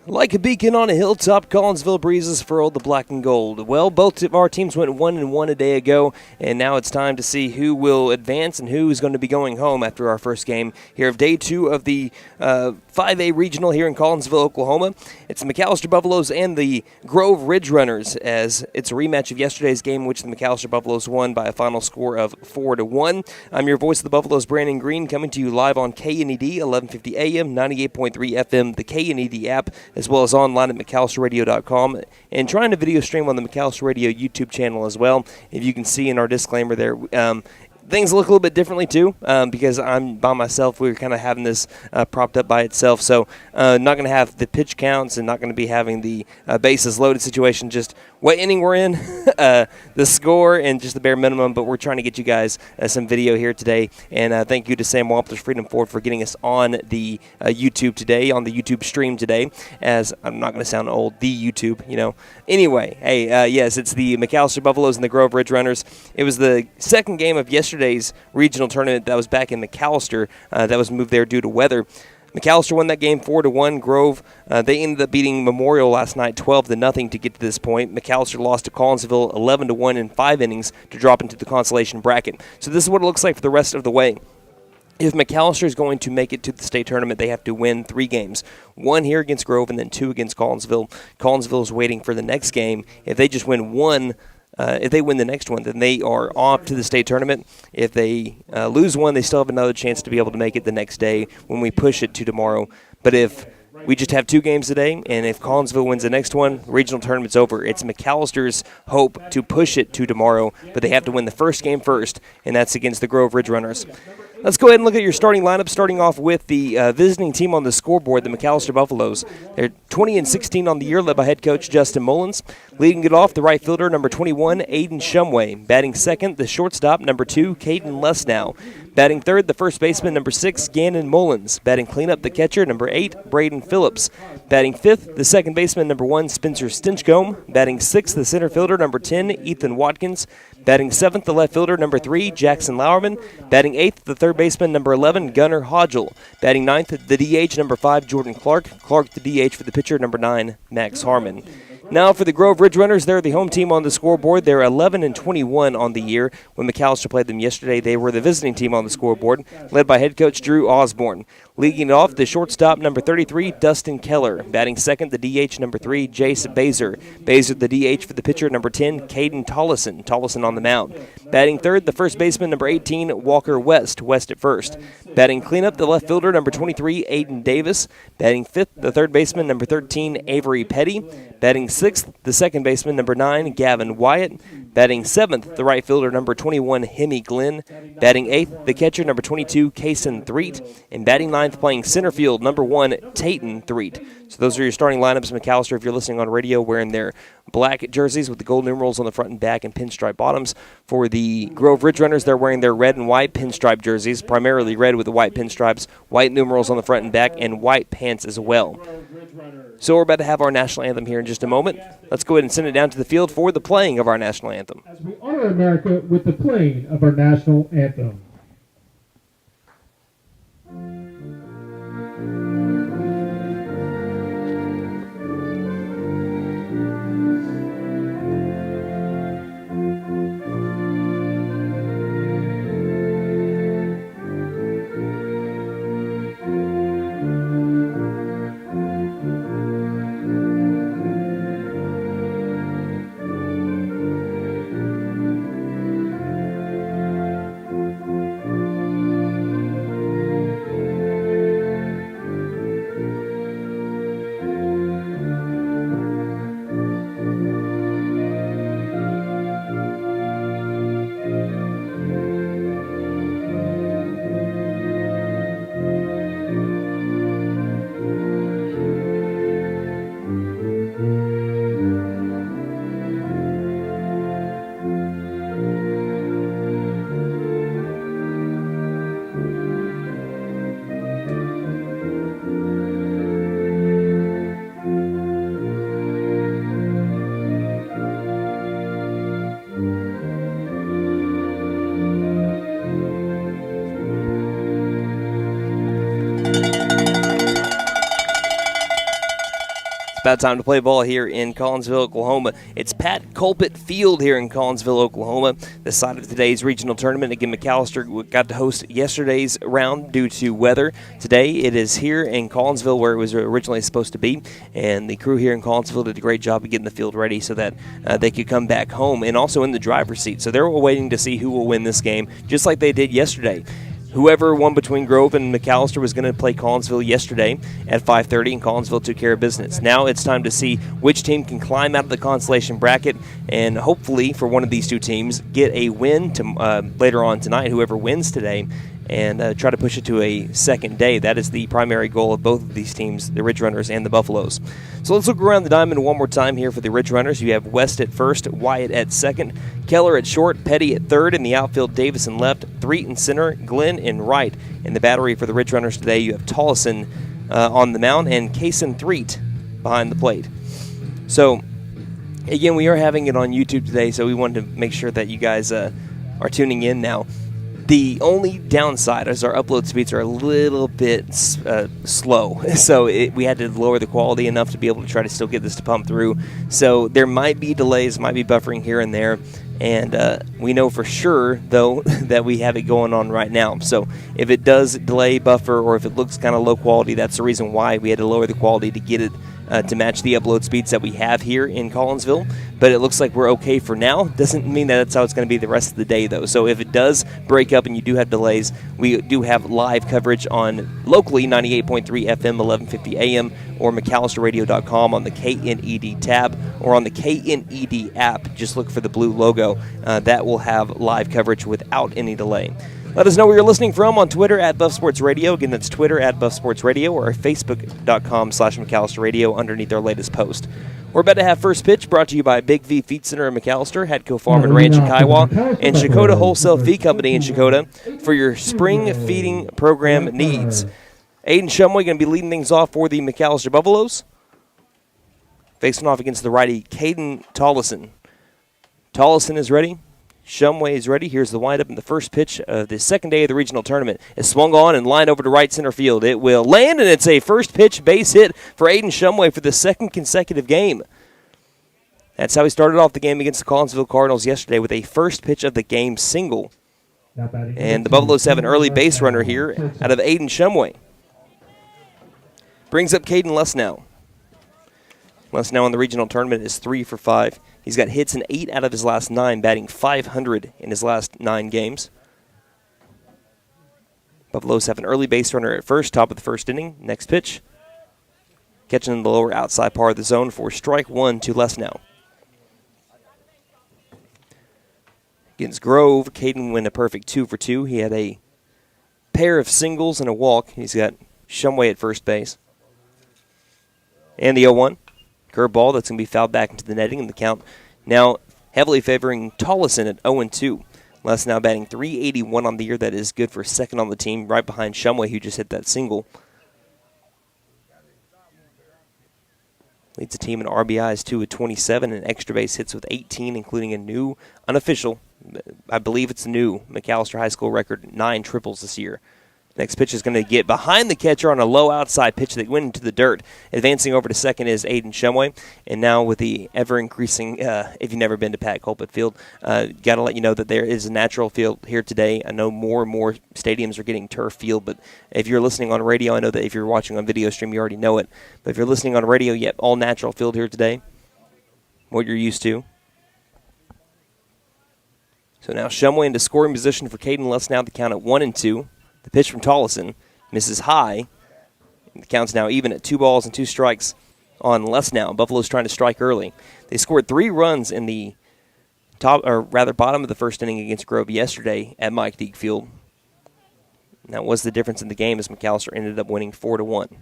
Like a beacon on a hilltop, Collinsville breezes furled the black and gold. Well, both of our teams went 1-1 a day ago, and now it's time to see who will advance and who is going to be going home after our first game here of day 2 of the 5A regional here in Collinsville, Oklahoma. It's the McAlester Buffaloes and the Grove Ridgerunners, as it's a rematch of yesterday's game, in which the McAlester Buffaloes won by a final score of 4-1. I'm your voice of the Buffaloes, Brandon Green, coming to you live on KNED 1150 AM, 98.3 FM, the KNED app, as well as online at McAlsterRadio.com, and trying to video stream on the McAlester Radio YouTube channel as well. If you can see in our disclaimer there, things look a little bit differently too, because I'm by myself. We're kind of having this propped up by itself, so not going to have the pitch counts and not going to be having the bases loaded situation, just what inning we're in, the score, and just the bare minimum. But we're trying to get you guys some video here today, and thank you to Sam Wampler's Freedom Ford for getting us on the YouTube today, on the YouTube stream today, as I'm not going to sound old, the YouTube, you know. Anyway, hey, yes, it's the McAlester Buffaloes and the Grove Ridgerunners. It was the second game of yesterday's regional tournament that was back in McAlester, that was moved there due to weather. McAlester won that game 4-1. Grove, they ended up beating Memorial last night 12-0 to get to this point. McAlester lost to Collinsville 11-1 in 5 innings to drop into the consolation bracket. So this is what it looks like for the rest of the way. If McAlester is going to make it to the state tournament, they have to win 3 games. 1 here against Grove and then 2 against Collinsville. Collinsville is waiting for the next game. If they just win 1, if they win the next one, then they are off to the state tournament. If they lose 1, they still have another chance to be able to make it the next day when we push it to tomorrow. But if we just have 2 games today, and if Collinsville wins the next one, regional tournament's over. It's McAllister's hope to push it to tomorrow, but they have to win the first game first, and that's against the Grove Ridgerunners. Let's go ahead and look at your starting lineup, starting off with the visiting team on the scoreboard, the McAlester Buffaloes. They're 20-16 on the year, led by head coach Justin Mullins. Leading it off, the right fielder, number 21, Aiden Shumway. Batting second, the shortstop, number 2, Caden Lesnow. Batting third, the first baseman, number 6, Gannon Mullins. Batting cleanup, the catcher, number 8, Braden Phillips. Batting fifth, the second baseman, number 1, Spencer Stinchcomb. Batting sixth, the center fielder, number 10, Ethan Watkins. Batting seventh, the left fielder, number 3, Jackson Lauerman. Batting eighth, the third baseman, number 11, Gunnar Hodgel. Batting ninth, the DH, number 5, Jordan Clark. Clark, the DH for the pitcher, number 9, Max Harmon. Now for the Grove Ridgerunners, they're the home team on the scoreboard. They're 11-21 on the year. When McAlester played them yesterday, they were the visiting team on the scoreboard, led by head coach Drew Osborne. Leading it off, the shortstop, number 33, Dustin Keller. Batting second, the DH, number 3, Jace Baser. Baser, the DH for the pitcher, number 10, Caden Tollison. Tollison on the mound. Batting third, the first baseman, number 18, Walker West. West at first. Batting cleanup, the left fielder, number 23, Aiden Davis. Batting fifth, the third baseman, number 13, Avery Petty. Batting sixth, the second baseman, number 9, Gavin Wyatt. Batting seventh, the right fielder, number 21, Hemi Glenn. Batting eighth, the catcher, number 22, Kason Threet. And batting ninth, playing center field, number 1, Tayton Threet. So those are your starting lineups. McAlester, if you're listening on radio, wearing their black jerseys with the gold numerals on the front and back and pinstripe bottoms. For the Grove Ridgerunners, they're wearing their red and white pinstripe jerseys, primarily red with the white pinstripes, white numerals on the front and back, and white pants as well. So we're about to have our national anthem here in just a moment. Let's go ahead and send it down to the field for the playing of our national anthem. As we honor America with the playing of our national anthem. About time to play ball here in Collinsville, Oklahoma. It's Pat Colpit Field here in Collinsville, Oklahoma. The site of today's regional tournament. Again, McAlester got to host yesterday's round due to weather. Today it is here in Collinsville where it was originally supposed to be, and the crew here in Collinsville did a great job of getting the field ready so that they could come back home and also in the driver's seat. So they're waiting to see who will win this game, just like they did yesterday. Whoever won between Grove and McAlester was going to play Collinsville yesterday at 5:30, and Collinsville took care of business. Now it's time to see which team can climb out of the consolation bracket and hopefully for one of these two teams get a win later on tonight, whoever wins today, and try to push it to a second day. That is the primary goal of both of these teams, the Ridgerunners and the Buffaloes. So let's look around the diamond one more time here for the Ridgerunners. You have West at first, Wyatt at second, Keller at short, Petty at third. In the outfield, Davis in left, Threet in center, Glenn in right. In the battery for the Ridgerunners today, you have Tollison on the mound and Kaysen Threet behind the plate. So, again, we are having it on YouTube today, so we wanted to make sure that you guys are tuning in now. The only downside is our upload speeds are a little bit slow, so we had to lower the quality enough to be able to try to still get this to pump through. So there might be delays, might be buffering here and there, and we know for sure, though, that we have it going on right now. So if it does delay, buffer, or if it looks kind of low quality, that's the reason why we had to lower the quality to get it to match the upload speeds that we have here in Collinsville. But it looks like we're okay for now. Doesn't mean that that's how it's going to be the rest of the day, though. So if it does break up and you do have delays, we do have live coverage on locally 98.3 FM, 1150 AM, or McAllisterRadio.com on the KNED tab, or on the KNED app. Just look for the blue logo. That will have live coverage without any delay. Let us know where you're listening from on Twitter at Buff Sports Radio. Again, that's Twitter at Buff Sports Radio, or Facebook.com/McAllister Radio underneath our latest post. We're about to have first pitch, brought to you by Big V Feed Center in McAlester, Hadco Farm and Ranch in Kiowa, and Shakota Wholesale Feed Company in Shakota for your spring feeding program needs. Aiden Shumway going to be leading things off for the McAlester Buffaloes, facing off against the righty Caden Tollison. Tollison is ready. Shumway is ready. Here's the windup in the first pitch of the second day of the regional tournament. It's swung on and lined over to right center field. It will land, and it's a first pitch base hit for Aiden Shumway for the second consecutive game. That's how he started off the game against the Collinsville Cardinals yesterday, with a first pitch of the game single. And the Buffaloes have an early base runner here out of Aiden Shumway. Brings up Caden Lesnow. Lesnow in the regional tournament is 3 for 5. He's got hits in 8 out of his last 9, batting .500 in his last 9 games. Buffaloes have an early base runner at first, top of the first inning. Next pitch, catching in the lower outside part of the zone for strike 1 to Lesnow. Against Grove, Caden went a perfect 2 for 2. He had a pair of singles and a walk. He's got Shumway at first base. And the 0-1. Curveball that's going to be fouled back into the netting, and the count now heavily favoring Tollison at 0-2. Les now batting .381 on the year. That is good for second on the team, right behind Shumway, who just hit that single. Leads the team in RBIs, 2 with 27, and extra base hits with 18, including a new, unofficial, I believe it's a new McAlester High School record, 9 triples this year. Next pitch is going to get behind the catcher on a low outside pitch that went into the dirt. Advancing over to second is Aiden Shumway. And now with the ever-increasing, if you've never been to Pat Colpit Field, got to let you know that there is a natural field here today. I know more and more stadiums are getting turf field, but if you're listening on radio, I know that if you're watching on video stream, you already know it. But if you're listening on radio, yep, all natural field here today, what you're used to. So now Shumway into scoring position for Caden Lesnow. The count at 1-2. The pitch from Tollison misses high. The count's now even at 2 balls and 2 strikes on Lesnow. Buffalo's trying to strike early. They scored 3 runs in the bottom of the first inning against Grove yesterday at Mike Deek Field. And that was the difference in the game, as McAlester ended up winning 4-1.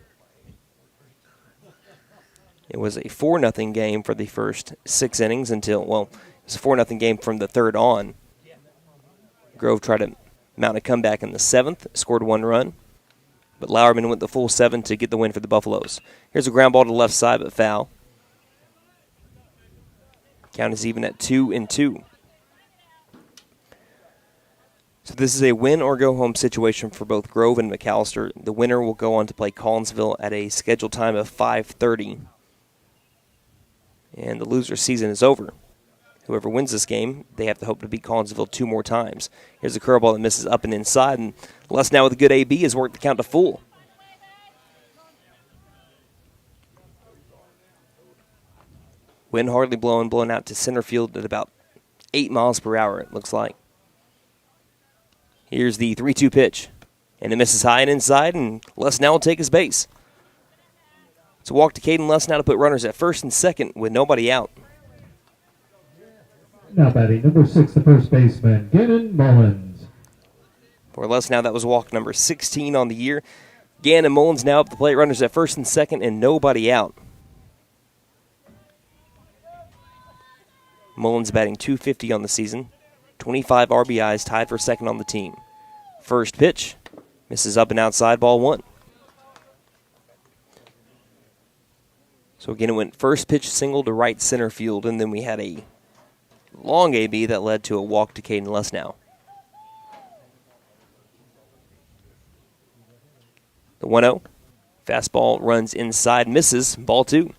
It was a 4-0 game for the first 6 innings until, well, it was a 4-0 game from the third on. Grove tried to mount a comeback in the 7th, scored 1 run, but Lauerman went the full 7 to get the win for the Buffaloes. Here's a ground ball to the left side, but foul. Count is even at 2-2. So this is a win or go home situation for both Grove and McAlester. The winner will go on to play Collinsville at a scheduled time of 5:30 and the loser's season is over. Whoever wins this game, they have to hope to beat Collinsville 2 more times. Here's a curveball that misses up and inside, and Les now with a good AB has worked the count to full. Wind hardly blowing out to center field at about 8 miles per hour, it looks like. Here's the 3-2 pitch, and it misses high and inside, and Les now will take his base. It's a walk to Caden Les now to put runners at first and second with nobody out. Now batting number 6, the first baseman, Gannon Mullins. For Les now, that was walk number 16 on the year. Gannon Mullins now up the plate, runners at first and second, and nobody out. Mullins batting .250 on the season, 25 RBIs, tied for second on the team. First pitch, misses up and outside, ball 1. So again, it went first pitch single to right center field, and then we had a long AB that led to a walk to Caden Les now. The 1-0. Fastball runs inside, misses, ball 2.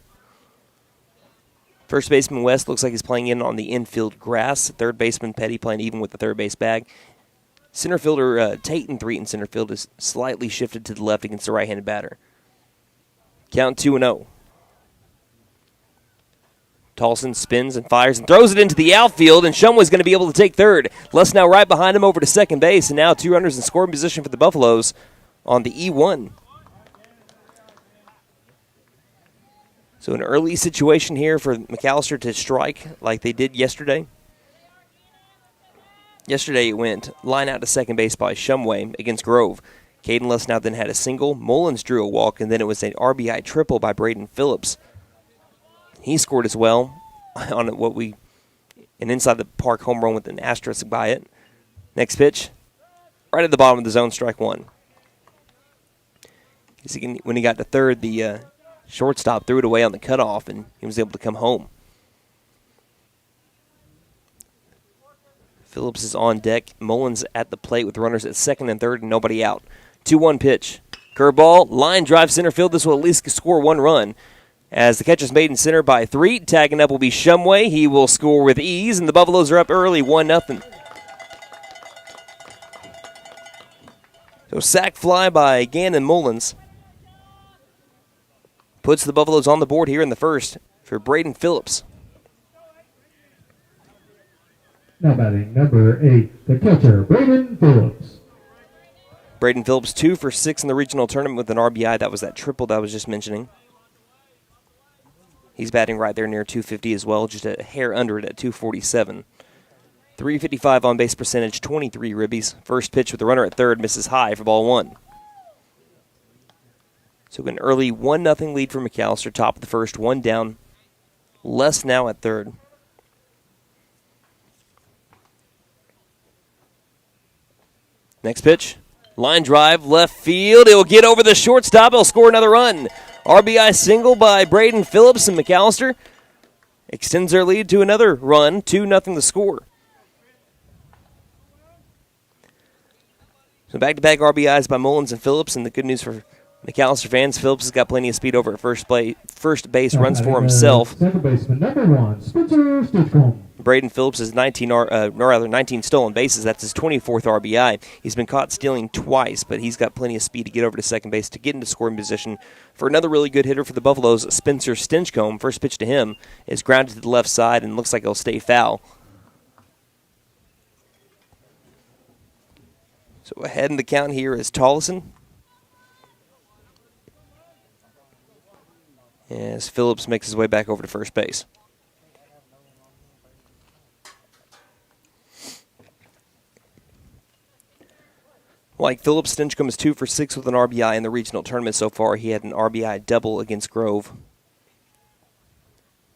First baseman West looks like he's playing in on the infield grass. Third baseman Petty playing even with the third base bag. Center fielder Tate Threet in center field is slightly shifted to the left against the right-handed batter. Count 2-0. Tolson spins and fires and throws it into the outfield, and Shumway's going to be able to take third. Les now right behind him over to second base, and now 2 runners in scoring position for the Buffaloes on the E1. So an early situation here for McAlester to strike like they did yesterday. Yesterday it went line out to second base by Shumway against Grove. Caden Les now then had a single. Mullins drew a walk, and then it was an RBI triple by Braden Phillips. He scored as well on an inside the park home run with an asterisk by it. Next pitch, right at the bottom of the zone, strike 1. When he got to third, the shortstop threw it away on the cutoff, and he was able to come home. Phillips is on deck. Mullins at the plate with runners at second and third and nobody out. 2-1 pitch. Curveball, line drive center field. This will at least score 1 run. As the catch is made in center by Threet. Tagging up will be Shumway. He will score with ease, and the Buffaloes are up early, 1-0. So sac fly by Gannon Mullins puts the Buffaloes on the board here in the first for Braden Phillips. Now batting number 8, the catcher, Braden Phillips. Braden Phillips 2 for 6 in the regional tournament with an RBI. That was that triple that I was just mentioning. He's batting right there near .250 as well, just a hair under it at .247. .355 on base percentage, 23 ribbies. First pitch with the runner at third, misses high for ball 1. So an early 1-0 lead for McAlester, top of the first, 1 down. Les now at third. Next pitch, line drive, left field. It will get over the shortstop. He'll score another run. RBI single by Braden Phillips, and McAlester extends their lead to another run, 2-0 the score. So back-to-back RBIs by Mullins and Phillips, and the good news for McAlester fans, Phillips has got plenty of speed over at first base, runs for himself. Second baseman number 1, Spencer Stitchcomb. Braden Phillips has 19 stolen bases. That's his 24th RBI. He's been caught stealing twice, but he's got plenty of speed to get over to second base to get into scoring position for another really good hitter for the Buffaloes, Spencer Stinchcomb. First pitch to him is grounded to the left side and looks like it'll stay foul. So ahead in the count here is Tollison. As Phillips makes his way back over to first base. Like Phillips, Stinchcomb is 2 for 6 with an RBI in the regional tournament so far. He had an RBI double against Grove.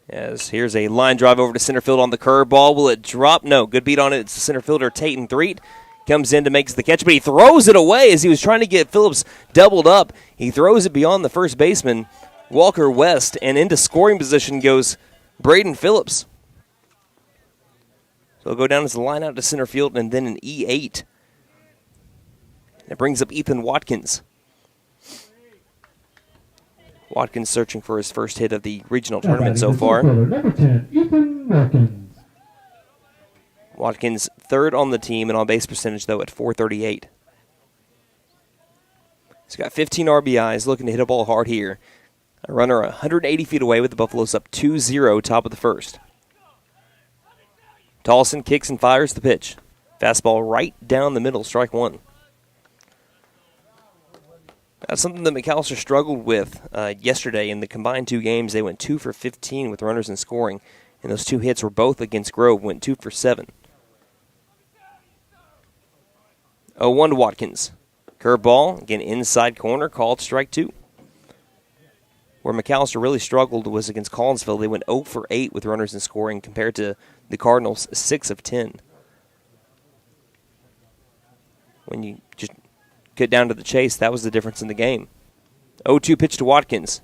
As here's a line drive over to center field on the curveball. Will it drop? No. Good beat on it. It's the center fielder, Tate Threet. Comes in to make the catch, but he throws it away as he was trying to get Phillips doubled up. He throws it beyond the first baseman, Walker West, and into scoring position goes Braden Phillips. So he'll go down as the line out to center field and then an E8. It brings up Ethan Watkins. Watkins searching for his first hit of the regional tournament so far. Number 10, Ethan Watkins. Watkins third on the team and on base percentage, though, at .438. He's got 15 RBIs, looking to hit a ball hard here. A runner 180 feet away with the Buffaloes up 2-0, top of the first. Tolson kicks and fires the pitch. Fastball right down the middle, strike one. That's something that McAlester struggled with yesterday. In the combined two games, they went 2 for 15 with runners in scoring, and those two hits were both against Grove, went 2 for 7. 0-1 to Watkins. Curveball, again inside corner, called strike two. Where McAlester really struggled was against Collinsville. They went 0 for 8 with runners in scoring compared to the Cardinals' 6 of 10. When you just get down to the chase, that was the difference in the game. 0-2 pitch to Watkins.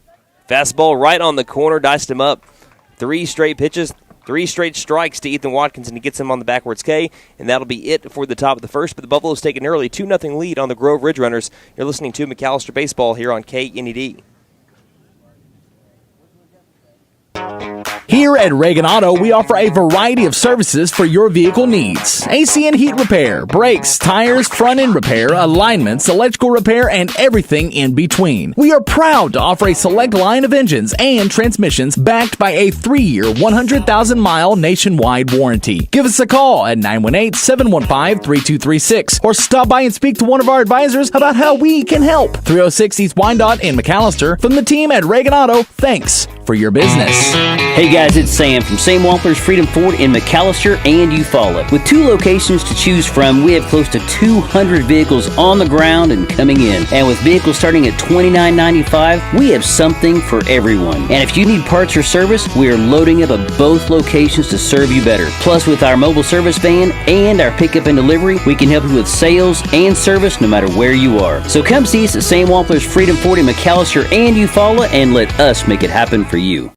Fastball right on the corner, diced him up. 3 straight pitches, 3 straight strikes to Ethan Watkins, and he gets him on the backwards K, and that'll be it for the top of the first. But the Buffaloes take an early 2-0 lead on the Grove Ridgerunners. You're listening to McAlester Baseball here on KNED. Here at Reagan Auto, we offer a variety of services for your vehicle needs. AC and heat repair, brakes, tires, front end repair, alignments, electrical repair, and everything in between. We are proud to offer a select line of engines and transmissions backed by a 3-year, 100,000-mile nationwide warranty. Give us a call at 918-715-3236 or stop by and speak to one of our advisors about how we can help. 306 East Wyandotte in McAlester. From the team at Reagan Auto, thanks for your business. Hey guys, it's Sam from Sam Wampler's Freedom Ford in McAlester and Eufaula. With 2 locations to choose from, we have close to 200 vehicles on the ground and coming in. And with vehicles starting at $29.95, we have something for everyone. And if you need parts or service, we are loading up at both locations to serve you better. Plus, with our mobile service van and our pickup and delivery, we can help you with sales and service no matter where you are. So come see us at Sam Wampler's Freedom Ford in McAlester and Eufaula and let us make it happen for you.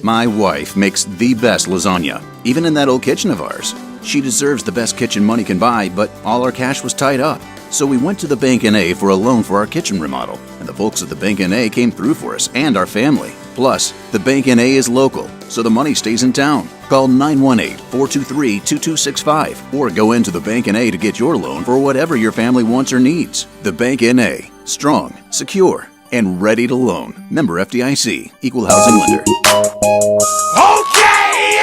My wife makes the best lasagna, even in that old kitchen of ours. She deserves the best kitchen money can buy, but all our cash was tied up. So we went to the Bank N.A. for a loan for our kitchen remodel, and the folks at the Bank N.A. came through for us and our family. Plus, the Bank N.A. is local, so the money stays in town. Call 918-423-2265 or go into the Bank N.A. to get your loan for whatever your family wants or needs. The Bank N.A. Strong, secure, and ready to loan. Member FDIC. Equal housing lender. Okay!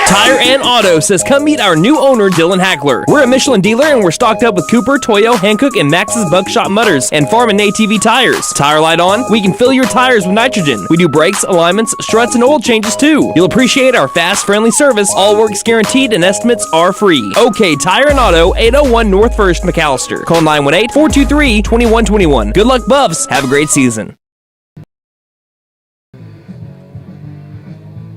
Tire and Auto says come meet our new owner, Dylan Hackler. We're a Michelin dealer and we're stocked up with Cooper, Toyo, Hankook, and Max's Buckshot Mutters and Farm and ATV tires. Tire light on? We can fill your tires with nitrogen. We do brakes, alignments, struts, and oil changes too. You'll appreciate our fast, friendly service. All work's guaranteed and estimates are free. Okay, Tire and Auto, 801 North 1st, McAlester. Call 918-423-2121. Good luck, Buffs. Have a great season.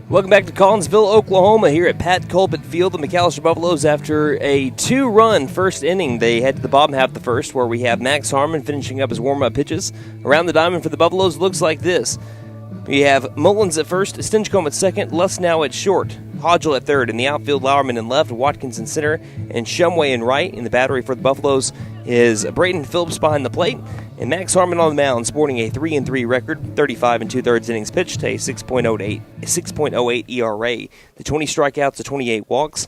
Welcome back to Collinsville, Oklahoma, here at Pat Colbert Field. The McAlester Buffaloes, after a 2-run first inning, they head to the bottom half of the first, where we have Max Harmon finishing up his warm-up pitches. Around the diamond for the Buffaloes looks like this. We have Mullins at first, Stinchcomb at second, Lusnow at short, Hodgel at third. In the outfield, Lauerman in left, Watkins in center, and Shumway in right. In the battery for the Buffaloes is Braden Phillips behind the plate, and Max Harmon on the mound, sporting a 3-3 record, 35 2/3 innings pitched, a 6.08 ERA, the 20 strikeouts to 28 walks,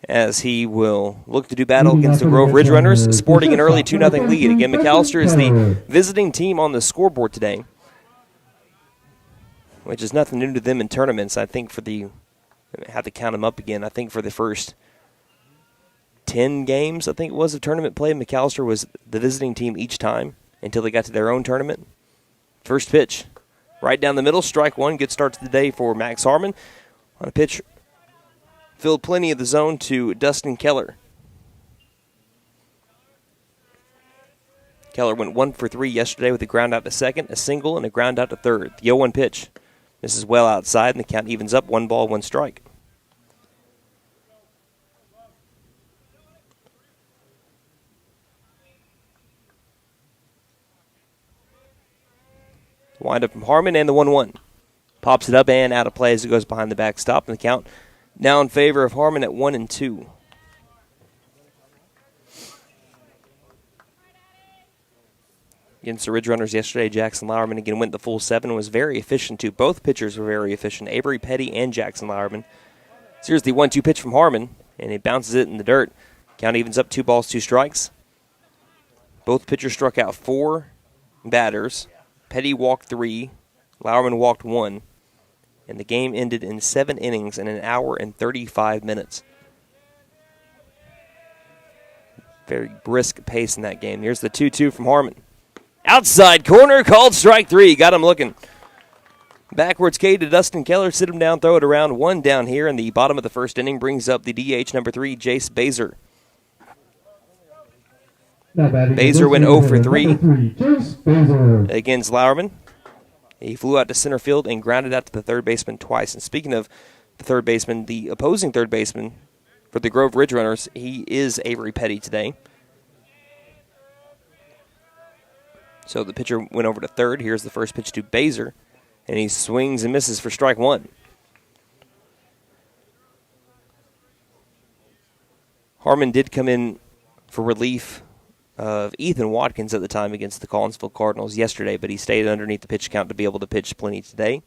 as he will look to do battle against the Grove Ridgerunners, sporting an early 2-0 lead. Again, McAlester is the visiting team on the scoreboard today, which is nothing new to them in tournaments. I think I have to count them up again. I think for the first 10 games, I think it was, of tournament play, McAlester was the visiting team each time until they got to their own tournament. First pitch, right down the middle, strike one. Good start to the day for Max Harmon. On a pitch, filled plenty of the zone to Dustin Keller. Keller went 1 for 3 yesterday with a ground out to second, a single, and a ground out to third. The 0-1 pitch. This is well outside, and the count evens up, 1 ball, 1 strike. Wind up from Harmon and the 1-1. Pops it up and out of play as it goes behind the backstop, and the count now in favor of Harmon at 1-2. against the Ridgerunners yesterday. Jackson Lowerman again went the full 7 and was very efficient too. Both pitchers were very efficient, Avery Petty and Jackson Lowerman. So here's the 1-2 pitch from Harmon, and he bounces it in the dirt. Count evens up 2 balls, 2 strikes. Both pitchers struck out 4 batters. Petty walked 3, Lowerman walked 1, and the game ended in 7 innings in an hour and 35 minutes. Very brisk pace in that game. Here's the 2-2 from Harmon. Outside corner, called strike 3. Got him looking. Backwards K to Dustin Keller. Sit him down, throw it around. 1 down here in the bottom of the first inning. Brings up the DH number 3, Jace Baser. Baser went 0 for 3 against Lowerman. He flew out to center field and grounded out to the third baseman twice. And speaking of the third baseman, the opposing third baseman for the Grove Ridgerunners, he is Avery Petty today. So the pitcher went over to third. Here's the first pitch to Baser, and he swings and misses for strike 1. Harmon did come in for relief of Ethan Watkins at the time against the Collinsville Cardinals yesterday, but he stayed underneath the pitch count to be able to pitch plenty today.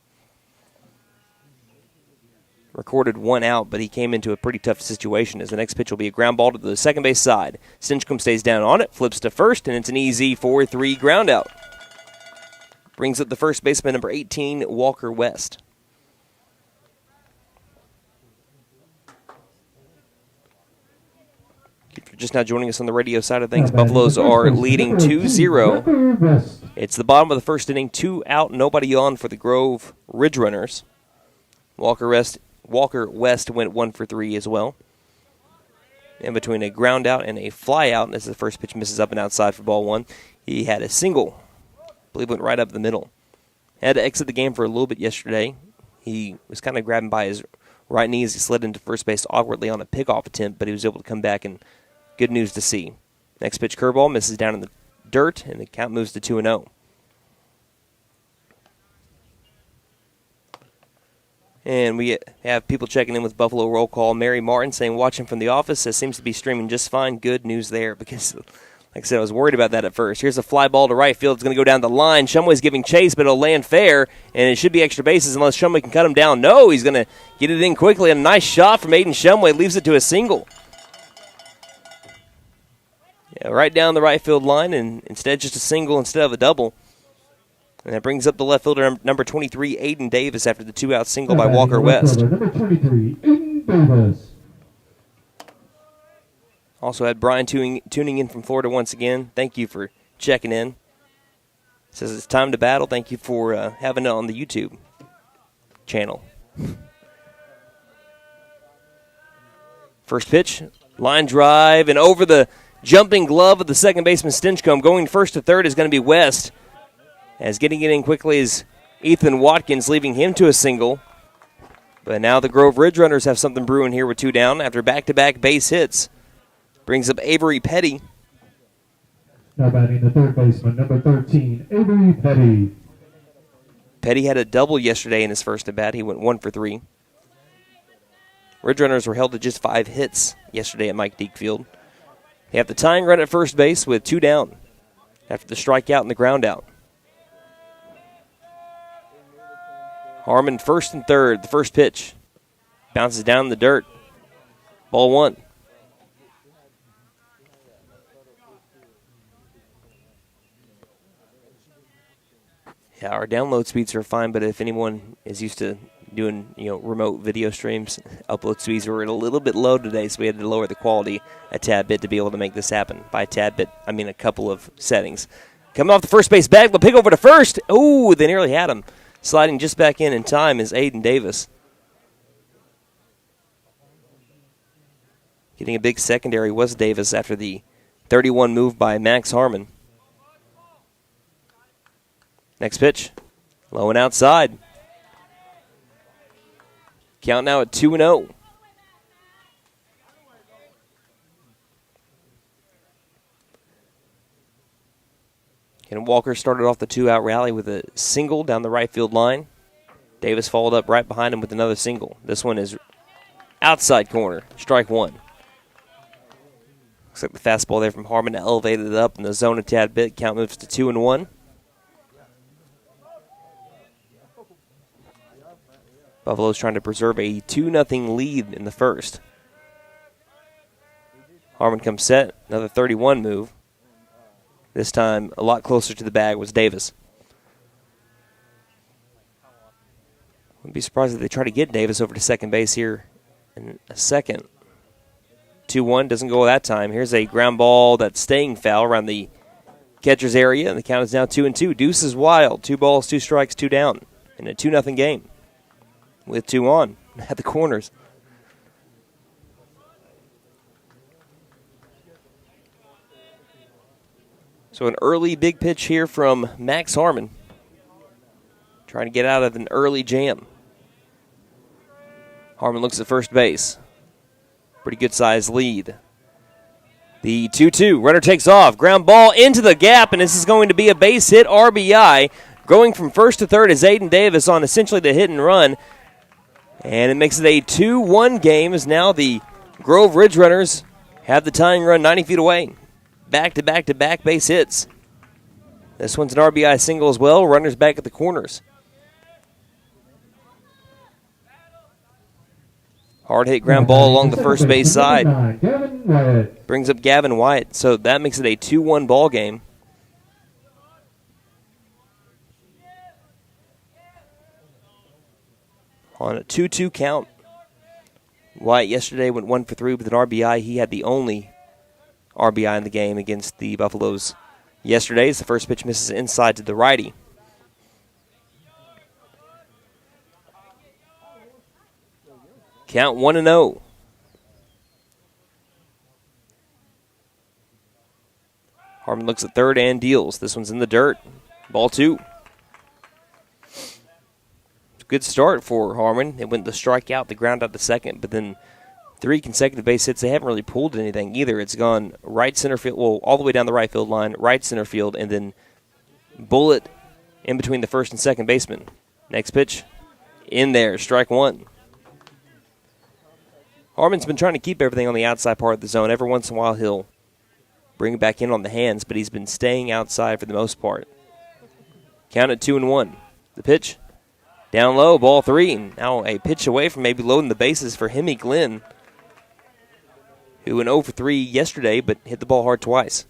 Recorded 1 out, but he came into a pretty tough situation as the next pitch will be a ground ball to the second base side. Stinchcomb stays down on it, flips to first, and it's an easy 4-3 ground out. Brings up the first baseman, number 18, Walker West. If you're just now joining us on the radio side of things, Buffaloes are leading 2-0. It's the bottom of the first inning, 2 out, nobody on for the Grove Ridgerunners. Walker West went 1 for 3 as well. In between a ground out and a fly out, as the first pitch misses up and outside for ball 1, he had a single. I believe went right up the middle. Had to exit the game for a little bit yesterday. He was kind of grabbing by his right knee as he slid into first base awkwardly on a pickoff attempt, but he was able to come back, and good news to see. Next pitch curveball misses down in the dirt, and the count moves to 2-0. And we have people checking in with Buffalo Roll Call. Mary Martin saying, watching from the office, says seems to be streaming just fine. Good news there, because, like I said, I was worried about that at first. Here's a fly ball to right field. It's going to go down the line. Shumway's giving chase, but it'll land fair, and it should be extra bases unless Shumway can cut him down. No, he's going to get it in quickly. A nice shot from Aiden Shumway leaves it to a single. Yeah, right down the right field line, and instead just a single instead of a double. And that brings up the left fielder, number 23, Aiden Davis, after the 2-out single by Walker West. Number 23, Aiden Davis. Also had Brian tuning in from Florida once again. Thank you for checking in. Says it's time to battle. Thank you for having it on the YouTube channel. First pitch, line drive, and over the jumping glove of the second baseman Stinchcomb. Going first to third is going to be West. As getting it in quickly is Ethan Watkins, leaving him to a single. But now the Grove Ridgerunners have something brewing here with 2 down after back-to-back base hits. Brings up Avery Petty. Now batting the third baseman, number 13, Avery Petty. Petty had a double yesterday in his first at-bat. He went 1 for 3. Ridgerunners were held to just 5 hits yesterday at Mike Deek Field. They have the tying run at first base with 2 down after the strikeout and the ground out. Harmon first and third. The first pitch bounces down in the dirt. Ball 1. Yeah, our download speeds are fine, but if anyone is used to doing remote video streams, upload speeds were a little bit low today, so we had to lower the quality a tad bit to be able to make this happen. By a tad bit, I mean a couple of settings. Coming off the first base bag, but pick over to first. Ooh, they nearly had him. Sliding just back in time is Aiden Davis. Getting a big secondary was Davis after the 31 move by Max Harmon. Next pitch, low and outside. Count now at 2-0. And Walker started off the 2-out rally with a single down the right field line. Davis followed up right behind him with another single. This one is outside corner, strike 1. Looks like the fastball there from Harmon elevated it up in the zone a tad bit. Count moves to 2-1. Buffalo's trying to preserve a 2-0 lead in the first. Harmon comes set. Another 31 move. This time, a lot closer to the bag was Davis. Wouldn't be surprised if they try to get Davis over to second base here in a second. 2-1, doesn't go that time. Here's a ground ball that's staying foul around the catcher's area, and the count is now 2-2. Deuce is wild. 2 balls, 2 strikes, 2 down in a 2-0 game with 2 on at the corners. So an early big pitch here from Max Harmon, trying to get out of an early jam. Harmon looks at first base. Pretty good size lead. The 2-2. Runner takes off. Ground ball into the gap, and this is going to be a base hit RBI. Going from first to third is Aiden Davis on essentially the hit and run. And it makes it a 2-1 game as now the Grove Ridgerunners have the tying run 90 feet away. Back-to-back-to-back base hits. This one's an RBI single as well. Runners back at the corners. Hard hit ground ball along the first base side. Brings up Gavin Wyatt. So that makes it a 2-1 ball game. On a 2-2 count. Wyatt yesterday went 1 for 3 with an RBI. He had the only RBI in the game against the Buffaloes yesterday as the first pitch misses inside to the righty. Count 1-0. Harmon looks at third and deals. This one's in the dirt. Ball 2. Good start for Harmon. It went the strikeout, the ground out to second, but then 3 consecutive base hits. They haven't really pulled anything either. It's gone right center field, well, all the way down the right field line, right center field, and then bullet in between the first and second baseman. Next pitch, in there, strike 1. Harmon's been trying to keep everything on the outside part of the zone. Every once in a while he'll bring it back in on the hands, but he's been staying outside for the most part. Count at 2-1. The pitch, down low, ball 3. Now a pitch away from maybe loading the bases for Hemi Glenn, who went 0 for 3 yesterday, but hit the ball hard twice.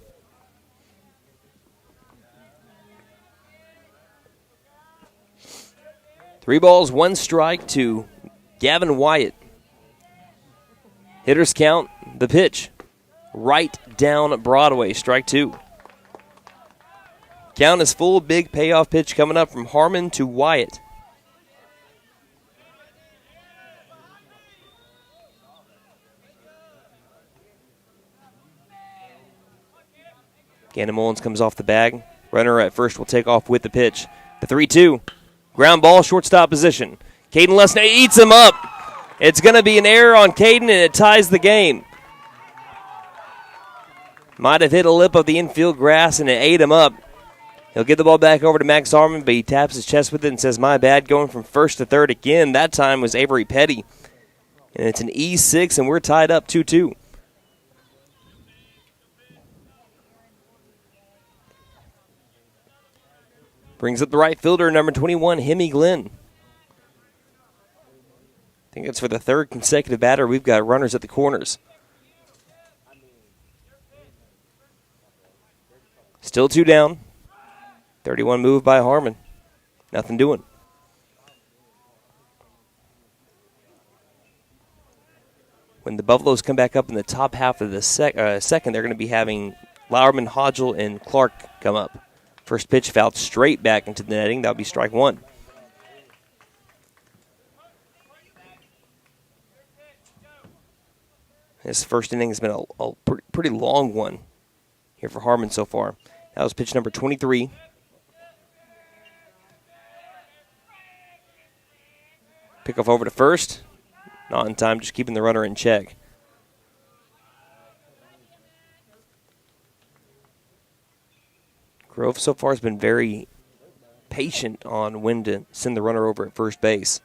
Three balls, 1 strike to Gavin Wyatt. Hitters count, the pitch, right down Broadway, strike 2. Count is full, big payoff pitch coming up from Harmon to Wyatt. Gannon Mullins comes off the bag. Runner at first will take off with the pitch. The 3-2. Ground ball, shortstop position. Caden Lesnar eats him up. It's going to be an error on Caden, and it ties the game. Might have hit a lip of the infield grass, and it ate him up. He'll get the ball back over to Max Harmon, but he taps his chest with it and says, my bad, going from first to third again. That time was Avery Petty. And it's an E6, and we're tied up 2-2. Brings up the right fielder, number 21, Hemi Glenn. I think it's for the 3rd consecutive batter. We've got runners at the corners. Still 2 down. 31 move by Harmon. Nothing doing. When the Buffaloes come back up in the top half of the second, they're going to be having Lauerman, Hodgel, and Clark come up. First pitch fouled straight back into the netting. That'll be strike 1. This first inning has been a pretty long one here for Harmon so far. That was pitch number 23. Pickoff over to first. Not in time, just keeping the runner in check. Grove so far has been very patient on when to send the runner over at first base.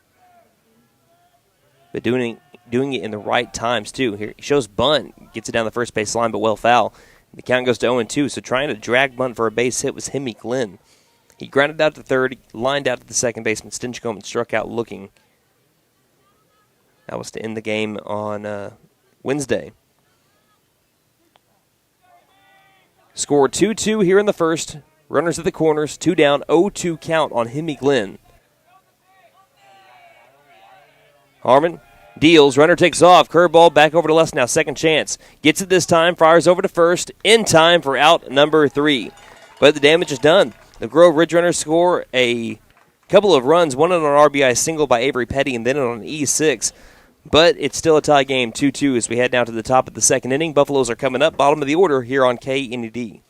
But doing doing it in the right times, too. Here he shows bunt, gets it down the first base line, but well foul. The count goes to 0-2, so trying to drag bunt for a base hit was Hemi Glenn. He grounded out to third, lined out to the second baseman, Stinchcomb, and struck out looking. That was to end the game on Wednesday. Score 2-2 here in the first. Runners at the corners, 2 down, 0-2 count on Hemi Glenn. Harmon deals, runner takes off, curveball back over to left now, second chance. Gets it this time, fires over to first, in time for out number 3. But the damage is done. The Grove Ridgerunners score a couple of runs, one on an RBI single by Avery Petty and then on an E6. But it's still a tie game, 2-2 as we head down to the top of the second inning. Buffaloes are coming up, bottom of the order here on KNED.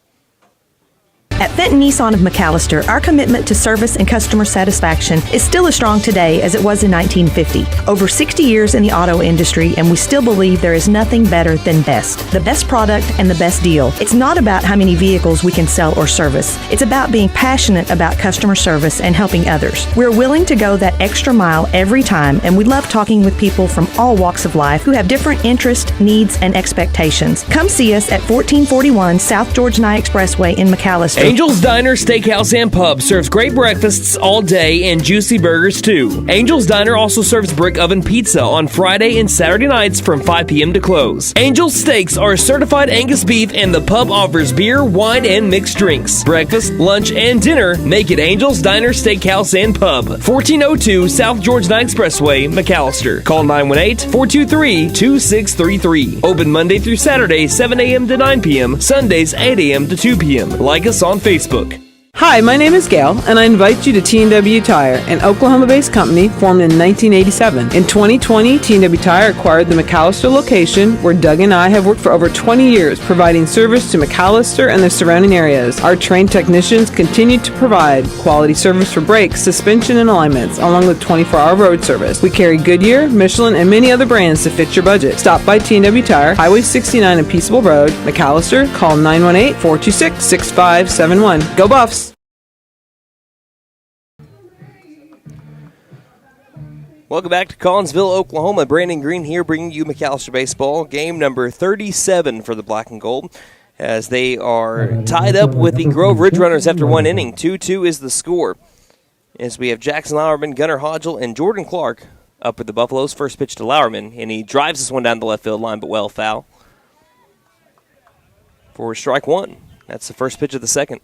At Fenton Nissan of McAlester, our commitment to service and customer satisfaction is still as strong today as it was in 1950. Over 60 years in the auto industry, and we still believe there is nothing better than best. The best product and the best deal. It's not about how many vehicles we can sell or service. It's about being passionate about customer service and helping others. We're willing to go that extra mile every time, and we love talking with people from all walks of life who have different interests, needs, and expectations. Come see us at 1441 South George Nye Expressway in McAlester. Angel's Diner, Steakhouse, and Pub serves great breakfasts all day and juicy burgers too. Angel's Diner also serves brick oven pizza on Friday and Saturday nights from 5 p.m. to close. Angel's Steaks are certified Angus beef, and the pub offers beer, wine, and mixed drinks. Breakfast, lunch, and dinner make it Angel's Diner, Steakhouse, and Pub. 1402 South George Nye Expressway, McAlester. Call 918-423-2633. Open Monday through Saturday, 7 a.m. to 9 p.m. Sundays, 8 a.m. to 2 p.m. Like us on Facebook. Hi, my name is Gail, and I invite you to T&W Tire, an Oklahoma-based company formed in 1987. In 2020, T&W Tire acquired the McAlester location, where Doug and I have worked for over 20 years, providing service to McAlester and the surrounding areas. Our trained technicians continue to provide quality service for brakes, suspension, and alignments, along with 24-hour road service. We carry Goodyear, Michelin, and many other brands to fit your budget. Stop by T&W Tire, Highway 69 and Peaceable Road, McAlester. Call 918-426-6571. Go Buffs! Welcome back to Collinsville, Oklahoma. Brandon Green here bringing you McAlester baseball. Game number 37 for the Black and Gold as they are tied up with the Grove Ridgerunners after one inning. 2-2 is the score. As we have Jackson Lauerman, Gunnar Hodgel, and Jordan Clark up with the Buffaloes. First pitch to Lauerman, and he drives this one down the left field line, but well foul. For strike one. That's the first pitch of the second.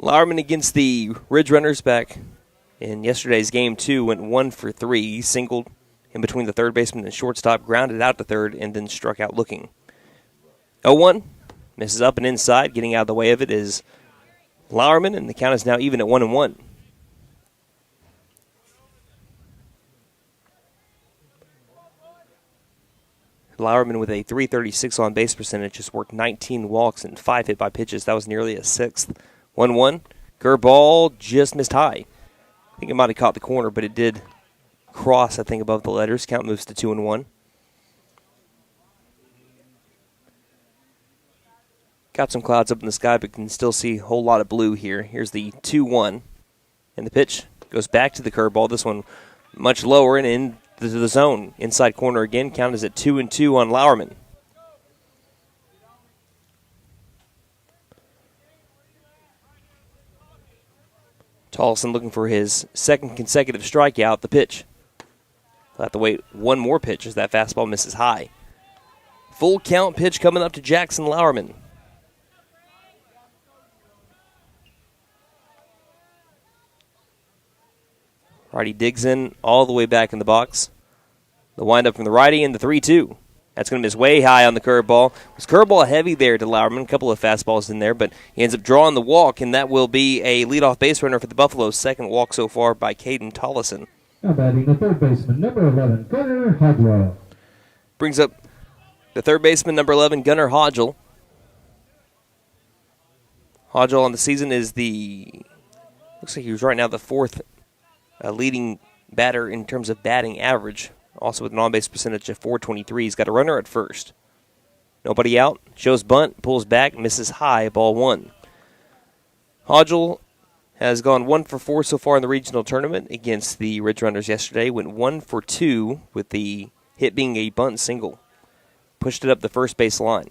Lauerman against the Ridgerunners back in yesterday's game 2 went 1 for 3. He singled in between the third baseman and shortstop, grounded out to third, and then struck out looking. 0-1, misses up and inside. Getting out of the way of it is Lauerman, and the count is now even at 1-1. Lauerman with a .336 on base percentage, just worked 19 walks and 5 hit by pitches. That was nearly a sixth. 1-1. Curveball just missed high. I think it might have caught the corner, but it did cross, I think, above the letters. Count moves to 2-1. Got some clouds up in the sky, but can still see a whole lot of blue here. Here's the 2-1. And the pitch goes back to the curveball. This one much lower and into the zone. Inside corner again. Count is at 2-2 on Lauerman. Tollison looking for his second consecutive strikeout. The pitch. He'll have to wait one more pitch as that fastball misses high. Full count pitch coming up to Jackson Lauerman. Righty digs in all the way back in the box. The windup from the righty and the 3-2. That's going to miss way high on the curveball. It was curveball heavy there to Lauerman. A couple of fastballs in there, but he ends up drawing the walk, and that will be a leadoff base runner for the Buffaloes. Second walk so far by Caden Tollison. Now batting the third baseman, number 11, Gunnar Hodgel. Brings up the third baseman, number 11, Gunnar Hodgel. Hodgel on the season is looks like he was right now the fourth leading batter in terms of batting average. Also with an on-base percentage of .423. He's got a runner at first. Nobody out. Shows bunt. Pulls back. Misses high. Ball one. Hodgel has gone 1 for 4 so far in the regional tournament against the Ridgerunners yesterday. Went 1 for 2 with the hit being a bunt single. Pushed it up the first base line.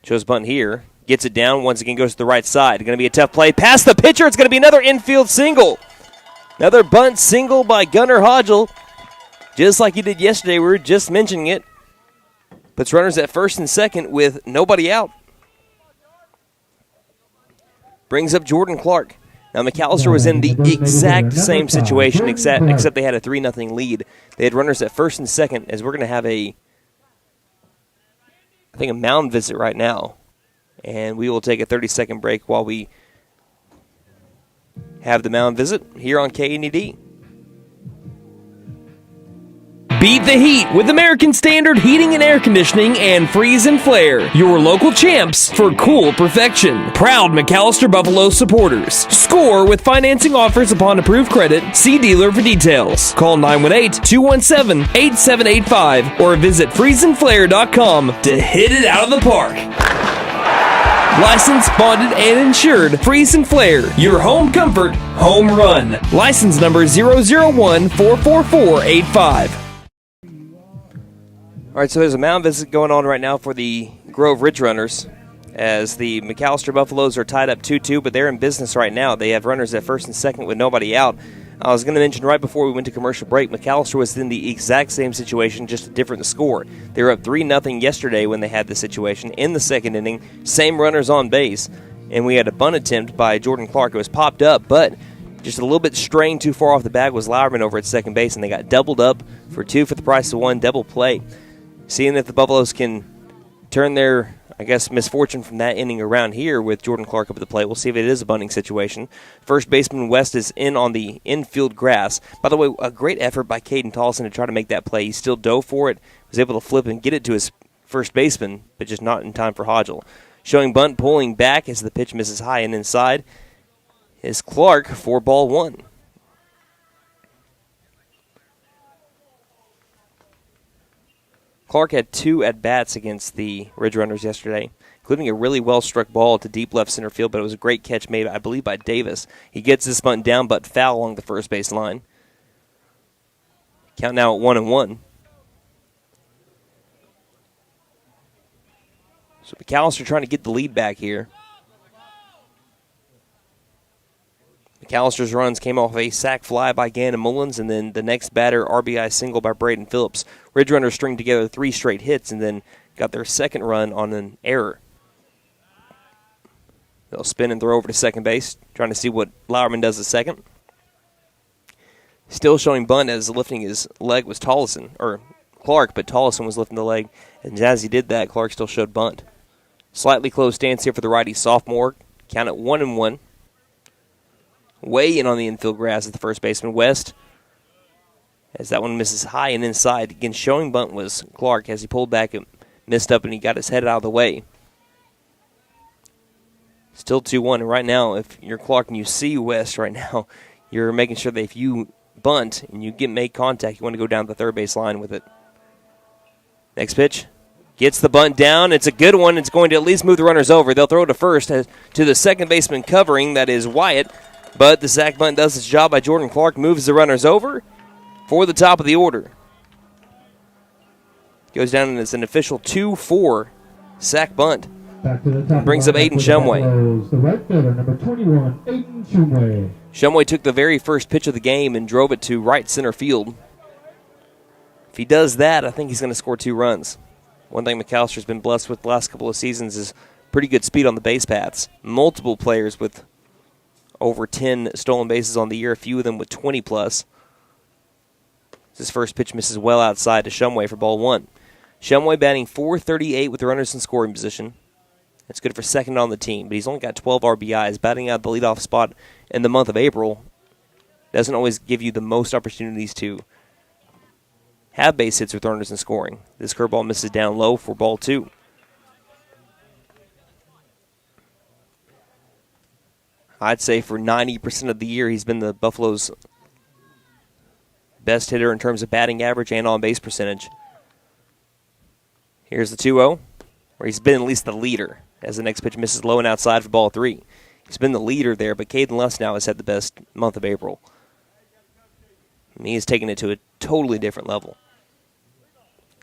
Shows bunt here. Gets it down. Once again goes to the right side. Going to be a tough play. Past the pitcher. It's going to be another infield single. Another bunt single by Gunnar Hodgel. Just like he did yesterday. We were just mentioning it. Puts runners at first and second with nobody out. Brings up Jordan Clark. Now, McAlester was in the exact same situation, except they had a 3-0 lead. They had runners at first and second, as we're going to have a mound visit right now. And we will take a 30-second break while we have the mound visit here on KNED. Beat the heat with American Standard Heating and Air Conditioning and Freeze and Flare, your local champs for cool perfection. Proud McAlester Buffalo supporters. Score with financing offers upon approved credit. See dealer for details. Call 918-217-8785 or visit freezeandflare.com to hit it out of the park. Licensed, bonded, and insured. Freeze and Flare, your home comfort, home run. License number 001-44485. All right, so there's a mound visit going on right now for the Grove Ridgerunners as the McAlester Buffaloes are tied up 2-2, but they're in business right now. They have runners at first and second with nobody out. I was going to mention right before we went to commercial break, McAlester was in the exact same situation, just a different score. They were up 3-0 yesterday when they had the situation in the second inning. Same runners on base, and we had a bunt attempt by Jordan Clark. It was popped up, but just a little bit strained too far off the bag was Lauerman over at second base, and they got doubled up for 2 for the price of 1, double play. Seeing if the Buffaloes can turn their, misfortune from that inning around here with Jordan Clark up at the plate. We'll see if it is a bunting situation. First baseman West is in on the infield grass. By the way, a great effort by Caden Tollison to try to make that play. He still dove for it, was able to flip and get it to his first baseman, but just not in time for Hodgel. Showing bunt pulling back as the pitch misses high and inside is Clark for ball 1. Clark had 2 at-bats against the Ridgerunners yesterday, including a really well-struck ball to deep left center field, but it was a great catch made, I believe, by Davis. He gets this bunt down, but foul along the first base line. Count now at 1-1. So McAlester trying to get the lead back here. McAllister's runs came off a sac fly by Gannon Mullins, and then the next batter, RBI single by Braden Phillips. Ridgerunners stringed together 3 straight hits and then got their second run on an error. They'll spin and throw over to second base, trying to see what Lauerman does at second. Still showing bunt as lifting his leg was Clark, but Tollison was lifting the leg. And as he did that, Clark still showed bunt. Slightly closed stance here for the righty sophomore. Count at 1-1. Way in on the infield grass at the first baseman, West. As that one misses high and inside. Again, showing bunt was Clark as he pulled back and missed up and he got his head out of the way. Still 2-1. And right now, if you're Clark and you see West right now, you're making sure that if you bunt and you make contact, you want to go down the third base line with it. Next pitch. Gets the bunt down. It's a good one. It's going to at least move the runners over. They'll throw to first to the second baseman covering. That is Wyatt. But the sac bunt does its job by Jordan Clark. Moves the runners over for the top of the order. Goes down and it's an official 2-4 sac bunt. Brings up Aiden Shumway. The right fielder, number 21, Aiden Shumway. Shumway took the very first pitch of the game and drove it to right center field. If he does that, I think he's going to score 2 runs. One thing McAllister's been blessed with the last couple of seasons is pretty good speed on the base paths. Multiple players with over 10 stolen bases on the year, a few of them with 20+. His first pitch misses well outside to Shumway for ball 1. Shumway batting .438 with the runners in scoring position. That's good for second on the team, but he's only got 12 RBIs. Batting out the leadoff spot in the month of April doesn't always give you the most opportunities to have base hits with runners in scoring. This curveball misses down low for ball 2. I'd say for 90% of the year, he's been the Buffalo's best hitter in terms of batting average and on-base percentage. Here's the 2-0, where he's been at least the leader, as the next pitch misses low and outside for ball 3. He's been the leader there, but Caden Luss now has had the best month of April. And he has taken it to a totally different level.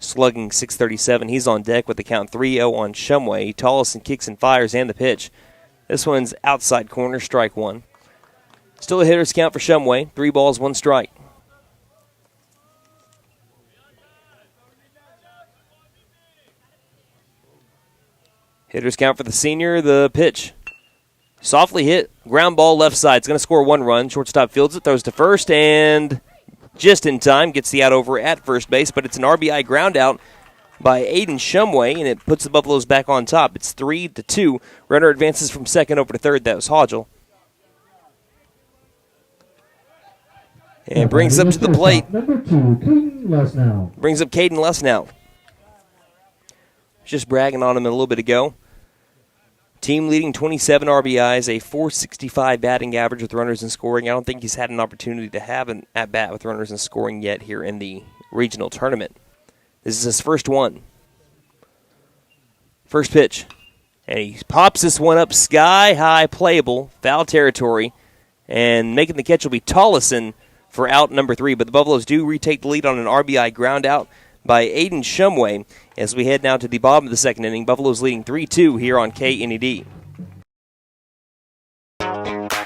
slugging .637. He's on deck with the count 3-0 on Shumway. Tollison kicks and fires and the pitch. This one's outside corner, strike one. Still a hitter's count for Shumway. 3 balls, 1 strike. Hitter's count for the senior, the pitch. Softly hit, ground ball left side. It's going to score 1 run. Shortstop fields it, throws to first, and just in time gets the out over at first base, but it's an RBI ground out by Aiden Shumway, and it puts the Buffaloes back on top. It's 3-2. Runner advances from second over to third. That was Hodgel. And brings up to the plate. Number 2, Caden Lesnow. Brings up Caden Lesnow. Just bragging on him a little bit ago. Team leading 27 RBIs, a .465 batting average with runners in scoring. I don't think he's had an opportunity to have an at-bat with runners in scoring yet here in the regional tournament. This is his first one. First pitch. And he pops this one up sky high, playable, foul territory. And making the catch will be Tollison for out number 3. But the Buffaloes do retake the lead on an RBI ground out by Aiden Shumway as we head now to the bottom of the second inning. Buffaloes leading 3-2 here on KNED.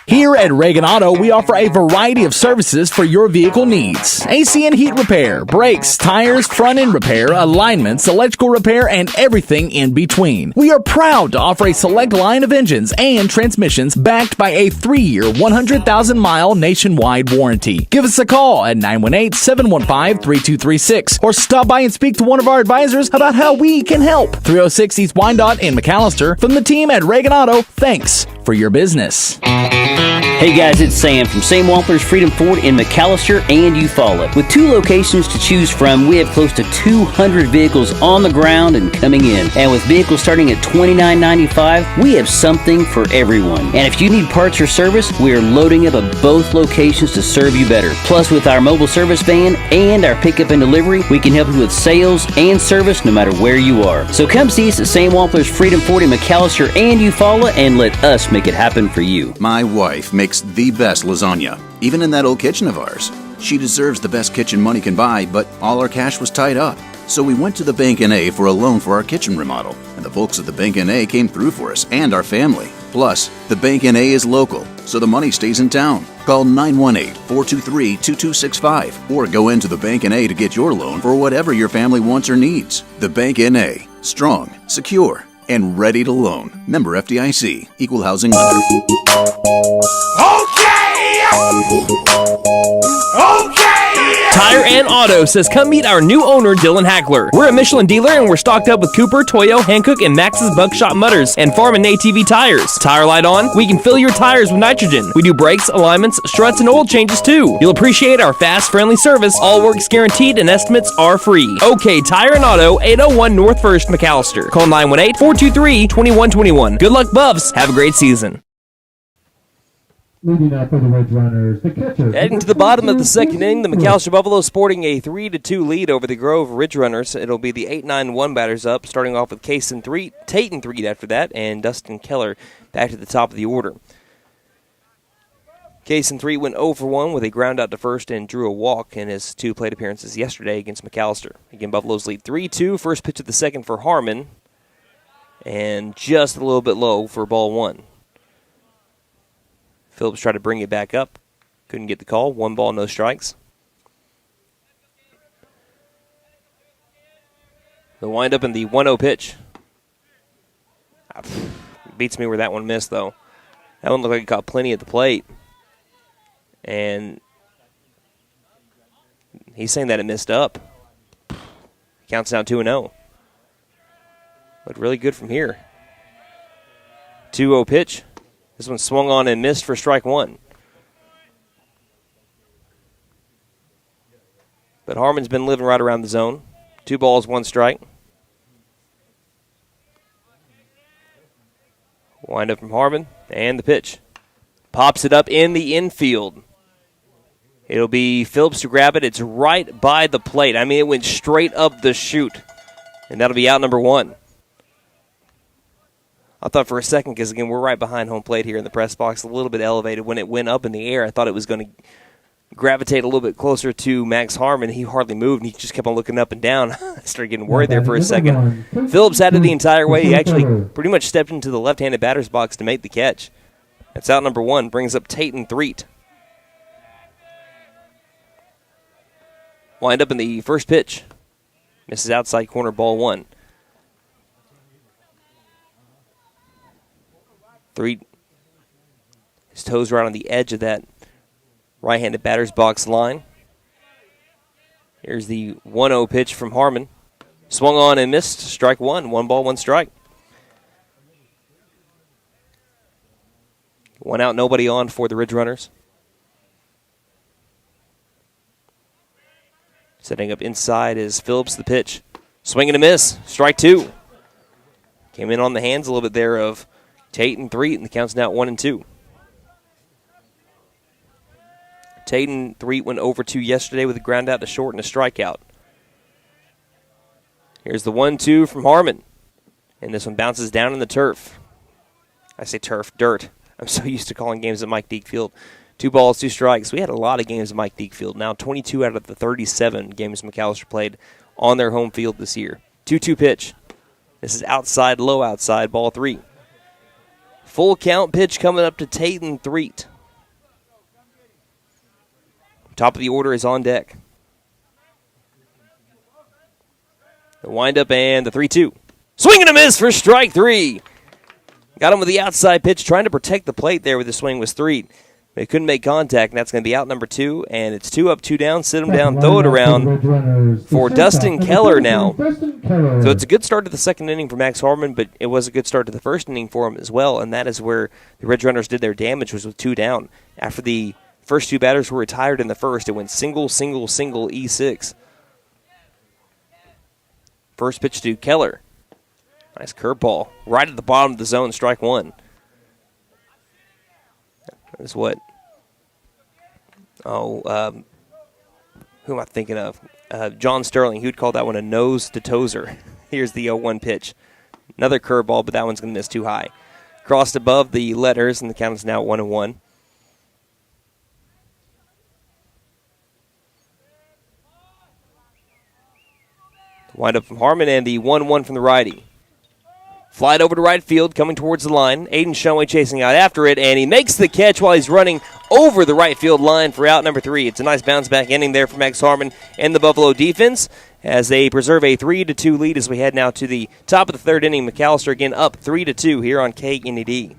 Here at Reagan Auto, we offer a variety of services for your vehicle needs. AC and heat repair, brakes, tires, front end repair, alignments, electrical repair, and everything in between. We are proud to offer a select line of engines and transmissions backed by a 3-year, 100,000-mile nationwide warranty. Give us a call at 918-715-3236 or stop by and speak to one of our advisors about how we can help. 306 East Wyandotte in McAlester. From the team at Reagan Auto, thanks for your business. Hey guys, it's Sam from Sam Wampler's Freedom Ford in McAlester and Eufaula. With 2 locations to choose from, we have close to 200 vehicles on the ground and coming in. And with vehicles starting at $29.95, we have something for everyone. And if you need parts or service, we are loading up at both locations to serve you better. Plus, with our mobile service van and our pickup and delivery, we can help you with sales and service no matter where you are. So come see us at Sam Wampler's Freedom Ford in McAlester and Eufaula and let us make it happen for you. My wife makes the best lasagna, even in that old kitchen of ours. She deserves the best kitchen money can buy, but all our cash was tied up. So we went to the Bank N.A. for a loan for our kitchen remodel, and the folks at the Bank N.A. came through for us and our family. Plus, the Bank N.A. is local, so the money stays in town. Call 918-423-2265 or go into the Bank N.A. to get your loan for whatever your family wants or needs. The Bank N.A. Strong, secure, and ready to loan. Member FDIC. Equal housing lender. Tire and Auto says come meet our new owner, Dylan Hackler. We're a Michelin dealer and we're stocked up with Cooper, Toyo, Hankook, and Max's Buckshot Mutters and Farm and ATV tires. Tire light on? We can fill your tires with nitrogen. We do brakes, alignments, struts, and oil changes too. You'll appreciate our fast, friendly service. All work's guaranteed and estimates are free. OK Tire and Auto, 801 North 1st, McAlester. Call 918-423-2121. Good luck, Buffs. Have a great season. Leading up for the Ridgerunners, the catcher. Heading to the bottom of the second inning, the McAlester Buffaloes sporting a 3-2 lead over the Grove Ridgerunners. It'll be the 8-9-1 batters up, starting off with Cason Tatum 3 after that, and Dustin Keller back to the top of the order. Cason 3 went 0 for 1 with a ground out to first and drew a walk in his 2 plate appearances yesterday against McAlester. Again, Buffaloes lead 3-2. First pitch of the second for Harmon, and just a little bit low for ball 1. Phillips tried to bring it back up. Couldn't get the call. 1 ball, no strikes. The windup in the 1-0 pitch. Beats me where that one missed, though. That one looked like it caught plenty at the plate. And he's saying that it missed up. Counts down 2-0. Looked really good from here. 2-0 pitch. This one swung on and missed for strike 1. But Harmon's been living right around the zone. 2 balls, 1 strike. Wind up from Harmon, and the pitch. Pops it up in the infield. It'll be Phillips to grab it. It's right by the plate. I mean, it went straight up the chute. And that'll be out number 1. I thought for a second, because, again, we're right behind home plate here in the press box, a little bit elevated. When it went up in the air, I thought it was going to gravitate a little bit closer to Max Harmon. He hardly moved, and he just kept on looking up and down. I started getting worried there for a second. Phillips had it the entire way. He actually pretty much stepped into the left-handed batter's box to make the catch. That's out number 1, brings up Tatum Threet. Wind up in the first pitch. Misses outside corner, ball 1. Threet, his toes right on the edge of that right-handed batter's box line. Here's the 1-0 pitch from Harmon. Swung on and missed. Strike 1. 1 ball, 1 strike. 1 out, nobody on for the Ridgerunners. Setting up inside is Phillips, the pitch. Swing and a miss. Strike 2. Came in on the hands a little bit there of Tate and Threet, and the count's now 1-2. Tate and Threet went over 2 yesterday with a ground out to short and a strikeout. Here's the 1-2 from Harmon. And this one bounces down in the turf. I say turf, dirt. I'm so used to calling games at Mike Deek Field. 2 balls, 2 strikes. We had a lot of games at Mike Deek Field. Now 22 out of the 37 games McAlester played on their home field this year. 2-2 pitch. This is outside, low outside, ball 3. Full count pitch coming up to Tate and Threet. Top of the order is on deck. The windup and the 3-2. Swing and a miss for strike 3. Got him with the outside pitch, trying to protect the plate there with the swing was Threet. They couldn't make contact, and that's going to be out number 2, and it's 2 up, 2 down. Sit him down, throw it around for Dustin Keller now. So it's a good start to the second inning for Max Harmon, but it was a good start to the first inning for him as well, and that is where the Ridgerunners did their damage, was with 2 down. After the first 2 batters were retired in the first, it went single, single, single, E6. First pitch to Keller. Nice curveball. Right at the bottom of the zone, strike 1. That's what? Who am I thinking of? John Sterling. Who'd call that one a nose to toeser. Here's the 0-1 pitch. Another curveball, but that one's going to miss too high. Crossed above the letters, and the count is now 1-1. Wind up from Harmon and the 1-1 from the righty. Fly it over to right field, coming towards the line. Aiden Shumway chasing out after it, and he makes the catch while he's running over the right field line for out number 3. It's a nice bounce-back inning there for Max Harmon and the Buffalo defense as they preserve a 3-2 lead as we head now to the top of the third inning. McAlester again up 3-2 here on KNED.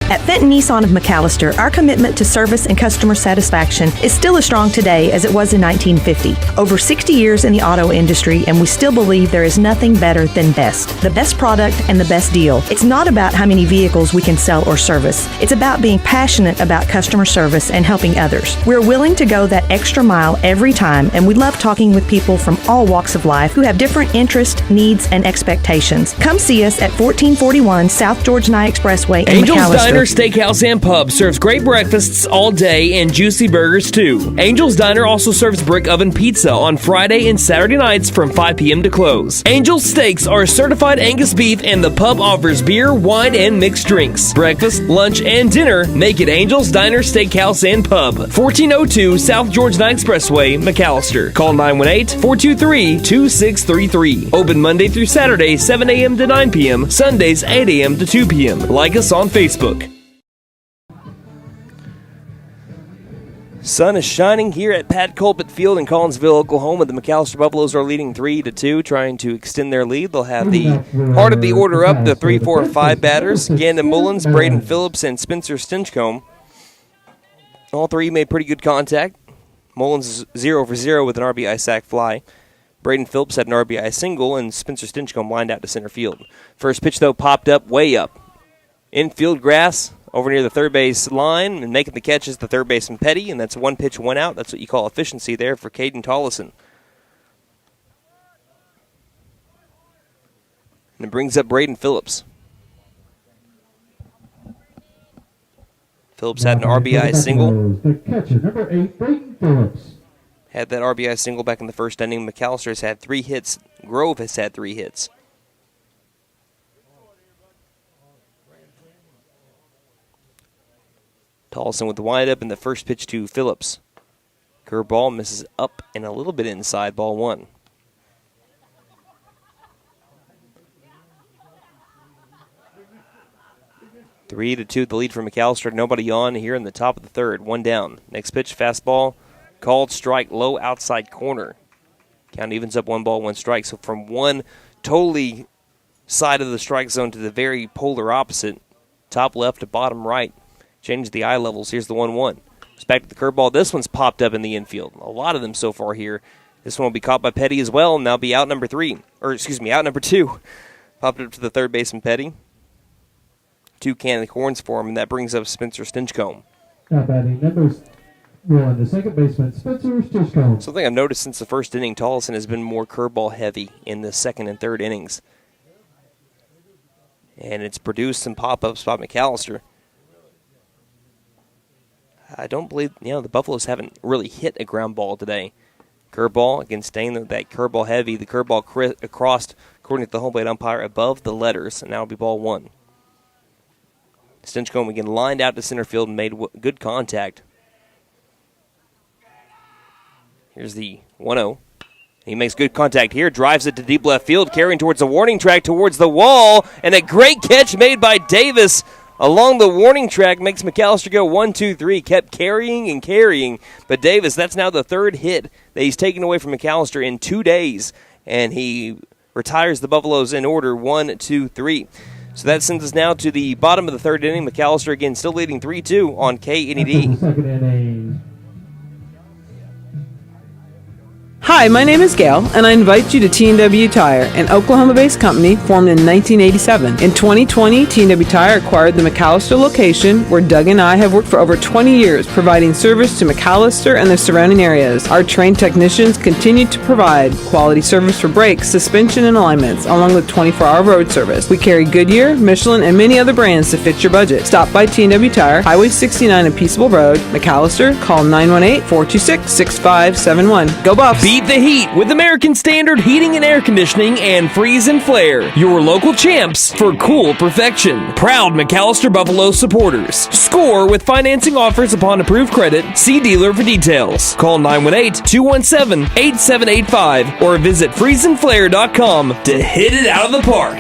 At Fenton Nissan of McAlester, our commitment to service and customer satisfaction is still as strong today as it was in 1950. Over 60 years in the auto industry, and we still believe there is nothing better than best. The best product and the best deal. It's not about how many vehicles we can sell or service. It's about being passionate about customer service and helping others. We're willing to go that extra mile every time, and we love talking with people from all walks of life who have different interests, needs, and expectations. Come see us at 1441 South George Nye Expressway in McAlester. Steakhouse and Pub serves great breakfasts all day and juicy burgers too. Angel's Diner also serves brick oven pizza on Friday and Saturday nights from 5 p.m. to close. Angel's Steaks are certified Angus beef, and the pub offers beer, wine, and mixed drinks. Breakfast, lunch, and dinner make it Angel's Diner, Steakhouse, and Pub. 1402 South George Nye Expressway, McAlester. Call 918-423-2633. Open Monday through Saturday, 7 a.m. to 9 p.m. Sundays, 8 a.m. to 2 p.m. Like us on Facebook. Sun is shining here at Pat Colbert Field in Collinsville, Oklahoma. The McAlester Buffaloes are leading 3-2, trying to extend their lead. They'll have the heart of the order up, the 3, 4, 5 batters. Gandon Mullins, Braden Phillips, and Spencer Stinchcomb. All 3 made pretty good contact. Mullins is 0 for 0 with an RBI sac fly. Braden Phillips had an RBI single, and Spencer Stinchcomb lined out to center field. First pitch, though, popped up way up. Infield grass. Over near the third base line, and making the catch is the third baseman Petty, and that's 1 pitch, 1 out. That's what you call efficiency there for Caden Tollison. And it brings up Braden Phillips. Phillips had an RBI single. The catcher, number 8, Braden Phillips. Had that RBI single back in the first inning. McAlester has had 3 hits. Grove has had 3 hits. Collison with the windup and the first pitch to Phillips. Curveball misses up and a little bit inside, ball 1. Three to 2, the lead for McAlester. Nobody on here in the top of the third. 1 down. Next pitch, fastball, called strike, low outside corner. Count evens up 1 ball, 1 strike. So from one totally side of the strike zone to the very polar opposite, top left to bottom right, change the eye levels. Here's the 1-1. It's back to the curveball. This one's popped up in the infield. A lot of them so far here. This one will be caught by Petty as well, and that'll be out number 3. Out number 2. Popped up to the third baseman, Petty. 2 cannon horns for him, and that brings up Spencer Stinchcomb. Now batting number 1, the second baseman, Spencer Stinchcomb. Something I've noticed since the first inning, Tollison has been more curveball heavy in the second and third innings. And it's produced some pop-ups by McAlester. I don't believe, the Buffaloes haven't really hit a ground ball today. Curveball, again, staying that curveball heavy. The curveball crossed, according to the home plate umpire, above the letters, and that'll be ball 1. Stinchcomb again lined out to center field and made good contact. Here's the 1-0. He makes good contact here, drives it to deep left field, carrying towards the warning track, towards the wall, and a great catch made by Davis along the warning track makes McAlester go 1-2-3. Kept carrying and carrying, but Davis, that's now the third hit that he's taken away from McAlester in 2 days, and he retires the Buffaloes in order 1-2-3. So that sends us now to the bottom of the third inning. McAlester again still leading 3-2 on KNED. Second inning. Hi, my name is Gail, and I invite you to T&W Tire, an Oklahoma-based company formed in 1987. In 2020, T&W Tire acquired the McAlester location, where Doug and I have worked for over 20 years, providing service to McAlester and the surrounding areas. Our trained technicians continue to provide quality service for brakes, suspension, and alignments, along with 24-hour road service. We carry Goodyear, Michelin, and many other brands to fit your budget. Stop by T&W Tire, Highway 69 and Peaceable Road, McAlester. Call 918-426-6571. Go Buffs! Beat the heat with American Standard Heating and Air Conditioning and Freeze and Flare, your local champs for cool perfection. Proud McAlester Buffalo supporters. Score with financing offers upon approved credit. See dealer for details. Call 918-217-8785 or visit freezeandflare.com to hit it out of the park.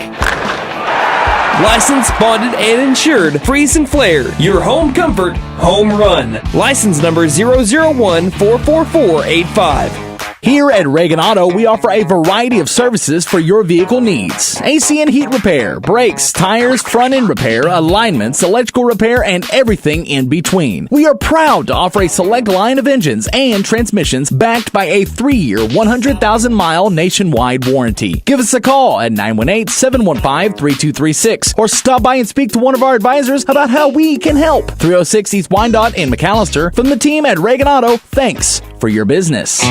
Licensed, bonded, and insured. Freeze and Flare, your home comfort, home run. License number 001-44485. Here at Reagan Auto, we offer a variety of services for your vehicle needs. AC and heat repair, brakes, tires, front end repair, alignments, electrical repair, and everything in between. We are proud to offer a select line of engines and transmissions backed by a 3-year, 100,000-mile nationwide warranty. Give us a call at 918-715-3236 or stop by and speak to one of our advisors about how we can help. 306 East Wyandotte in McAlester. From the team at Reagan Auto, thanks for your business.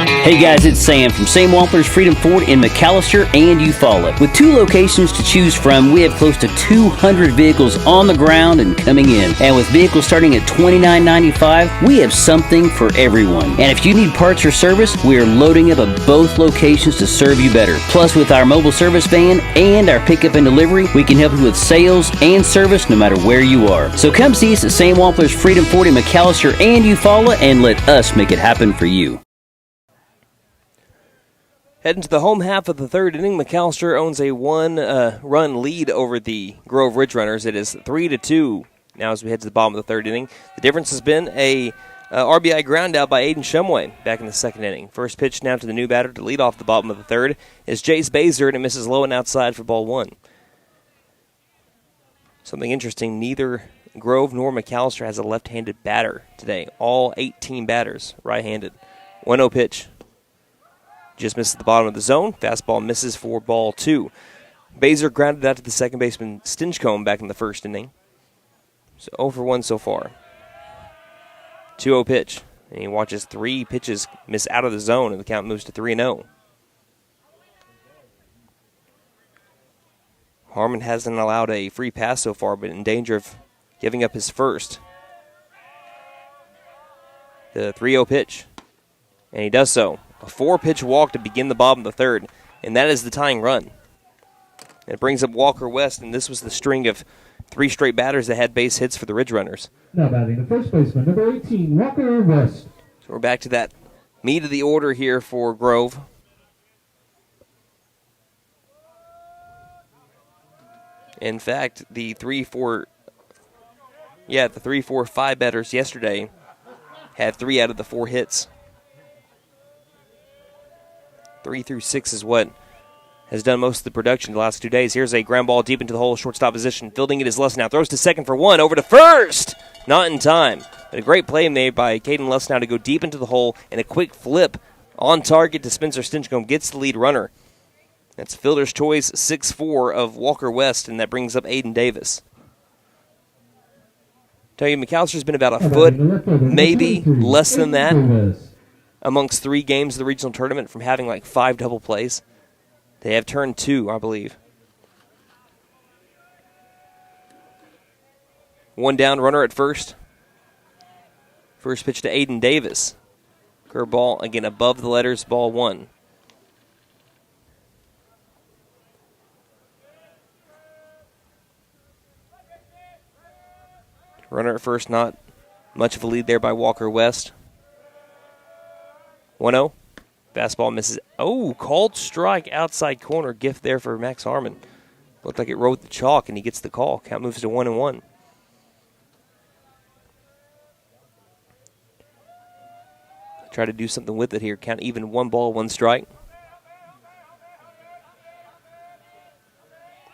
Hey guys, it's Sam from Sam Wampler's Freedom Ford in McAlester and Eufaula. With 2 locations to choose from, we have close to 200 vehicles on the ground and coming in. And with vehicles starting at $29.95, we have something for everyone. And if you need parts or service, we are loading up at both locations to serve you better. Plus, with our mobile service van and our pickup and delivery, we can help you with sales and service no matter where you are. So come see us at Sam Wampler's Freedom Ford in McAlester and Eufaula and let us make it happen for you. Heading to the home half of the third inning, McAlester owns a 1-run lead over the Grove Ridgerunners. It is 3-2 now as we head to the bottom of the third inning. The difference has been a RBI ground out by Aiden Shumway back in the second inning. First pitch now to the new batter to lead off the bottom of the third is Jace Baser, and it misses low and outside for ball 1. Something interesting, neither Grove nor McAlester has a left-handed batter today. All 18 batters right-handed. 1-0 pitch. Just misses the bottom of the zone. Fastball misses for ball 2. Baser grounded out to the second baseman Stinchcomb back in the first inning. So 0 for 1 so far. 2-0 pitch. And he watches 3 pitches miss out of the zone, and the count moves to 3-0. Harmon hasn't allowed a free pass so far, but in danger of giving up his first. The 3-0 pitch. And he does so. A 4-pitch walk to begin the bottom of the third, and that is the tying run. It brings up Walker West, and this was the string of 3 straight batters that had base hits for the Ridgerunners. Now batting the first baseman, number 18, Walker West. So we're back to that meat of the order here for Grove. In fact, the 3, 4, 5 batters yesterday had 3 out of the 4 hits. 3 through 6 is what has done most of the production the last 2 days. Here's a ground ball deep into the hole, shortstop position. Fielding it is Lesnow. Throws to second for 1, over to first. Not in time. But a great play made by Caden Lesnow to go deep into the hole, and a quick flip on target to Spencer Stinchcomb gets the lead runner. That's fielder's choice 6-4 of Walker West, and that brings up Aiden Davis. Tell you, McAllister's been about a foot, maybe less than that, amongst 3 games of the regional tournament from having like 5 double plays. They have turned 2, I believe. 1 down, runner at first. First pitch to Aiden Davis. Curveball, again, above the letters, ball 1. Runner at first, not much of a lead there by Walker West. 1-0. Fastball misses. Oh, called strike outside corner. Gift there for Max Harmon. Looked like it rode the chalk, and he gets the call. Count moves to 1-1. Try to do something with it here. Count even 1 ball, 1 strike.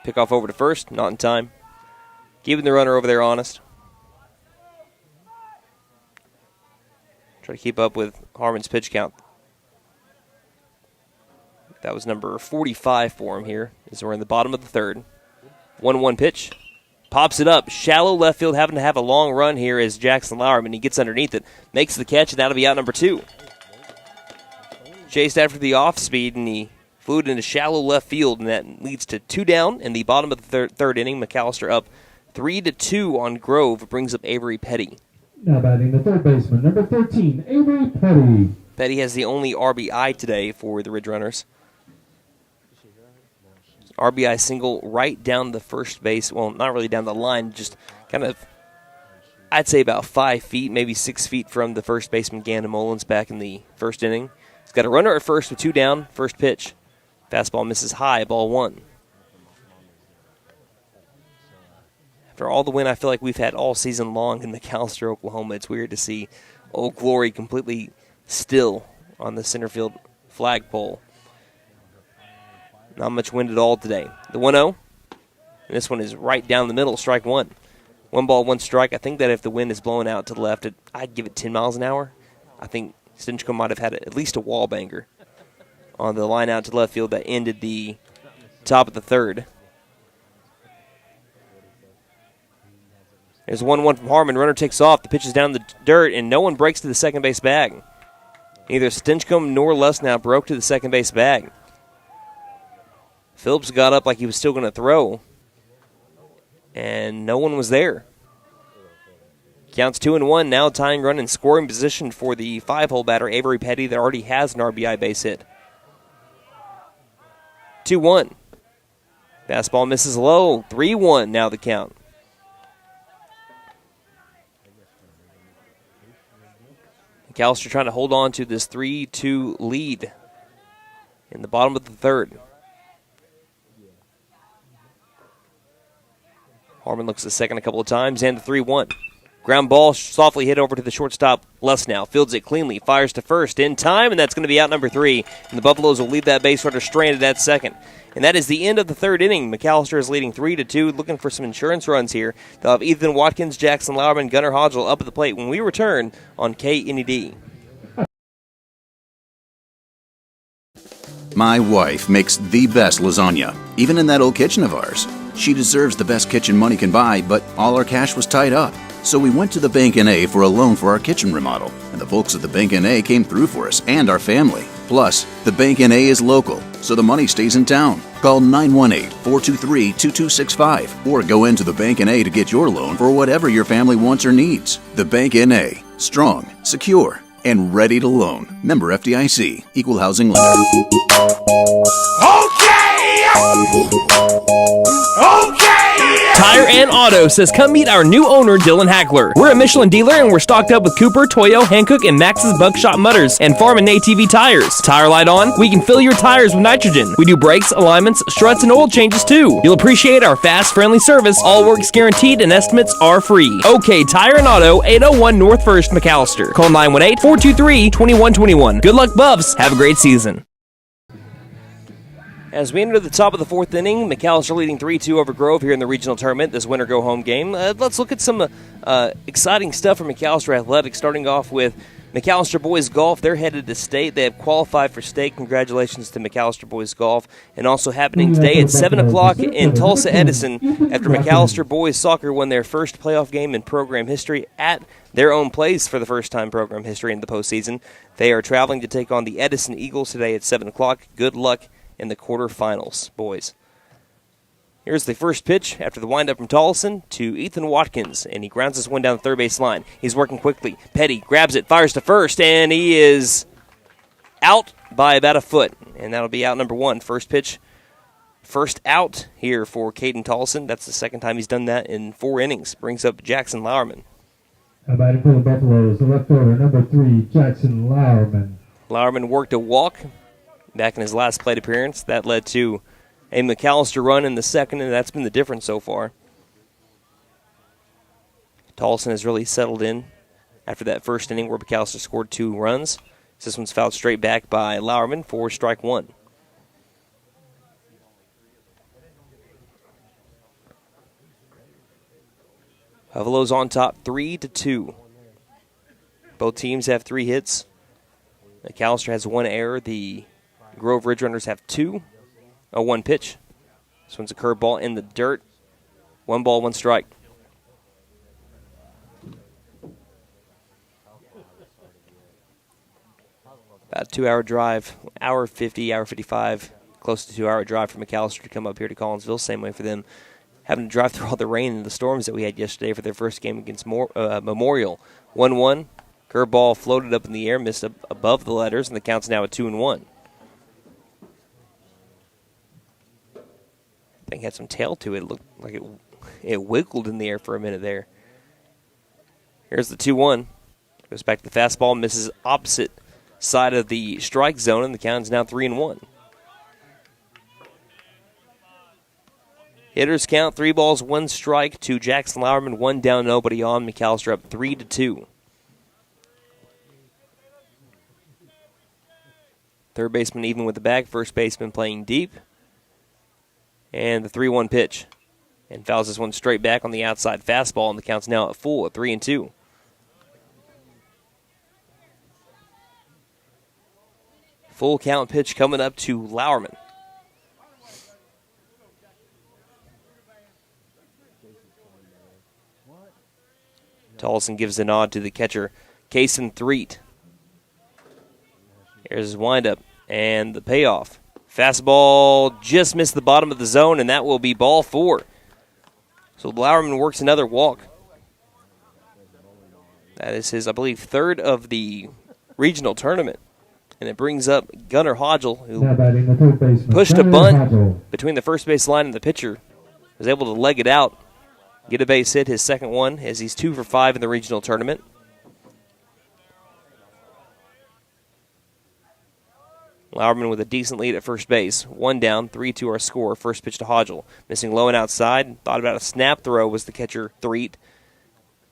Pick off over to first. Not in time. Keeping the runner over there honest. Try to keep up with Harmon's pitch count. That was number 45 for him here as we're in the bottom of the 3rd. 1-1 pitch. Pops it up. Shallow left field, having to have a long run here as Jackson Lowerman. He gets underneath it, makes the catch, and that'll be out number 2. Chased after the off speed, and he flew it into shallow left field, and that leads to 2 down in the bottom of the third inning. McAllister up 3-2 on Grove. Brings up Avery Petty. Now batting the third baseman, number 13, Avery Petty. Petty has the only RBI today for the Ridgerunners. RBI single right down the first base. Well, not really down the line, just kind of, I'd say about 5 feet, maybe 6 feet from the first baseman, Gannon Mullins, back in the first inning. He's got a runner at first with 2 down. First pitch. Fastball misses high, ball 1. After all the wind I feel like we've had all season long in McAlester, Oklahoma, it's weird to see Old Glory completely still on the center field flagpole. Not much wind at all today. The 1-0. And this one is right down the middle, strike 1. 1 ball, 1 strike. I think that if the wind is blowing out to the left, I'd give it 10 miles an hour. I think Stinchcomb might have had at least a wall banger on the line out to left field that ended the top of the 3rd. There's 1-1 from Harmon. Runner takes off. The pitch is down the dirt, and no one breaks to the second base bag. Neither Stinchcomb nor Lesnow broke to the second base bag. Phillips got up like he was still going to throw, and no one was there. Counts 2-1, now tying run in scoring position for the 5-hole batter, Avery Petty, that already has an RBI base hit. 2-1. Fastball misses low. 3-1 now the count. McAllister trying to hold on to this 3-2 lead in the bottom of the 3rd. Harmon looks at the second a couple of times, and the 3-1. Ground ball softly hit over to the shortstop, Lesnow. Fields it cleanly, fires to first in time, and that's going to be out number 3. And the Buffaloes will leave that base runner stranded at second. And that is the end of the 3rd inning. McAllister is leading 3-2, looking for some insurance runs here. They'll have Ethan Watkins, Jackson Lauerman, Gunnar Hodgel up at the plate when we return on KNED. My wife makes the best lasagna, even in that old kitchen of ours. She deserves the best kitchen money can buy, but all our cash was tied up. So we went to the Bank N.A. for a loan for our kitchen remodel, and the folks at the Bank N.A. came through for us and our family. Plus, the Bank N.A. is local, so the money stays in town. Call 918-423-2265 or go into the Bank N.A. to get your loan for whatever your family wants or needs. The Bank N.A. Strong, secure, and ready to loan. Member FDIC. Equal housing lender. Okay! Tire and Auto says come meet our new owner, Dylan Hackler. We're a Michelin dealer and we're stocked up with Cooper, Toyo, Hankook, and Max's Buckshot Mutters and Farm and ATV tires. Tire light on, we can fill your tires with nitrogen. We do brakes, alignments, struts, and oil changes too. You'll appreciate our fast, friendly service. All work's guaranteed and estimates are free. OK Tire and Auto, 801 North 1st, McAlester. Call 918-423-2121. Good luck, Buffs. Have a great season. As we enter the top of the fourth inning, McAlester leading 3-2 over Grove here in the regional tournament, this winner go-home game. Let's look at some exciting stuff from McAlester Athletics, starting off with McAlester Boys Golf. They're headed to state. They have qualified for state. Congratulations to McAlester Boys Golf. And also happening today at 7 o'clock in Tulsa, Edison, after McAlester Boys Soccer won their first playoff game in program history at their own place for the first time program history in the postseason. They are traveling to take on the Edison Eagles today at 7 o'clock. Good luck in the quarterfinals, boys. Here's the first pitch after the windup from Tollison to Ethan Watkins, and he grounds this one down the third base line. He's working quickly. Petty grabs it, fires to first, and he is out by about a foot, and that'll be out number one. First pitch, first out here for Caden Tollison. That's the second time he's done that in 4 innings. Brings up Jackson Lowerman. Batting for the Buffaloes, the left fielder, number 3, Jackson Lowerman. Lowerman worked a walk back in his last plate appearance. That led to a McAlester run in the second, and that's been the difference so far. Tollison has really settled in after that first inning where McAlester scored 2 runs. This one's fouled straight back by Lowerman for strike 1. Buffaloes on top 3-2. Both teams have 3 hits. McAlester has 1 error. The Grove Ridgerunners have 2. 1 pitch. This one's a curveball in the dirt. 1 ball, 1 strike. About a 2-hour drive, hour 50, hour 55, close to 2-hour drive for McAlester to come up here to Collinsville. Same way for them, having to drive through all the rain and the storms that we had yesterday for their first game against Memorial. 1-1, curveball floated up in the air, missed above the letters, and the count's now at 2-1. Thing had some tail to it. It looked like it wiggled in the air for a minute there. Here's the 2-1. Goes back to the fastball, misses opposite side of the strike zone, and the count is now 3-1. Hitters count 3 balls, 1 strike to Jackson Lowerman, 1 down, nobody on. McAlester up 3-2. Third baseman even with the bag. First baseman playing deep. And the 3-1 pitch. And fouls this one straight back on the outside fastball, and the count's now at full at 3-2. Full count pitch coming up to Lowerman. Tollison gives a nod to the catcher, Kason Threet. Here's his windup and the payoff. Fastball just missed the bottom of the zone, and that will be ball 4. So Lowerman works another walk. That is his, I believe, 3rd of the regional tournament. And it brings up Gunnar Hodgel, who pushed a bunt between the first base line and the pitcher. Was able to leg it out, get a base hit, his second one, as he's 2 for 5 in the regional tournament. Lowerman with a decent lead at first base. 1 down, 3-2 our score. First pitch to Hodgel. Missing low and outside. Thought about a snap throw was the catcher, Threet.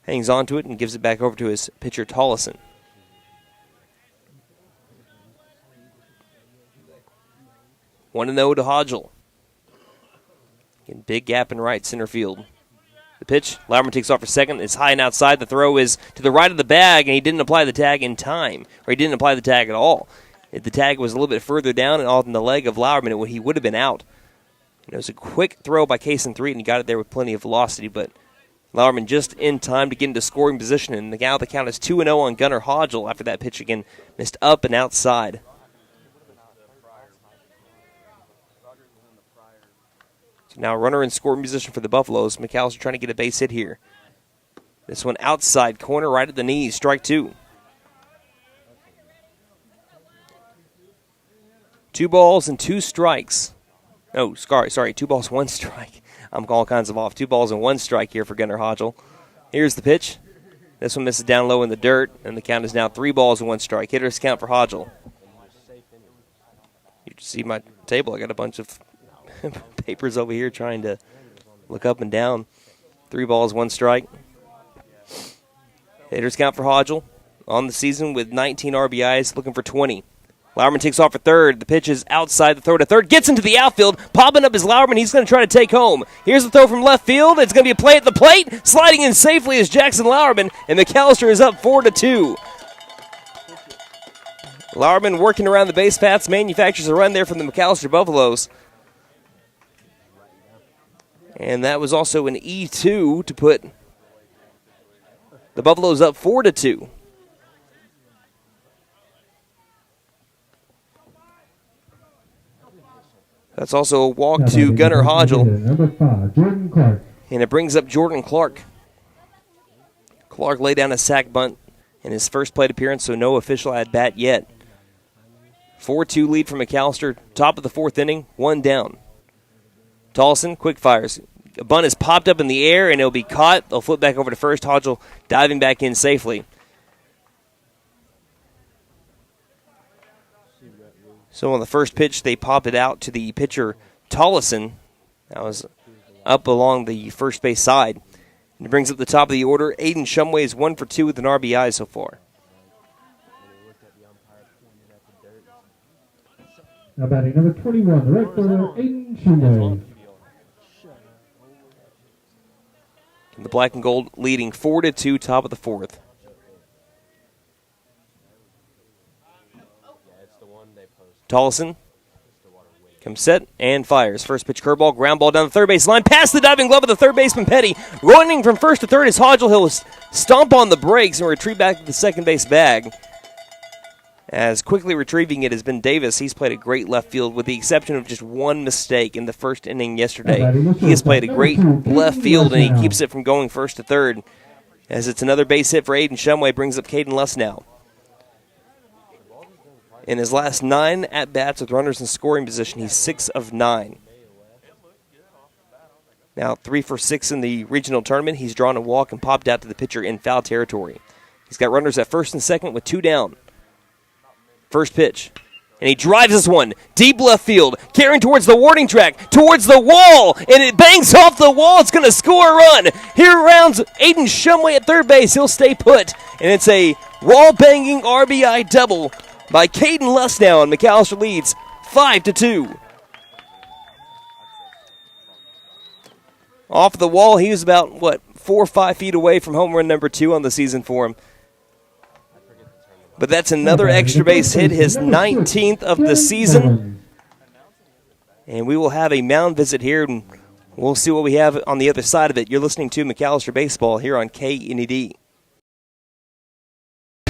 Hangs onto it and gives it back over to his pitcher, Tollison. One and 0 to Hodgel. Getting big gap in right center field. The pitch, Lowerman takes off for second. It's high and outside. The throw is to the right of the bag, and he didn't apply the tag in time. Or he didn't apply the tag at all. If the tag was a little bit further down and on the leg of Lowerman, he would have been out. And it was a quick throw by Kason Threet, and he got it there with plenty of velocity, but Lowerman just in time to get into scoring position, and now the count is 2-0 on Gunnar Hodgel after that pitch again missed up and outside. So now runner in scoring position for the Buffaloes. McAlester trying to get a base hit here. This one outside corner right at the knees, strike 2. 2 balls and 2 strikes Oh, sorry, 2 balls, 1 strike. I'm all kinds of off. 2 balls and 1 strike here for Gunnar Hodgel. Here's the pitch. This one misses down low in the dirt, and the count is now 3 balls and 1 strike. Hitter's count for Hodgel. You can see my table. I got a bunch of papers over here trying to look up and down. 3 balls, 1 strike. Hitter's count for Hodgel on the season with 19 RBIs, looking for 20. Lauerman takes off for third. The pitch is outside the throw to third. Gets into the outfield. Popping up is Lauerman. He's going to try to take home. Here's the throw from left field. It's going to be a play at the plate. Sliding in safely is Jackson Lauerman, and McAlester is up 4-2. Lauerman working around the base paths. Manufactures a run there from the McAlester Buffaloes. And that was also an E2 to put the Buffaloes up 4-2. That's also a walk to Gunnar Hodgel. Number 5, Jordan Clark. And it brings up Jordan Clark. Clark laid down a sac bunt in his first plate appearance, so no official at bat yet. 4-2 lead for McAlester. Top of the 4th inning, 1 down. Tollison, quick fires. A bunt is popped up in the air, and it'll be caught. They'll flip back over to first. Hodgel diving back in safely. So on the first pitch, they pop it out to the pitcher, Tollison. That was up along the first base side. And it brings up the top of the order. Aiden Shumway is 1 for 2 with an RBI so far. Now batting number 21, the right fielder, Aiden Shumway. And the black and gold leading 4-2, top of the 4th. Tollison comes set and fires. First pitch curveball, ground ball down the third base line, past the diving glove of the third baseman Petty. Running from first to third is Hodgel. He'll stomp on the brakes and retreat back to the second base bag. As quickly retrieving it has been Davis. He's played a great left field with the exception of just 1 mistake in the first inning yesterday. He has played a great left field and he keeps it from going first to third. As it's another base hit for Aiden Shumway, brings up Caden Lussnow. In his last 9 at-bats with runners in scoring position, he's 6 of 9. Now 3 for 6 in the regional tournament. He's drawn a walk and popped out to the pitcher in foul territory. He's got runners at first and second with 2 down. First pitch. And he drives this one deep left field, carrying towards the warning track, towards the wall, and it bangs off the wall. It's going to score a run. Here rounds Aiden Shumway at third base. He'll stay put, and it's a wall-banging RBI double by Caden Lussnow, and McAlester leads 5-2. Off the wall, he was about, 4 or 5 feet away from home run number 2 on the season for him. But that's another extra base hit, his 19th of the season. And we will have a mound visit here, and we'll see what we have on the other side of it. You're listening to McAlester Baseball here on KNED.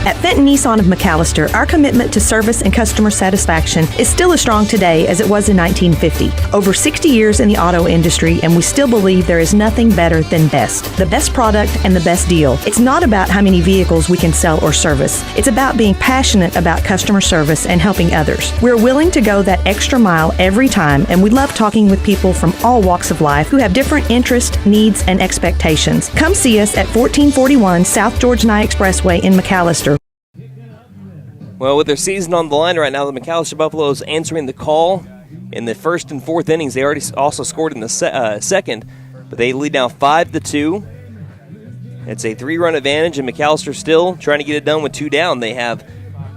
At Fenton Nissan of McAlester, our commitment to service and customer satisfaction is still as strong today as it was in 1950. Over 60 years in the auto industry, and we still believe there is nothing better than best. The best product and the best deal. It's not about how many vehicles we can sell or service. It's about being passionate about customer service and helping others. We're willing to go that extra mile every time, and we love talking with people from all walks of life who have different interests, needs, and expectations. Come see us at 1441 South George Nye Expressway in McAlester. Well, with their season on the line right now, the McAlester Buffaloes answering the call in the first and fourth innings. They already also scored in the second, but they lead now 5-2. It's a 3-run advantage, and McAlester still trying to get it done with 2 down. They have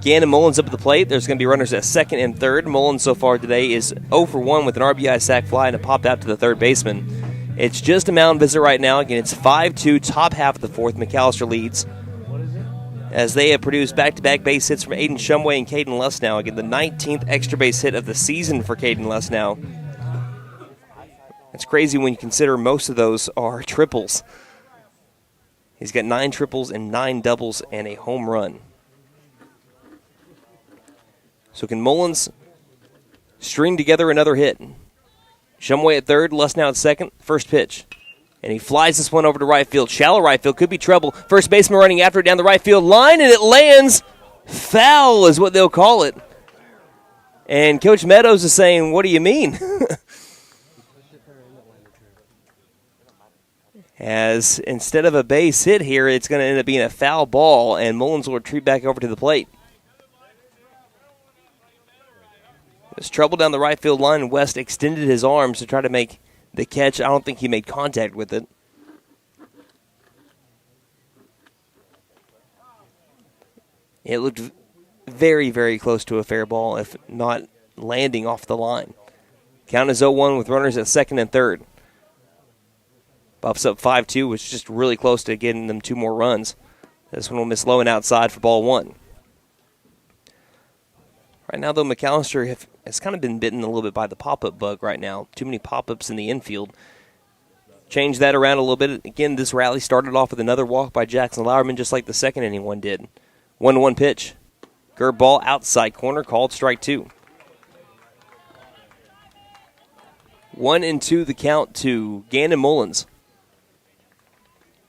Gannon Mullins up at the plate. There's going to be runners at second and third. Mullins so far today is 0 for 1 with an RBI sac fly and a popped out to the third baseman. It's just a mound visit right now. Again, it's 5-2, top half of the fourth. McAlester leads, as they have produced back-to-back base hits from Aiden Shumway and Caden Lussnow. Again, the 19th extra base hit of the season for Caden Lussnow. It's crazy when you consider most of those are triples. He's got 9 triples and 9 doubles and a home run. So can Mullins string together another hit? Shumway at third, Lussnow at second. First pitch. And he flies this one over to right field. Shallow right field. Could be trouble. First baseman running after it down the right field line, and it lands. Foul is what they'll call it. And Coach Meadows is saying, what do you mean? as instead of a base hit here, it's going to end up being a foul ball, and Mullins will retreat back over to the plate. There's trouble down the right field line, and West extended his arms to try to make the catch. I don't think he made contact with it. It looked very, very close to a fair ball, if not landing off the line. Count is 0-1 with runners at second and third. Buffs up 5-2, which is just really close to getting them 2 more runs. This one will miss low and outside for ball 1. Right now, though, McAlester has kind of been bitten a little bit by the pop-up bug right now. Too many pop-ups in the infield. Change that around a little bit. Again, this rally started off with another walk by Jackson Lauerman, just like the second inning one did. 1-1 pitch. Curve ball outside corner, called strike 2. 1-2 the count to Gannon Mullins.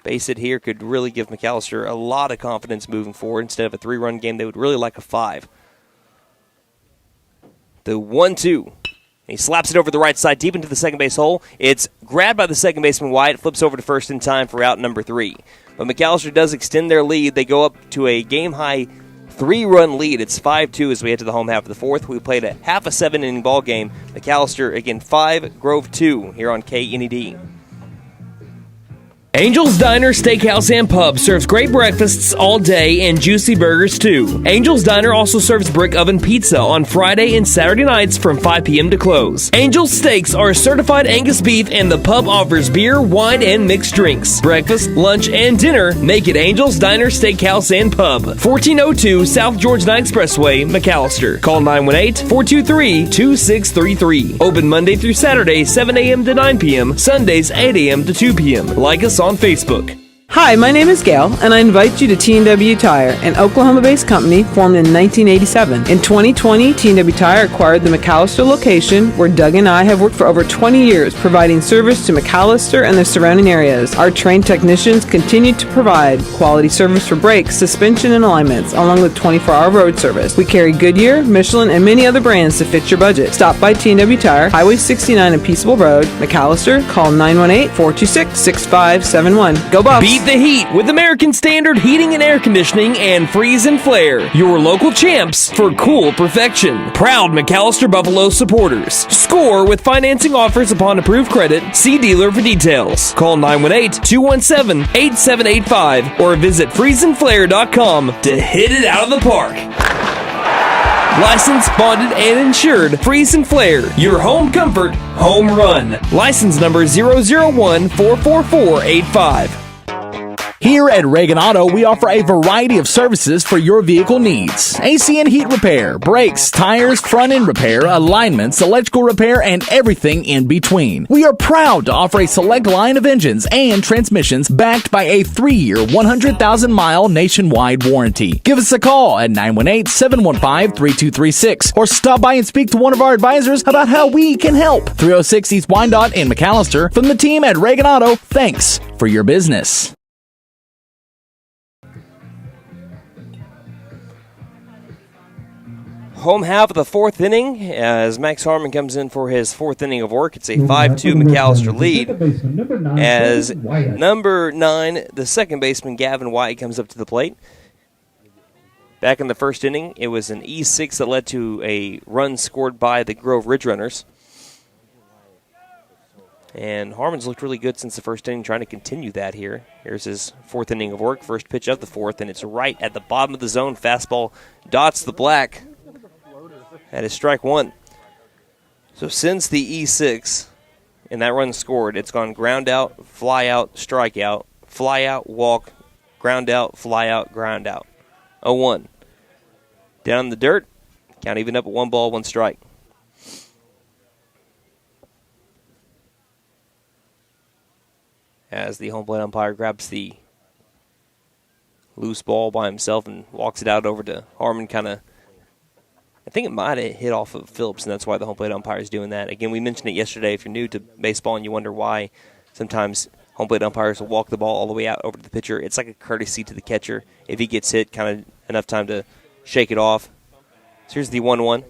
Base hit here could really give McAlester a lot of confidence moving forward. Instead of a 3-run game, they would really like a 5. The 1-2. He slaps it over the right side, deep into the second base hole. It's grabbed by the second baseman White, flips over to first in time for out number 3. But McAlester does extend their lead. They go up to a game-high 3-run lead. It's 5-2 as we head to the home half of the fourth. We played a half a 7-inning ball game. McAlester, again, 5, Grove 2 here on KNED. Angel's Diner, Steakhouse, and Pub serves great breakfasts all day and juicy burgers too. Angel's Diner also serves brick oven pizza on Friday and Saturday nights from 5 p.m. to close. Angel's Steaks are certified Angus beef, and the pub offers beer, wine, and mixed drinks. Breakfast, lunch, and dinner make it Angel's Diner, Steakhouse, and Pub. 1402 South Georgia Expressway, McAlester. Call 918-423-2633. Open Monday through Saturday, 7 a.m. to 9 p.m. Sundays, 8 a.m. to 2 p.m. Like us on Facebook. Hi, my name is Gail, and I invite you to T&W Tire, an Oklahoma-based company formed in 1987. In 2020, T&W Tire acquired the McAlester location, where Doug and I have worked for over 20 years, providing service to McAlester and the surrounding areas. Our trained technicians continue to provide quality service for brakes, suspension, and alignments, along with 24-hour road service. We carry Goodyear, Michelin, and many other brands to fit your budget. Stop by T&W Tire, Highway 69 and Peaceable Road, McAlester. Call 918-426-6571. Go Buffs! Beat the heat with American Standard Heating and Air Conditioning and Freeze and Flare, your local champs for cool perfection. Proud McAlester Buffalo supporters. Score with financing offers upon approved credit. See dealer for details. Call 918-217-8785 or visit freezeandflare.com to hit it out of the park. Licensed, bonded, and insured. Freeze and Flare, your home comfort, home run. License number 001-44485. Here at Reagan Auto, we offer a variety of services for your vehicle needs. AC and heat repair, brakes, tires, front end repair, alignments, electrical repair, and everything in between. We are proud to offer a select line of engines and transmissions backed by a 3-year, 100,000-mile nationwide warranty. Give us a call at 918-715-3236 or stop by and speak to one of our advisors about how we can help. 306 East Wyandotte in McAlester. From the team at Reagan Auto, thanks for your business. Home half of the fourth inning as Max Harmon comes in for his fourth inning of work. It's a 5-2 McAlester lead as number 9, the second baseman Gavin White, comes up to the plate. Back in the first inning, it was an E6 that led to a run scored by the Grove Ridgerunners. And Harmon's looked really good since the first inning, trying to continue that here. Here's his fourth inning of work, first pitch of the fourth, and it's right at the bottom of the zone. Fastball dots the black. That is strike 1. So since the E6 and that run scored, it's gone ground out, fly out, strike out, fly out, walk, ground out, fly out, ground out. 0-1. Down in the dirt, count even up at 1 ball, 1 strike. As the home plate umpire grabs the loose ball by himself and walks it out over to Harmon, I think it might have hit off of Phillips, and that's why the home plate umpire is doing that. Again, we mentioned it yesterday. If you're new to baseball and you wonder why sometimes home plate umpires will walk the ball all the way out over to the pitcher, it's like a courtesy to the catcher. If he gets hit, kind of enough time to shake it off. So here's the 1-1. And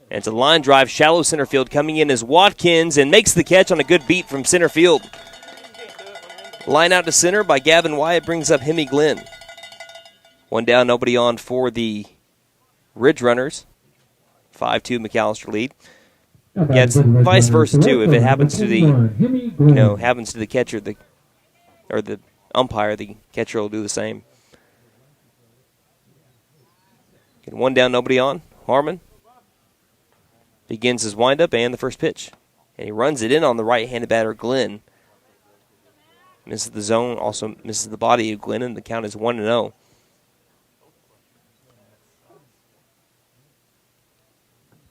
it's a line drive, shallow center field. Coming in is Watkins and makes the catch on a good beat from center field. Line out to center by Gavin Wyatt brings up Hemi Glenn. One down, nobody on for the Ridgerunners. 5-2 McAlester lead. Yeah, it's vice versa too. If it happens to the, happens to the catcher, or the umpire, the catcher will do the same. Get one down, nobody on. Harmon begins his windup and the first pitch, and he runs it in on the right-handed batter Glenn. Misses the zone, also misses the body of Glenn, and the count is 1-0.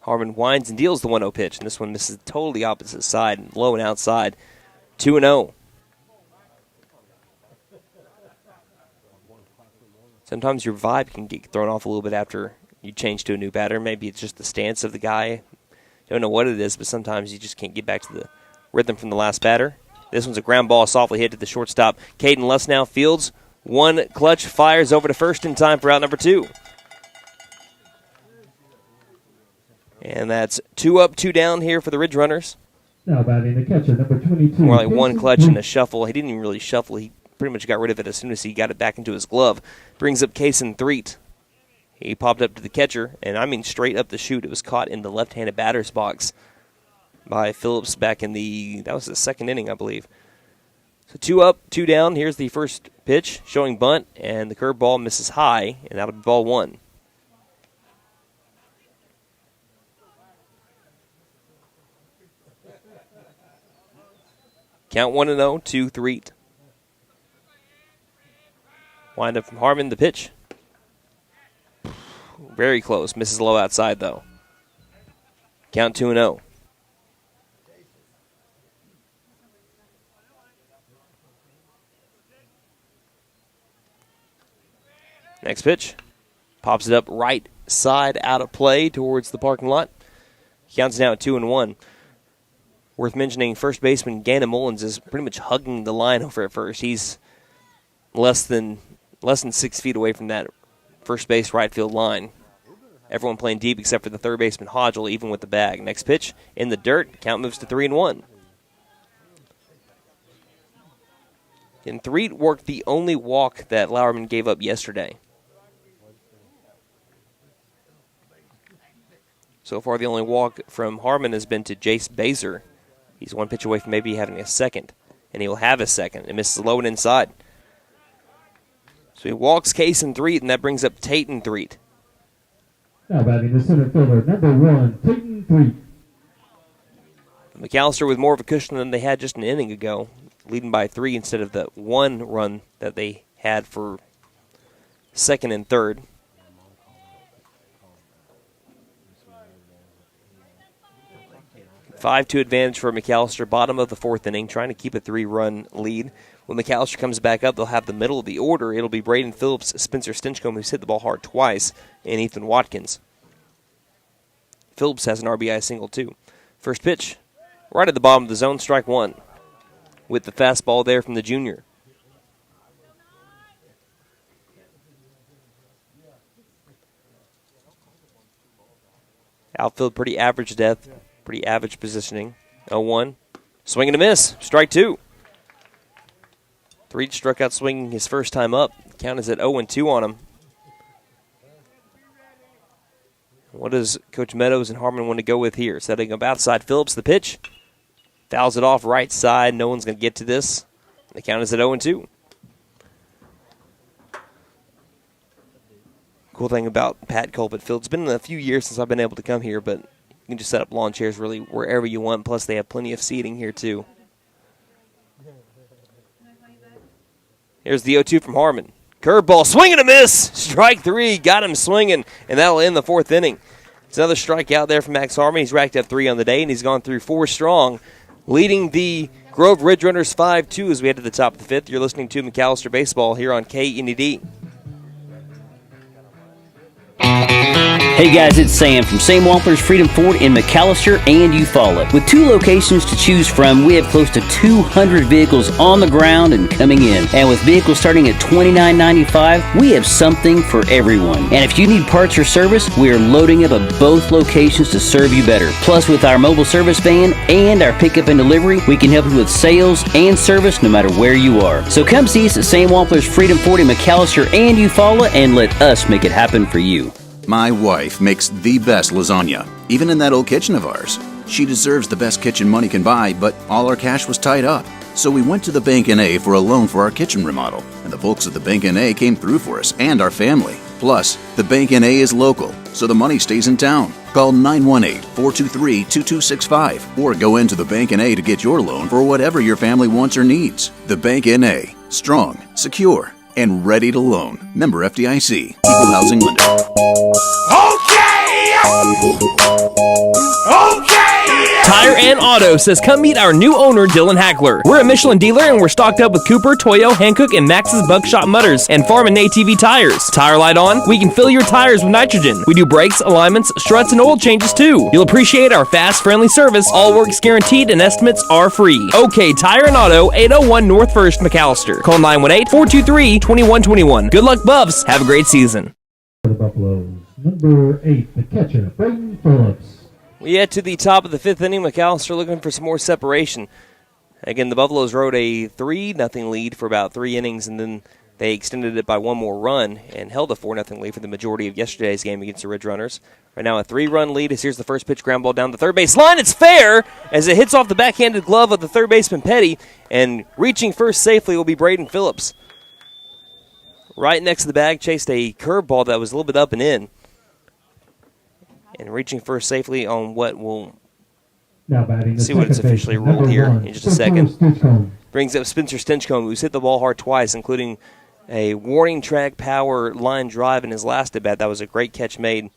Harmon winds and deals the 1-0 pitch, and this one misses totally opposite side, low and outside. 2-0. Sometimes your vibe can get thrown off a little bit after you change to a new batter. Maybe it's just the stance of the guy. Don't know what it is, but sometimes you just can't get back to the rhythm from the last batter. This one's a ground ball, softly hit to the shortstop. Caden Lessnow fields. One clutch, fires over to first in time for out number 2. And that's 2 up, 2 down here for the Ridgerunners. Now batting the catcher, number 22. More like one clutch and a shuffle. He didn't even really shuffle. He pretty much got rid of it as soon as he got it back into his glove. Brings up Kason Threet. He popped up to the catcher, and I mean straight up the chute. It was caught in the left-handed batter's box by Phillips back in that was the second inning, I believe. So 2 up, 2 down. Here's the first pitch, showing bunt, and the curveball misses high, and that'll be ball 1. Count 1-0 to Threet. Wind up from Harmon, the pitch. Very close. Misses low outside, though. Count 2-0. Next pitch. Pops it up right side out of play towards the parking lot. Counts now at 2-1. Worth mentioning, first baseman Gannon Mullins is pretty much hugging the line over at first. He's less than 6 feet away from that first base right field line. Everyone playing deep except for the third baseman Hodgel, even with the bag. Next pitch in the dirt. Count moves to 3-1. And Threet worked the only walk that Lauerman gave up yesterday. So far, the only walk from Harmon has been to Jace Baser. He's one pitch away from maybe having a second, and he'll have a second. And misses low and inside. So he walks Case and Threet, and that brings up Tate and Threet. Now batting the center fielder, number 1, Tate and Threet. McAlester with more of a cushion than they had just an inning ago, leading by 3 instead of the 1 run that they had for second and third. Five-2 advantage for McAlester, bottom of the 4th inning, trying to keep a 3-run lead. When McAlester comes back up, they'll have the middle of the order. It'll be Braden Phillips, Spencer Stinchcomb, who's hit the ball hard twice, and Ethan Watkins. Phillips has an RBI single, too. First pitch, right at the bottom of the zone, strike 1. With the fastball there from the junior. Outfield, pretty average depth. Pretty average positioning. 0-1. Swing and a miss. Strike 2. Threet struck out swinging his first time up. Count is at 0-2 on him. What does Coach Meadows and Harmon want to go with here? Setting up outside Phillips, the pitch. Fouls it off right side. No one's going to get to this. The count is at 0-2. Cool thing about Pat Colbert Field, it's been a few years since I've been able to come here, but you can just set up lawn chairs really wherever you want. Plus, they have plenty of seating here, too. Here's the 0-2 from Harmon. Curveball, swing and a miss. Strike 3, got him swinging, and that'll end the 4th inning. It's another strikeout there from Max Harmon. He's racked up 3 on the day, and he's gone through 4 strong, leading the Grove Ridgerunners 5-2 as we head to the top of the 5th. You're listening to McAlester Baseball here on KNED. Hey guys, it's Sam from Sam Wampler's Freedom Ford in McAlester and Eufaula. With 2 locations to choose from, we have close to 200 vehicles on the ground and coming in. And with vehicles starting at $29.95, we have something for everyone. And if you need parts or service, we are loading up at both locations to serve you better. Plus, with our mobile service van and our pickup and delivery, we can help you with sales and service no matter where you are. So come see us at Sam Wampler's Freedom Ford in McAlester and Eufaula and let us make it happen for you. My wife makes the best lasagna, even in that old kitchen of ours. She deserves the best kitchen money can buy, but all our cash was tied up. So we went to the Bank N.A. for a loan for our kitchen remodel, and the folks at the Bank N.A. came through for us and our family. Plus, the Bank N.A. is local, so the money stays in town. Call 918-423-2265 or go into the Bank N.A. to get your loan for whatever your family wants or needs. The Bank N.A. Strong, secure, and ready to loan. Member FDIC. Equal housing lender. Tire and Auto says come meet our new owner, Dylan Hackler. We're a Michelin dealer and we're stocked up with Cooper, Toyo, Hankook, and Max's Buckshot Mutters and Farm and ATV tires. Tire light on? We can fill your tires with nitrogen. We do brakes, alignments, struts, and oil changes too. You'll appreciate our fast, friendly service. All work's guaranteed and estimates are free. OK Tire and Auto, 801 North 1st, McAlester. Call 918-423-2121. Good luck, Buffs. Have a great season. For the Buffaloes, number 8, the catcher, Braden Phillips. We head to the top of the 5th inning. McAlester looking for some more separation. Again, the Buffaloes rode a 3-0 lead for about 3 innings, and then they extended it by one more run and held a 4-0 lead for the majority of yesterday's game against the Ridgerunners. Right now a 3-run lead as here's the first pitch, ground ball down the third base line. It's fair as it hits off the backhanded glove of the third baseman Petty, and reaching first safely will be Braden Phillips. Right next to the bag chased a curveball that was a little bit up and in. And reaching first safely on what will now batting see what it's officially ruled here in just a second. Brings up Spencer Stinchcomb, who's hit the ball hard twice, including a warning track power line drive in his last at bat. That was a great catch made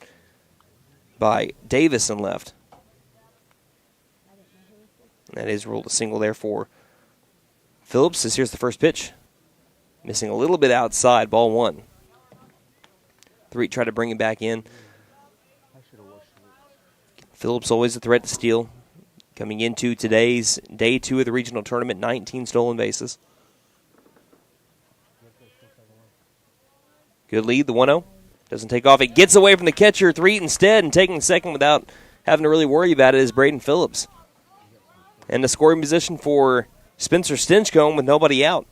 by Davis in left. That is ruled a single there for Phillips. As here's the first pitch. Missing a little bit outside, ball 1. 3 tried to bring him back in. Phillips always a threat to steal. Coming into today's day 2 of the regional tournament, 19 stolen bases. Good lead, the 1-0. Doesn't take off. It gets away from the catcher, 3 instead, and taking second without having to really worry about it is Braden Phillips. And the scoring position for Spencer Stinchcomb with nobody out.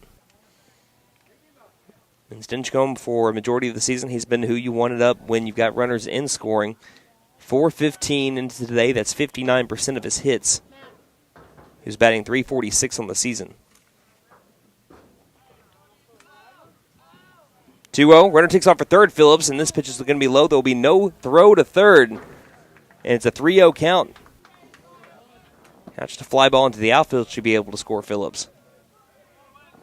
And Stinchcomb, for a majority of the season, he's been who you wanted up when you've got runners in scoring. 4:15 into today, that's 59% of his hits. He was batting .346 on the season. 2-0, runner takes off for third, Phillips, and this pitch is going to be low. There will be no throw to third, and it's a 3-0 count. Now just a fly ball into the outfield should be able to score Phillips.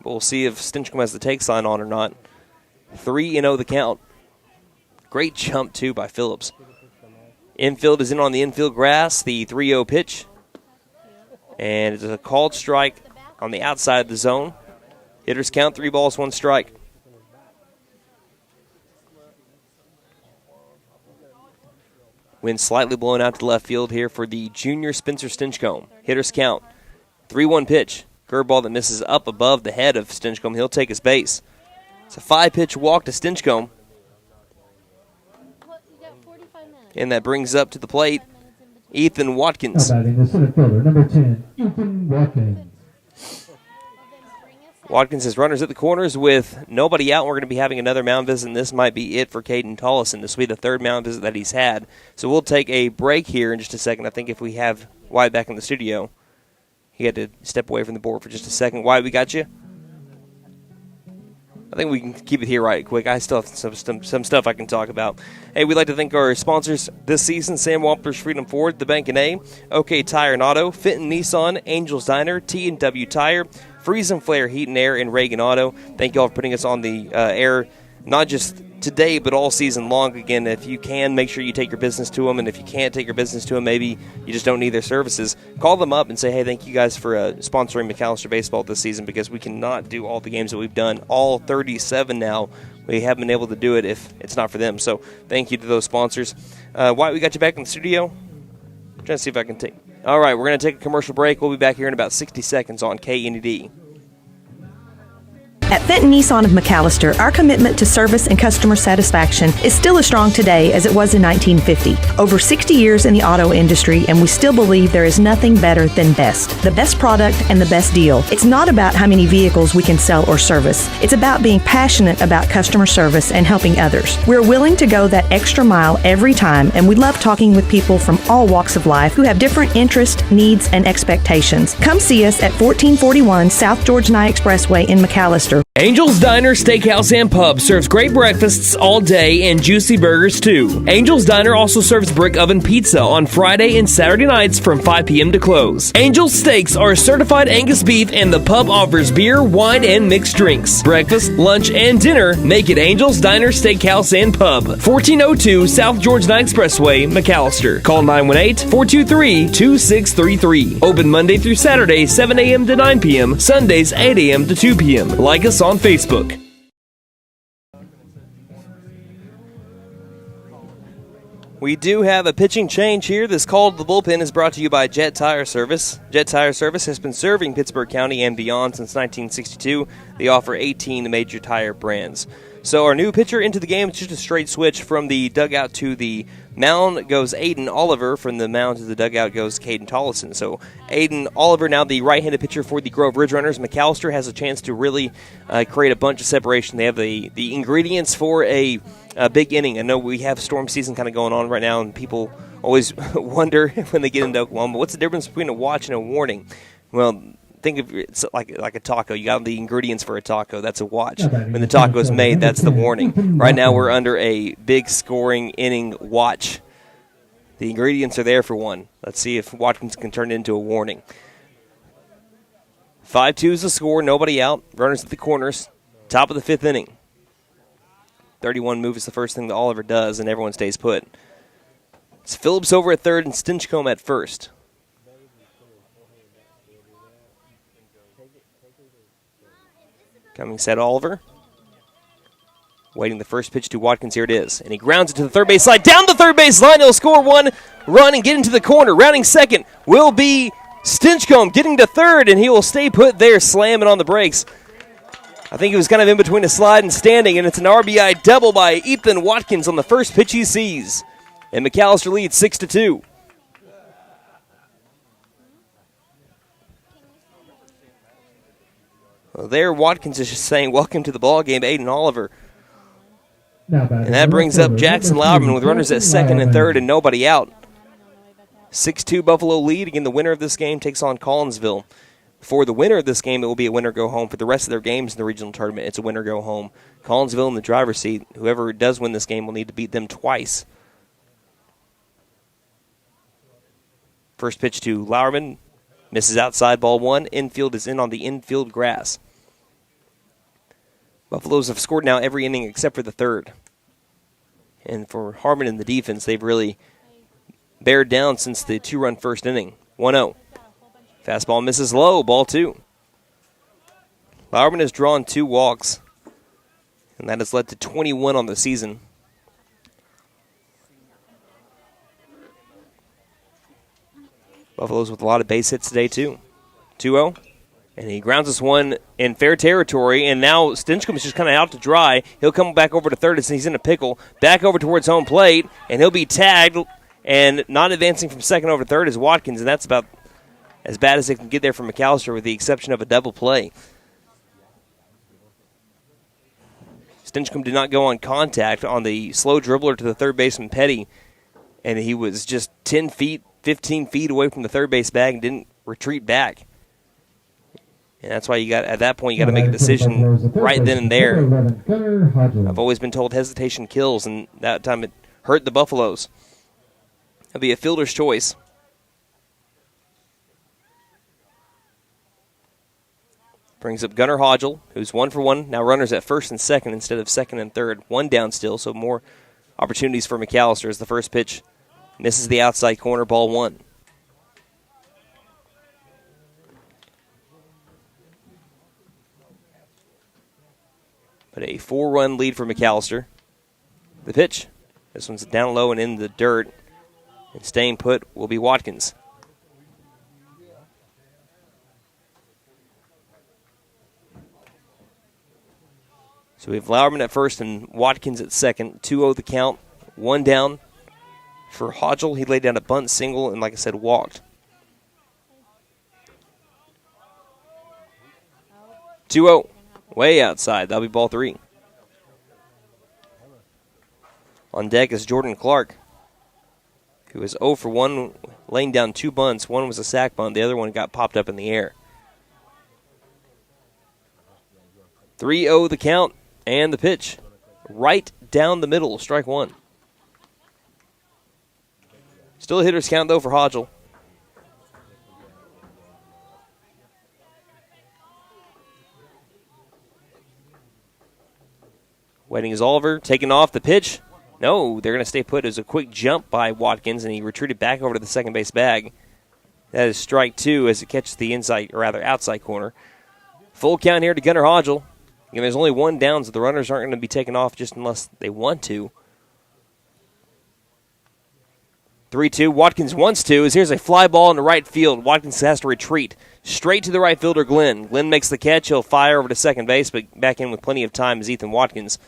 But we'll see if Stinchcomb has the take sign on or not. 3-0 the count. Great jump, too, by Phillips. Infield is in on the infield grass, the 3-0 pitch. And it's a called strike on the outside of the zone. Hitters count, 3 balls, 1 strike. Wind slightly blowing out to left field here for the junior Spencer Stinchcomb. Hitters count, 3-1 pitch. Curveball that misses up above the head of Stinchcomb. He'll take his base. It's a 5-pitch walk to Stinchcomb. And that brings up to the plate Ethan Watkins. Now batting the center fielder, number 10, Ethan Watkins. Watkins has runners at the corners with nobody out. We're going to be having another mound visit, and this might be it for Caden Tollison. This will be the 3rd mound visit that he's had. So we'll take a break here in just a second. I think if we have Wyatt back in the studio. He had to step away from the board for just a second. Wyatt, we got you? I think we can keep it here right quick. I still have some stuff I can talk about. Hey, we'd like to thank our sponsors this season, Sam Wampler's Freedom Ford, the Bank N.A., OK Tire and Auto, Fenton Nissan, Angels Diner, T&W Tire, Freeze and Flare Heat and Air, and Reagan Auto. Thank you all for putting us on the air not just today, but all season long. Again, if you can, make sure you take your business to them, and if you can't take your business to them, maybe you just don't need their services, call them up and say, hey, thank you guys for sponsoring McAlester Baseball this season, because we cannot do all the games that we've done, all 37 now. We haven't been able to do it if it's not for them. So thank you to those sponsors. Wyatt, we got you back in the studio. I'm trying to see if I can take. All right, we're going to take a commercial break. We'll be back here in about 60 seconds on KNED. At Fenton Nissan of McAlester, our commitment to service and customer satisfaction is still as strong today as it was in 1950. Over 60 years in the auto industry, and we still believe there is nothing better than best. The best product and the best deal. It's not about how many vehicles we can sell or service. It's about being passionate about customer service and helping others. We're willing to go that extra mile every time, and we love talking with people from all walks of life who have different interests, needs, and expectations. Come see us at 1441 South George Nye Expressway in McAlester. Angel's Diner, Steakhouse, and Pub serves great breakfasts all day and juicy burgers too. Angel's Diner also serves brick oven pizza on Friday and Saturday nights from 5 p.m. to close. Angel's Steaks are certified Angus beef, and the pub offers beer, wine, and mixed drinks. Breakfast, lunch, and dinner make it Angel's Diner, Steakhouse, and Pub. 1402 South George Nye Expressway, McAlester. Call 918-423-2633. Open Monday through Saturday, 7 a.m. to 9 p.m. Sundays, 8 a.m. to 2 p.m. Like us on Facebook. We do have a pitching change here. This call to the bullpen is brought to you by Jet Tire Service. Jet Tire Service has been serving Pittsburgh County and beyond since 1962. They offer 18 major tire brands. So our new pitcher into the game, it's just a straight switch from the dugout to the mound goes Aiden Oliver. From the mound to the dugout goes Caden Tollison. So Aiden Oliver now the right-handed pitcher for the Grove Ridgerunners. McAlester has a chance to really create a bunch of separation. They have the ingredients for a big inning. I know we have storm season kind of going on right now, and people always wonder when they get into Oklahoma, what's the difference between a watch and a warning? Well, think of it like a taco. You got the ingredients for a taco. That's a watch. When the taco is made, that's the warning. Right now we're under a big scoring inning watch. The ingredients are there for one. Let's see if Watkins can turn it into a warning. 5-2 is the score. Nobody out. Runners at the corners. Top of the fifth inning. 31 move is the first thing that Oliver does, and everyone stays put. It's Phillips over at third and Stinchcomb at first. Coming set Oliver. Waiting the first pitch to Watkins. Here it is. And he grounds it to the third base line. Down the third base line. He'll score one run and get into the corner. Rounding second will be Stinchcomb getting to third, and he will stay put there, slamming on the brakes. I think he was kind of in between a slide and standing, and it's an RBI double by Ethan Watkins on the first pitch he sees. And McAlester leads 6-2. Well, there, Watkins is just saying, welcome to the ball game, Aiden Oliver. And that brings up Jackson Lauerman with runners at second and third and nobody out. 6-2 Buffalo lead. Again, the winner of this game takes on Collinsville. For the winner of this game, it will be a winner-go-home. For the rest of their games in the regional tournament, it's a winner-go-home. Collinsville in the driver's seat. Whoever does win this game will need to beat them twice. First pitch to Lauerman. Misses outside, ball one. Infield is in on the infield grass. Buffaloes have scored now every inning except for the third. And for Harmon and the defense, they've really bared down since the two-run first inning. 1-0. Fastball misses low, ball two. Lauerman has drawn 2 walks, and that has led to 21 on the season. Buffaloes with a lot of base hits today, too. 2-0. And he grounds this one in fair territory, and now Stinchcomb is just kind of out to dry. He'll come back over to third as he's in a pickle. Back over towards home plate, and he'll be tagged. And not advancing from second over to third is Watkins, and that's about as bad as they can get there from McAlester with the exception of a double play. Stinchcomb did not go on contact on the slow dribbler to the third baseman Petty, and he was just 10 feet, 15 feet away from the third base bag and didn't retreat back. And that's why at that point you got to make a decision right then and there. I've always been told hesitation kills, and that time it hurt the Buffaloes. It'll be a fielder's choice. Brings up Gunnar Hodgel, who's 1 for 1. Now runners at first and second instead of second and third. 1 down still, so more opportunities for McAlester as the first pitch misses the outside corner, ball 1. But a 4-run lead for McAlester. The pitch. This one's down low and in the dirt. And staying put will be Watkins. So we have Lauerman at first and Watkins at second. 2-0 the count. 1 down for Hodgel. He laid down a bunt single and, like I said, walked. 2-0. Way outside. That'll be ball 3. On deck is Jordan Clark, who is 0 for 1, laying down 2 bunts. One was a sac bunt. The other one got popped up in the air. 3-0 the count. And the pitch, right down the middle, strike 1. Still a hitter's count, though, for Hodgel. Waiting is Oliver, taking off the pitch. No, they're going to stay put. It was a quick jump by Watkins, and he retreated back over to the second base bag. That is strike 2 as it catches the inside, or rather outside corner. Full count here to Gunnar Hodgel. Again, there's only 1 down, so the runners aren't going to be taken off just unless they want to. 3-2. Watkins wants to, as here's a fly ball in the right field. Watkins has to retreat straight to the right fielder, Glenn. Glenn makes the catch. He'll fire over to second base, but back in with plenty of time is Ethan Watkins.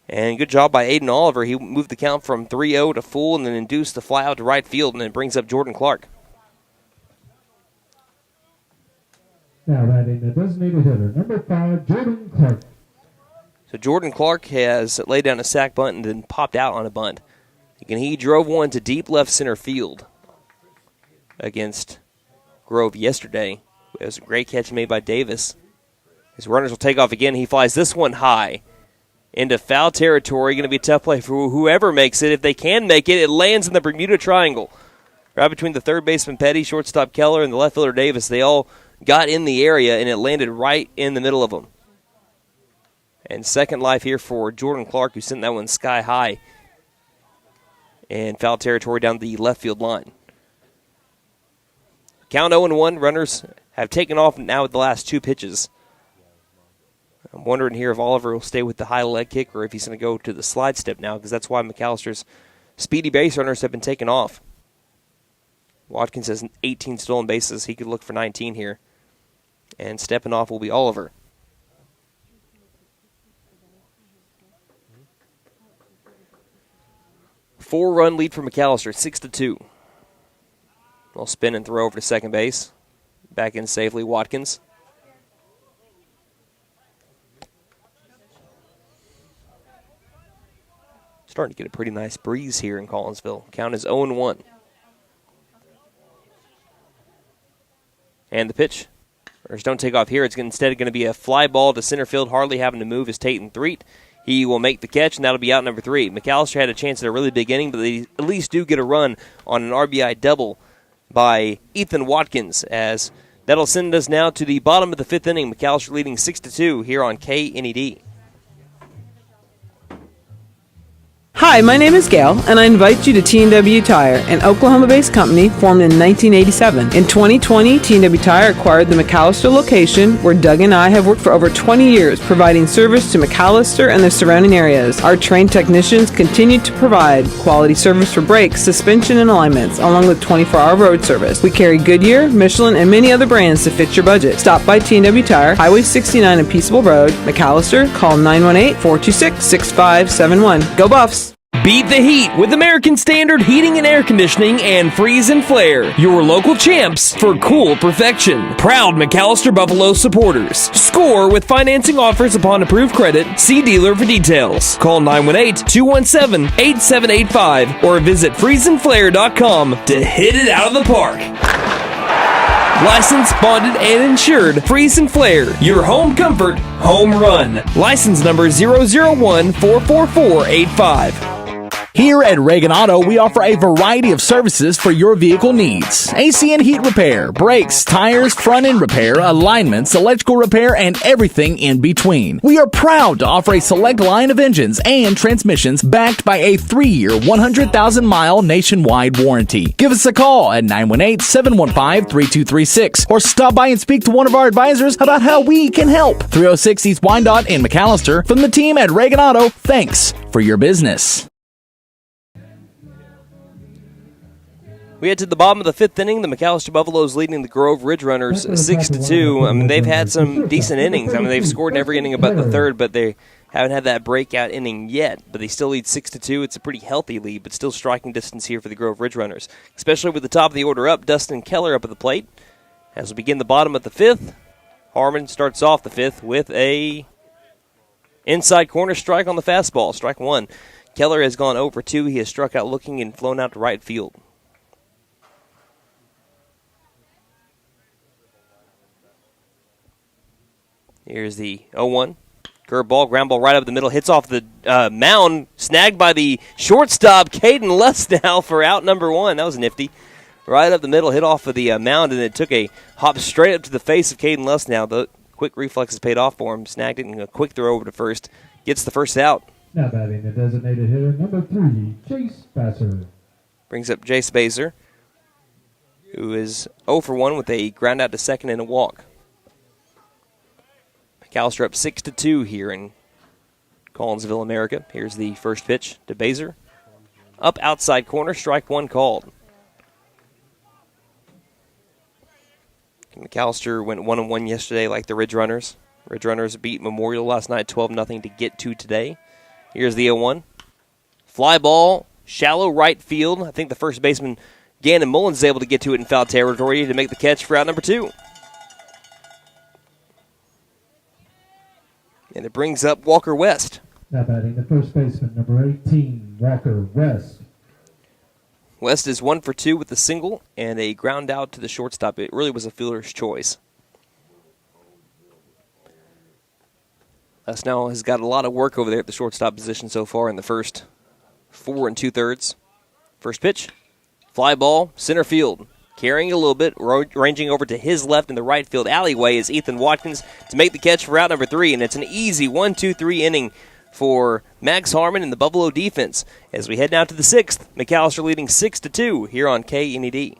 And good job by Aiden Oliver. He moved the count from 3-0 to full and then induced the fly out to right field, and then brings up Jordan Clark. Now batting the designated hitter, number 5, Jordan Clark. So Jordan Clark has laid down a sac bunt and then popped out on a bunt. Again, he drove one to deep left center field against Grove yesterday. It was a great catch made by Davis. His runners will take off again. He flies this one high into foul territory. Going to be a tough play for whoever makes it. If they can make it, it lands in the Bermuda Triangle. Right between the third baseman Petty, shortstop Keller, and the left fielder Davis. They all got in the area, and it landed right in the middle of them. And second life here for Jordan Clark, who sent that one sky high and foul territory down the left field line. Count 0-1. Runners have taken off now with the last 2 pitches. I'm wondering here if Oliver will stay with the high leg kick or if he's going to go to the slide step now, because that's why McAllister's speedy base runners have been taken off. Watkins has 18 stolen bases. He could look for 19 here. And stepping off will be Oliver. Four-run lead for McAlester, 6-2. Well, spin and throw over to second base. Back in safely, Watkins. Starting to get a pretty nice breeze here in Collinsville. Count is 0-1. And the pitch. Runners don't take off here. It's instead going to be a fly ball to center field. Hardly having to move is Tatum Threet. He will make the catch, and that'll be out number 3. McAlester had a chance at a really big inning, but they at least do get a run on an RBI double by Ethan Watkins, as that'll send us now to the bottom of the 5th inning. McAlester leading 6-2 here on KNED. Hi, my name is Gail, and I invite you to T&W Tire, an Oklahoma-based company formed in 1987. In 2020, T&W Tire acquired the McAlester location, where Doug and I have worked for over 20 years, providing service to McAlester and the surrounding areas. Our trained technicians continue to provide quality service for brakes, suspension, and alignments, along with 24-hour road service. We carry Goodyear, Michelin, and many other brands to fit your budget. Stop by T&W Tire, Highway 69 and Peaceable Road, McAlester. Call 918-426-6571. Go Buffs! Beat the heat with American Standard Heating and Air Conditioning and Freeze and Flare, your local champs for cool perfection. Proud McAlester Buffalo supporters. Score with financing offers upon approved credit. See dealer for details. Call 918-217-8785 or visit freezeandflare.com to hit it out of the park. Licensed, bonded, and insured. Freeze and Flare, your home comfort, home run. License number 001-44485. Here at Reagan Auto, we offer a variety of services for your vehicle needs. AC and heat repair, brakes, tires, front end repair, alignments, electrical repair, and everything in between. We are proud to offer a select line of engines and transmissions backed by a 3-year, 100,000-mile nationwide warranty. Give us a call at 918-715-3236 or stop by and speak to one of our advisors about how we can help. 306 East Wyandotte in McAlester. From the team at Reagan Auto, thanks for your business. We head to the bottom of the 5th inning. The McAlester Buffaloes leading the Grove Ridgerunners 6-2. I mean, they've had some decent innings. I mean, they've scored in every inning but the third, but they haven't had that breakout inning yet. But they still lead 6-2. It's a pretty healthy lead, but still striking distance here for the Grove Ridgerunners, especially with the top of the order up. Dustin Keller up at the plate. As we begin the bottom of the 5th, Harmon starts off the 5th with a inside corner strike on the fastball, strike 1. Keller has gone over 2. He has struck out looking and flown out to right field. Here's the 0-1. Curveball, ground ball right up the middle, hits off the mound, snagged by the shortstop, Caden Lustnow, for out number 1. That was nifty. Right up the middle, hit off of the mound, and it took a hop straight up to the face of Caden Lustnow. The quick reflexes paid off for him, snagged it, and a quick throw over to first. Gets the first out. Now batting the designated hitter, number 3, Chase Basser. Brings up Jace Baser, who is 0 for 1 with a ground out to second and a walk. McAlester up 6-2 here in Collinsville, America. Here's the first pitch to Baser. Up outside corner, strike 1 called. McAlester went 1-1 yesterday like the Ridgerunners. Ridgerunners beat Memorial last night 12-0 to get to today. Here's the 0-1. Fly ball, shallow right field. I think the first baseman, Gannon Mullins, is able to get to it in foul territory to make the catch for out number 2. And it brings up Walker West. Now batting the first baseman, number 18, Walker West. West is 1 for 2 with a single and a ground out to the shortstop. It really was a fielder's choice. Lustnow has got a lot of work over there at the shortstop position so far in the first 4 2/3. First pitch, fly ball, center field. Carrying a little bit, ranging over to his left in the right field alleyway is Ethan Watkins to make the catch for out number 3, and it's an easy 1-2-3 inning for Max Harmon and the Buffalo defense. As we head now to the 6th, McAlester leading 6-2 here on KNED.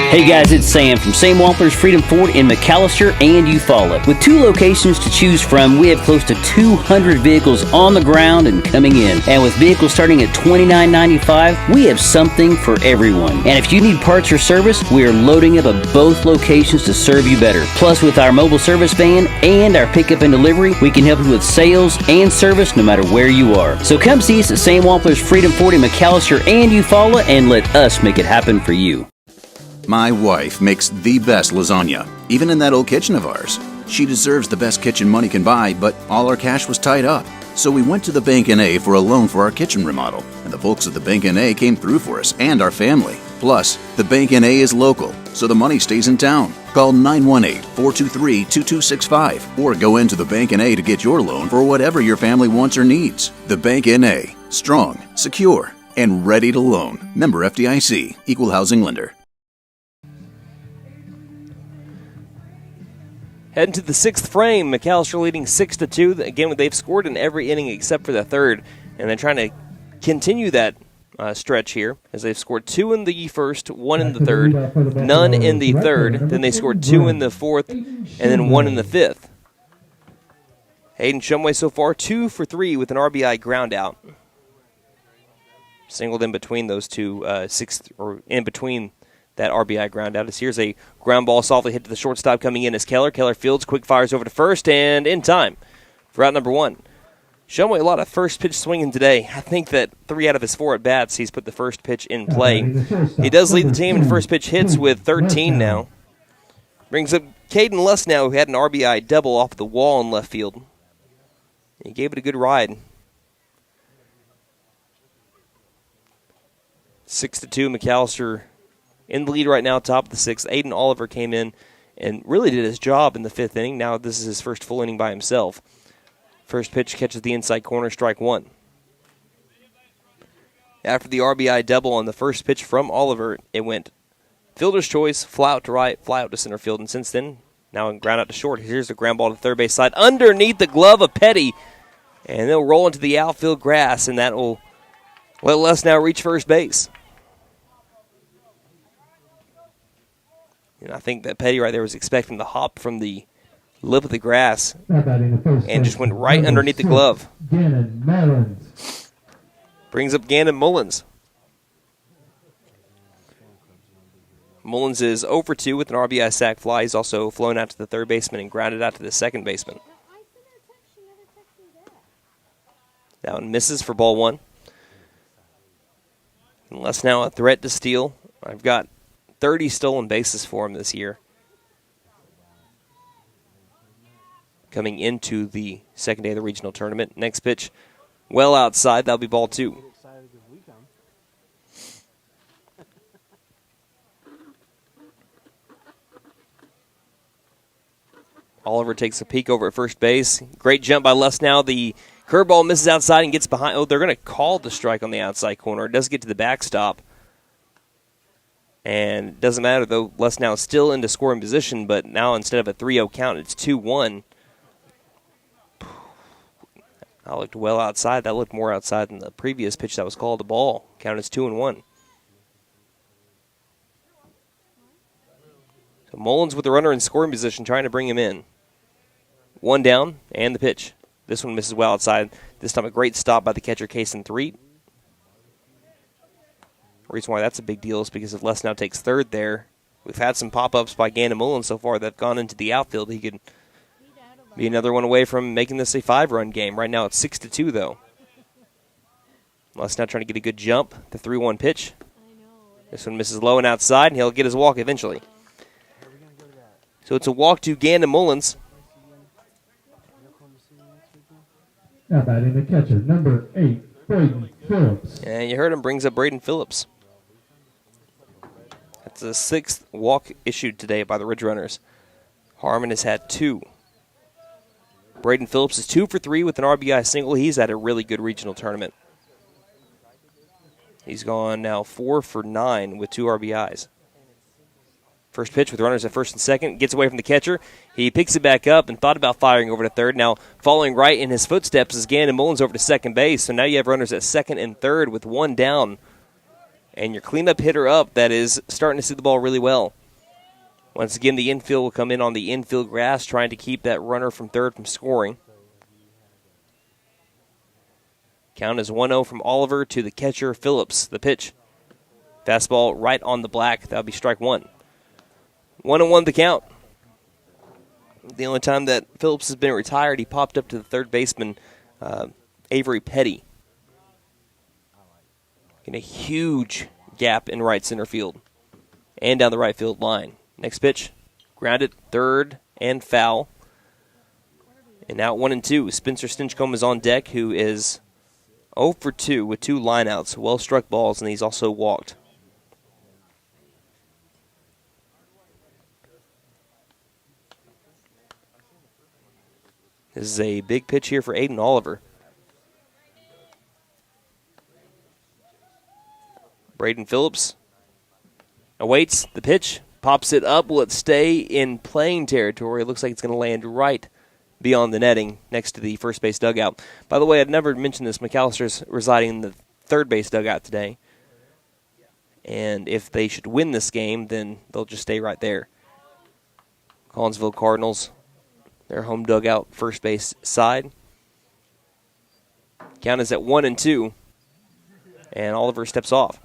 Hey guys, it's Sam from Sam Wampler's Freedom Ford in McAlester and Eufaula. With 2 locations to choose from, we have close to 200 vehicles on the ground and coming in. And with vehicles starting at $29.95, we have something for everyone. And if you need parts or service, we are loading up at both locations to serve you better. Plus, with our mobile service van and our pickup and delivery, we can help you with sales and service no matter where you are. So come see us at Sam Wampler's Freedom Ford in McAlester and Eufaula and let us make it happen for you. My wife makes the best lasagna, even in that old kitchen of ours. She deserves the best kitchen money can buy, but all our cash was tied up. So we went to the Bank N.A. for a loan for our kitchen remodel, and the folks at the Bank N.A. came through for us and our family. Plus, the Bank N.A. is local, so the money stays in town. Call 918-423-2265 or go into the Bank N.A. to get your loan for whatever your family wants or needs. The Bank N.A. Strong, secure, and ready to loan. Member FDIC, Equal Housing Lender. Heading to the 6th frame, McAlester leading 6-2. Again, they've scored in every inning except for the 3rd, and they're trying to continue that stretch here, as they've scored 2 in the 1st, 1 in the 3rd, none in the 3rd, then they scored 2 in the 4th, and then 1 in the 5th. Hayden Shumway so far 2 for 3 with an RBI ground out. Singled in between those two, in between that RBI ground out. Here's a ground ball softly hit to the shortstop coming in as Keller. Keller fields, quick fires over to first, and in time for out number 1. Shumway, a lot of first pitch swinging today. I think that 3 out of his 4 at-bats, he's put the first pitch in play. He does lead the team in first pitch hits with 13 now. Brings up Caden Lustnow, who had an RBI double off the wall in left field. He gave it a good ride. 6-2, McAlester in the lead right now, top of the 6th. Aiden Oliver came in and really did his job in the 5th inning. Now this is his first full inning by himself. First pitch catches the inside corner, strike one. After the RBI double on the first pitch from Oliver, it went fielder's choice, fly out to right, fly out to center field, and since then, now ground out to short. Here's the ground ball to third base side, underneath the glove of Petty, and they'll roll into the outfield grass, and that will let Les now reach first base. And I think that Petty right there was expecting the hop from the lip of the grass and just went right underneath the glove. Gannon Mullins. Brings up Gannon Mullins. Mullins is 0 for 2 with an RBI sac fly. He's also flown out to the third baseman and grounded out to the second baseman. That one misses for ball one. Unless now a threat to steal. I've got 30 stolen bases for him this year. Coming into the second day of the regional tournament. Next pitch, well outside. That'll be ball two. Oliver takes a peek over at first base. Great jump by Les now. The curveball misses outside and gets behind. Oh, they're going to call the strike on the outside corner. It does get to the backstop. And it doesn't matter, though. Les now is still into scoring position, but now instead of a 3-0 count, it's 2-1. That looked well outside. That looked more outside than the previous pitch that was called. The ball counted as 2-1. So Mullins with the runner in scoring position, trying to bring him in. One down, and the pitch. This one misses well outside. This time a great stop by the catcher, Kason Threet. The reason why that's a big deal is because if Les now takes third there, we've had some pop-ups by Gannon Mullins so far that have gone into the outfield. He could be another one away from making this a 5-run game. Right now it's 6-2, though. Les now trying to get a good jump. The 3-1 pitch. This one misses low and outside, and he'll get his walk eventually. So it's a walk to Gannon Mullins. Now batting the catcher, number 8, Braden Phillips. And you heard him, brings up Braden Phillips. That's the 6th walk issued today by the Ridgerunners. Harmon has had 2. Braden Phillips is 2 for 3 with an RBI single. He's had a really good regional tournament. He's gone now 4 for 9 with 2 RBIs. First pitch with runners at first and second. Gets away from the catcher. He picks it back up and thought about firing over to third. Now following right in his footsteps is Gannon Mullins over to second base. So now you have runners at second and third with 1 down. And your cleanup hitter up that is starting to see the ball really well. Once again, the infield will come in on the infield grass, trying to keep that runner from third from scoring. Count is 1-0 from Oliver to the catcher, Phillips. The pitch. Fastball right on the black. That'll be strike one. 1-1 the count. The only time that Phillips has been retired, he popped up to the third baseman, Avery Petty. In a huge gap in right center field and down the right field line. Next pitch, grounded, third, and foul. And now 1-2. Spencer Stinchcomb is on deck, who is 0 for 2 with 2 lineouts, well-struck balls, and he's also walked. This is a big pitch here for Aiden Oliver. Braden Phillips awaits the pitch, pops it up. Will it stay in playing territory? It looks like it's going to land right beyond the netting next to the first base dugout. By the way, I'd never mentioned this. McAllister's residing in the third base dugout today. And if they should win this game, then they'll just stay right there. Collinsville Cardinals, their home dugout, first base side. Count is at 1-2, and Oliver steps off.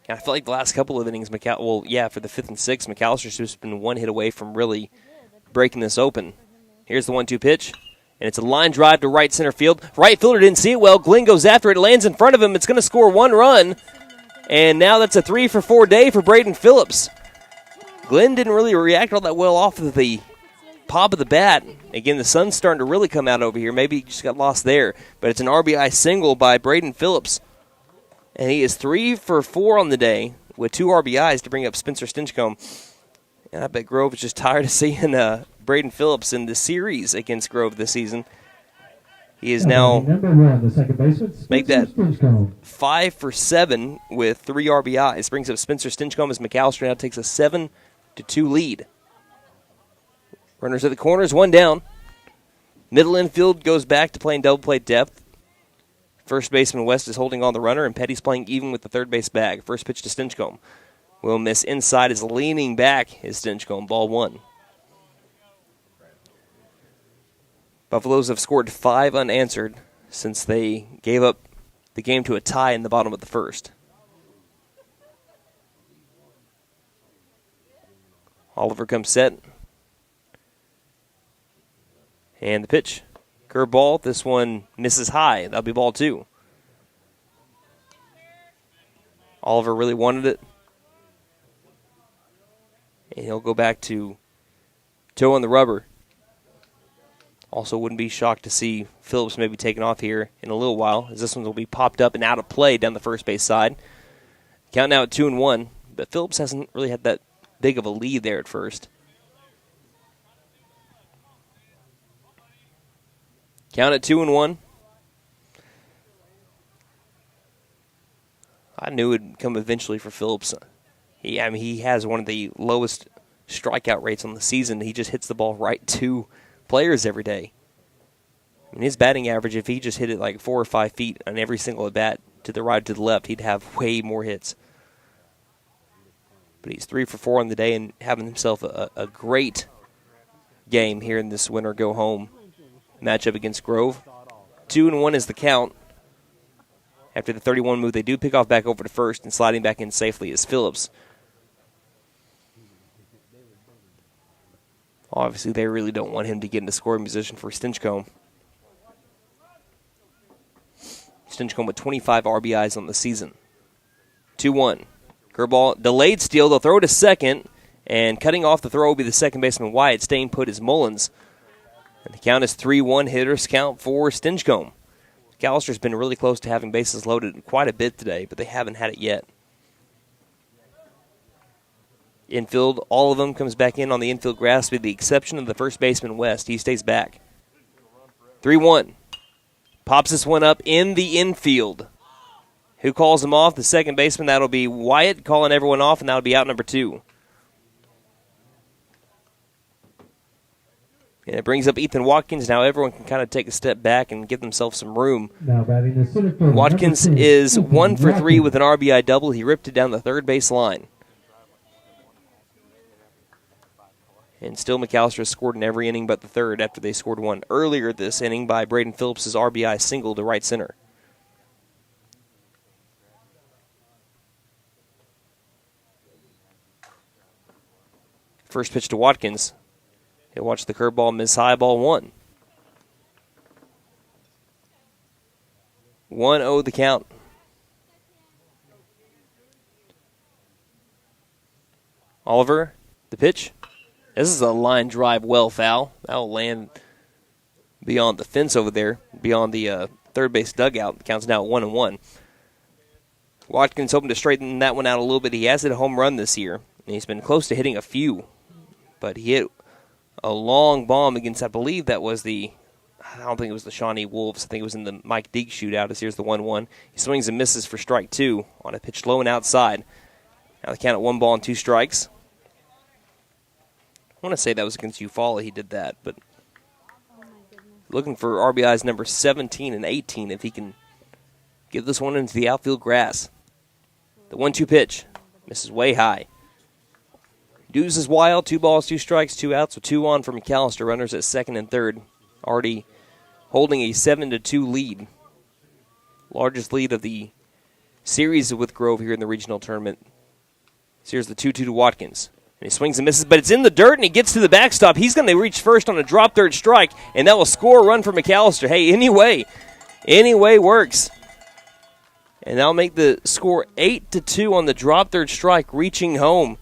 I feel like the last couple of innings, for the 5th and 6th, McAllister's just been 1 hit away from really breaking this open. Here's the 1-2 pitch, and it's a line drive to right center field. Right fielder didn't see it well. Glenn goes after it, lands in front of him. It's going to score 1 run, and now that's a 3 for 4 day for Braden Phillips. Glenn didn't really react all that well off of the pop of the bat. Again, the sun's starting to really come out over here. Maybe he just got lost there, but it's an RBI single by Braden Phillips. And he is 3 for 4 on the day with 2 RBIs to bring up Spencer Stinchcomb. And I bet Grove is just tired of seeing Braden Phillips in the series against Grove this season. He is now number 1, the second baseman. make that Stinchcomb. 5 for 7 with 3 RBIs. Brings up Spencer Stinchcomb as McAlester now takes a 7-2 lead. Runners at the corners, 1 down. Middle infield goes back to playing double play depth. First baseman West is holding on the runner, and Petty's playing even with the third base bag. First pitch to Stinchcomb. Will miss inside, is leaning back is Stinchcomb. Ball 1. Buffaloes have scored 5 unanswered since they gave up the game to a tie in the bottom of the first. Oliver comes set. And the pitch. Curveball. This one misses high. That'll be ball 2. Oliver really wanted it. And he'll go back to toe on the rubber. Also wouldn't be shocked to see Phillips maybe taken off here in a little while, as this one will be popped up and out of play down the first base side. Count now at 2-1, but Phillips hasn't really had that big of a lead there at first. Count at 2-1. I knew it would come eventually for Phillips. He has one of the lowest strikeout rates on the season. He just hits the ball right to players every day. I mean, his batting average, if he just hit it like 4 or 5 feet on every single at bat to the right or to the left, he'd have way more hits. But he's 3 for 4 on the day and having himself a great game here in this winter go-home matchup against Grove. 2-1 is the count. After the 31 move, they do pick off back over to first, and sliding back in safely is Phillips. Obviously, they really don't want him to get into scoring position for Stinchcomb. Stinchcomb with 25 RBIs on the season. 2-1. Curveball, delayed steal. They'll throw to second, and cutting off the throw will be the second baseman Wyatt. Staying put is Mullins. And the count is 3-1. Hitters count for Stinchcomb. McAllister's been really close to having bases loaded quite a bit today, but they haven't had it yet. Infield, all of them comes back in on the infield grass with the exception of the first baseman West. He stays back. 3-1. Pops this one up in the infield. Who calls him off? The second baseman. That'll be Wyatt calling everyone off, and that'll be out number 2. And it brings up Ethan Watkins. Now everyone can kind of take a step back and give themselves some room. Now batting the center field, Watkins number 2, is Ethan 1 for 3 Watkins. with an RBI double. He ripped it down the third base line. And still McAllister has scored in every inning but the third after they scored one earlier this inning by Braden Phillips' RBI single to right center. First pitch to Watkins. He'll watch the curveball miss high, ball 1. 1-0 the count. Oliver, the pitch. This is a line drive well foul. That'll land beyond the fence over there, beyond the third base dugout. The count's now at 1-1. Watkins hoping to straighten that one out a little bit. He has hit a home run this year, and he's been close to hitting a few. But he hit a long bomb against, I believe that was I don't think it was the Shawnee Wolves. I think it was in the Mike Deek shootout. As here's the 1-1. He swings and misses for strike 2 on a pitch low and outside. Now the count at 1 ball and 2 strikes. I want to say that was against Eufaula he did that, but looking for RBIs number 17 and 18 if he can get this one into the outfield grass. The 1-2 pitch misses way high. Deuce is wild. 2 balls, 2 strikes, 2 outs with 2 on for McAllister. Runners at second and third. Already holding a 7-2 lead. Largest lead of the series with Grove here in the regional tournament. So here's the 2-2 to Watkins. And he swings and misses, but it's in the dirt, and he gets to the backstop. He's going to reach first on a drop third strike, and that will score a run for McAllister. Hey, any way works. And that'll make the score 8-2 on the drop third strike, reaching home.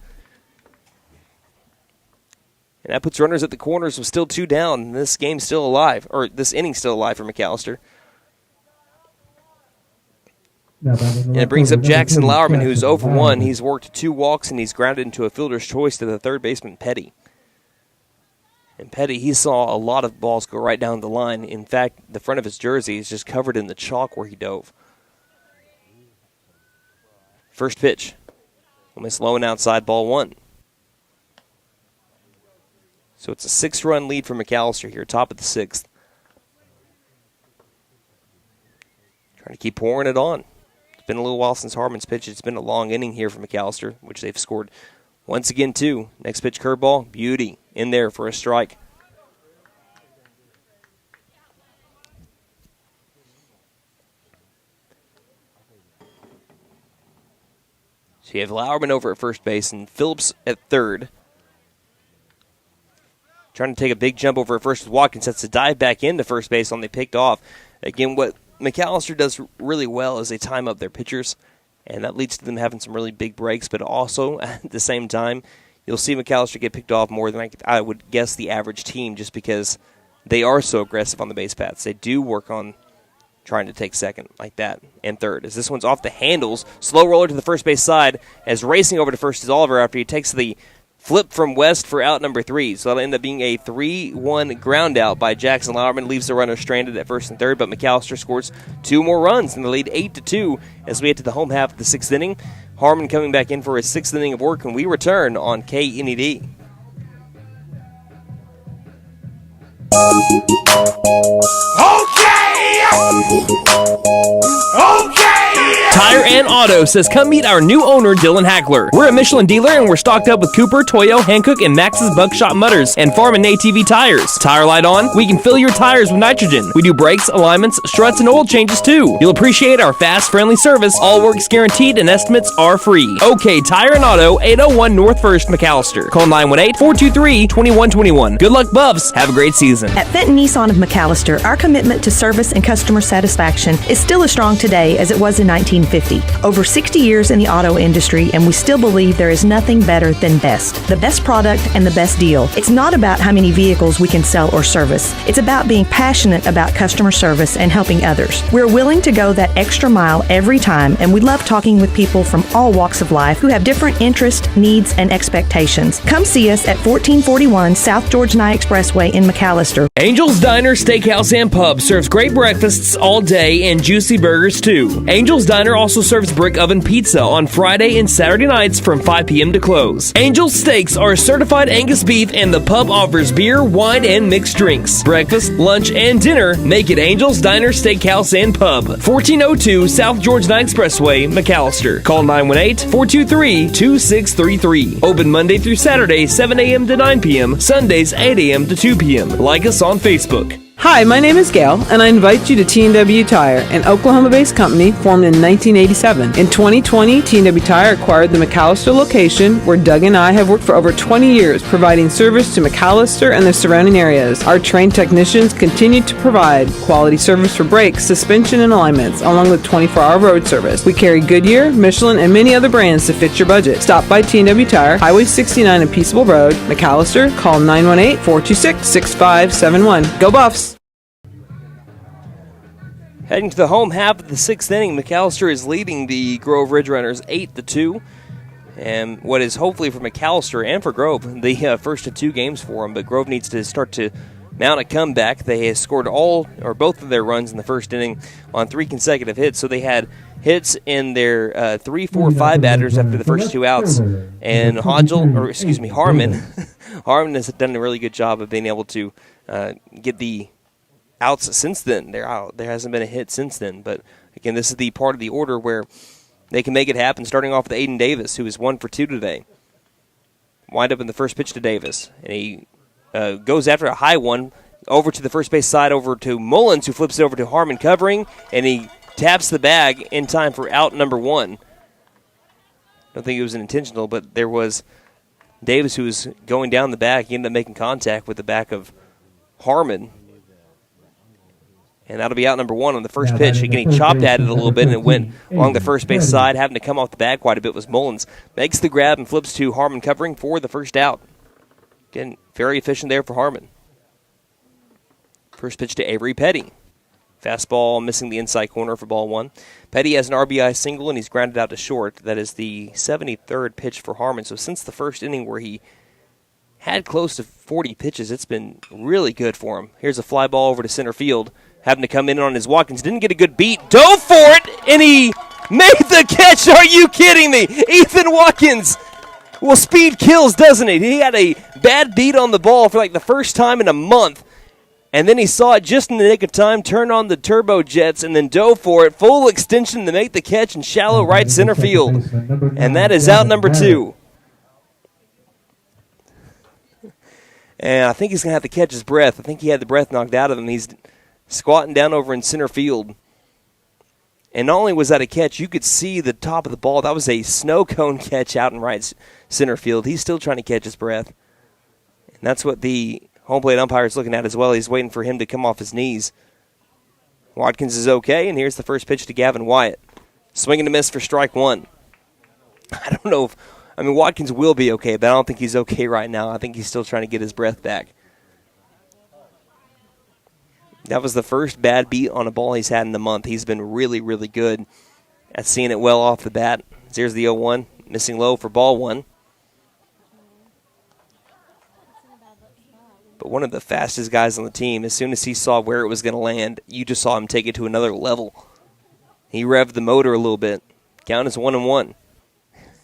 And that puts runners at the corners with still 2 down. And this game's still alive, or this inning's still alive for McAllister. And it brings up Jackson Lauerman, who's 0 for 1. He's worked 2 walks, and he's grounded into a fielder's choice to the third baseman, Petty. And Petty, he saw a lot of balls go right down the line. In fact, the front of his jersey is just covered in the chalk where he dove. First pitch. Almost low and outside, ball 1. So it's a 6-run lead for McAlester here, top of the 6th. Trying to keep pouring it on. It's been a little while since Harmon's pitched. It's been a long inning here for McAlester, which they've scored once again 2. Next pitch, curveball, beauty, in there for a strike. So you have Lauerman over at first base and Phillips at third. Trying to take a big jump over at first with Watkins. Sets a dive back into first base on they picked off. Again, what McAlester does really well is they time up their pitchers, and that leads to them having some really big breaks, but also at the same time, you'll see McAlester get picked off more than I would guess the average team just because they are so aggressive on the base paths. They do work on trying to take second like that and third. As this one's off the handles, slow roller to the first base side as racing over to first is Oliver after he takes the flip from West for out number 3. So that'll end up being a 3-1 ground out by Jackson Lauerman. Leaves the runner stranded at first and third, but McAlester scores 2 more runs and the lead 8-2 as we head to the home half of the 6th inning. Harmon coming back in for his 6th inning of work, and we return on KNED. Tire and Auto says come meet our new owner, Dylan Hackler. We're a Michelin dealer and we're stocked up with Cooper, Toyo, Hankook, and Max's Buckshot Mutters and Farm and ATV tires. Tire light on, we can fill your tires with nitrogen. We do brakes, alignments, struts, and oil changes too. You'll appreciate our fast, friendly service. All work's guaranteed and estimates are free. OK Tire and Auto, 801 North 1st, McAlester. Call 918-423-2121. Good luck, Buffs. Have a great season. At Fenton Nissan of McAlester, our commitment to service and customer satisfaction is still as strong today as it was in 1950. Over 60 years in the auto industry, and we still believe there is nothing better than best. The best product and the best deal. It's not about how many vehicles we can sell or service. It's about being passionate about customer service and helping others. We're willing to go that extra mile every time, and we love talking with people from all walks of life who have different interests, needs, and expectations. Come see us at 1441 South George Nye Expressway in McAlester. Angel's Diner, Steakhouse, and Pub serves great breakfasts all day and juicy burgers too. Angel's Diner also serves brick oven pizza on Friday and Saturday nights from 5 p.m. to close. Angel's Steaks are certified Angus beef, and the pub offers beer, wine, and mixed drinks. Breakfast, lunch, and dinner make it Angel's Diner, Steakhouse, and Pub. 1402 South George Nye Expressway, McAlester. Call 918-423-2633. Open Monday through Saturday, 7 a.m. to 9 p.m. Sundays, 8 a.m. to 2 p.m. Like us on Facebook. Hi, my name is Gail, and I invite you to T&W Tire, an Oklahoma-based company formed in 1987. In 2020, T&W Tire acquired the McAlester location, where Doug and I have worked for over 20 years, providing service to McAlester and the surrounding areas. Our trained technicians continue to provide quality service for brakes, suspension, and alignments, along with 24-hour road service. We carry Goodyear, Michelin, and many other brands to fit your budget. Stop by T&W Tire, Highway 69 and Peaceable Road, McAlester. Call 918-426-6571. Go Buffs! Heading to the home half of the 6th inning, McAlester is leading the Grove Ridgerunners 8-2. And what is hopefully for McAlester and for Grove, the first of 2 games for them, but Grove needs to start to mount a comeback. They have scored all or both of their runs in the first inning on 3 consecutive hits, so they had hits in their 3, 4, 5 batters after the first 2 outs. And Harmon has done a really good job of being able to get the outs since then. They're out. There hasn't been a hit since then. But, again, this is the part of the order where they can make it happen, starting off with Aiden Davis, who is 1 for 2 today. Wind up in the first pitch to Davis. And he goes after a high one over to the first base side, over to Mullins, who flips it over to Harmon covering, and he taps the bag in time for out number 1. I don't think it was intentional, but there was Davis who was going down the back. He ended up making contact with the back of Harmon. And that'll be out number 1 on the first pitch. Again, he chopped at it a little bit, and it went along the first base side. Having to come off the bag quite a bit was Mullins. Makes the grab and flips to Harmon covering for the first out. Again, very efficient there for Harmon. First pitch to Avery Petty. Fastball missing the inside corner for ball 1. Petty has an RBI single, and he's grounded out to short. That is the 73rd pitch for Harmon. So since the first inning where he had close to 40 pitches, it's been really good for him. Here's a fly ball over to center field. Having to come in on his Watkins. Didn't get a good beat. Dove for it, and he made the catch. Are you kidding me? Ethan Watkins. Well, speed kills, doesn't it? He had a bad beat on the ball for like the first time in a month. And then he saw it just in the nick of time, turn on the turbo jets, and then dove for it. Full extension to make the catch in shallow right center field. And that is out number 2. And I think he's going to have to catch his breath. I think he had the breath knocked out of him. He's squatting down over in center field. And not only was that a catch, you could see the top of the ball. That was a snow cone catch out in right center field. He's still trying to catch his breath. And that's what the home plate umpire is looking at as well. He's waiting for him to come off his knees. Watkins is okay, and here's the first pitch to Gavin Wyatt. Swing and a miss for strike 1. I don't know if, Watkins will be okay, but I don't think he's okay right now. I think he's still trying to get his breath back. That was the first bad beat on a ball he's had in the month. He's been really, really good at seeing it well off the bat. Here's the 0-1, missing low for ball 1. But one of the fastest guys on the team, as soon as he saw where it was going to land, you just saw him take it to another level. He revved the motor a little bit. Count is 1-1.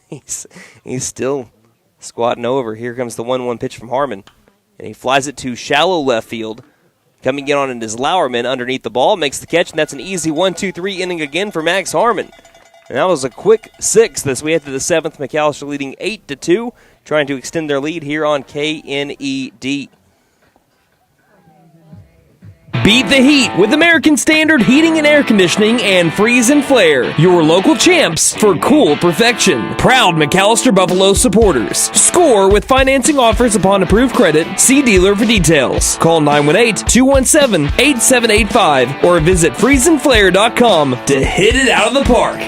He's still squatting over. Here comes the 1-1 pitch from Harmon. And he flies it to shallow left field. Coming in on it is Lauerman underneath the ball, makes the catch, and that's an easy 1-2-3 inning again for Max Harmon. And that was a quick 6th as we head to the 7th. McAlester leading 8-2, trying to extend their lead here on KNED. Beat the heat with American Standard Heating and Air Conditioning and Freeze and Flare, your local champs for cool perfection. Proud McAlester Buffalo supporters. Score with financing offers upon approved credit. See dealer for details. Call 918-217-8785 or visit freezeandflare.com to hit it out of the park.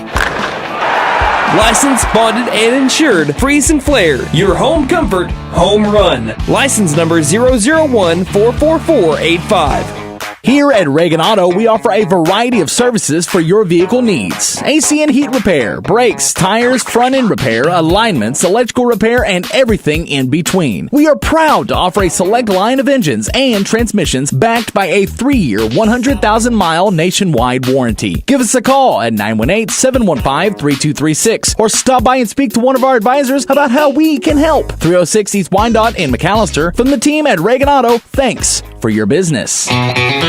Licensed, bonded, and insured. Freeze and Flare, your home comfort, home run. License number 001-44485. Here at Reagan Auto, we offer a variety of services for your vehicle needs. AC and heat repair, brakes, tires, front end repair, alignments, electrical repair, and everything in between. We are proud to offer a select line of engines and transmissions backed by a 3-year, 100,000-mile nationwide warranty. Give us a call at 918-715-3236 or stop by and speak to one of our advisors about how we can help. 306 East Wyandotte in McAlester. From the team at Reagan Auto, thanks for your business.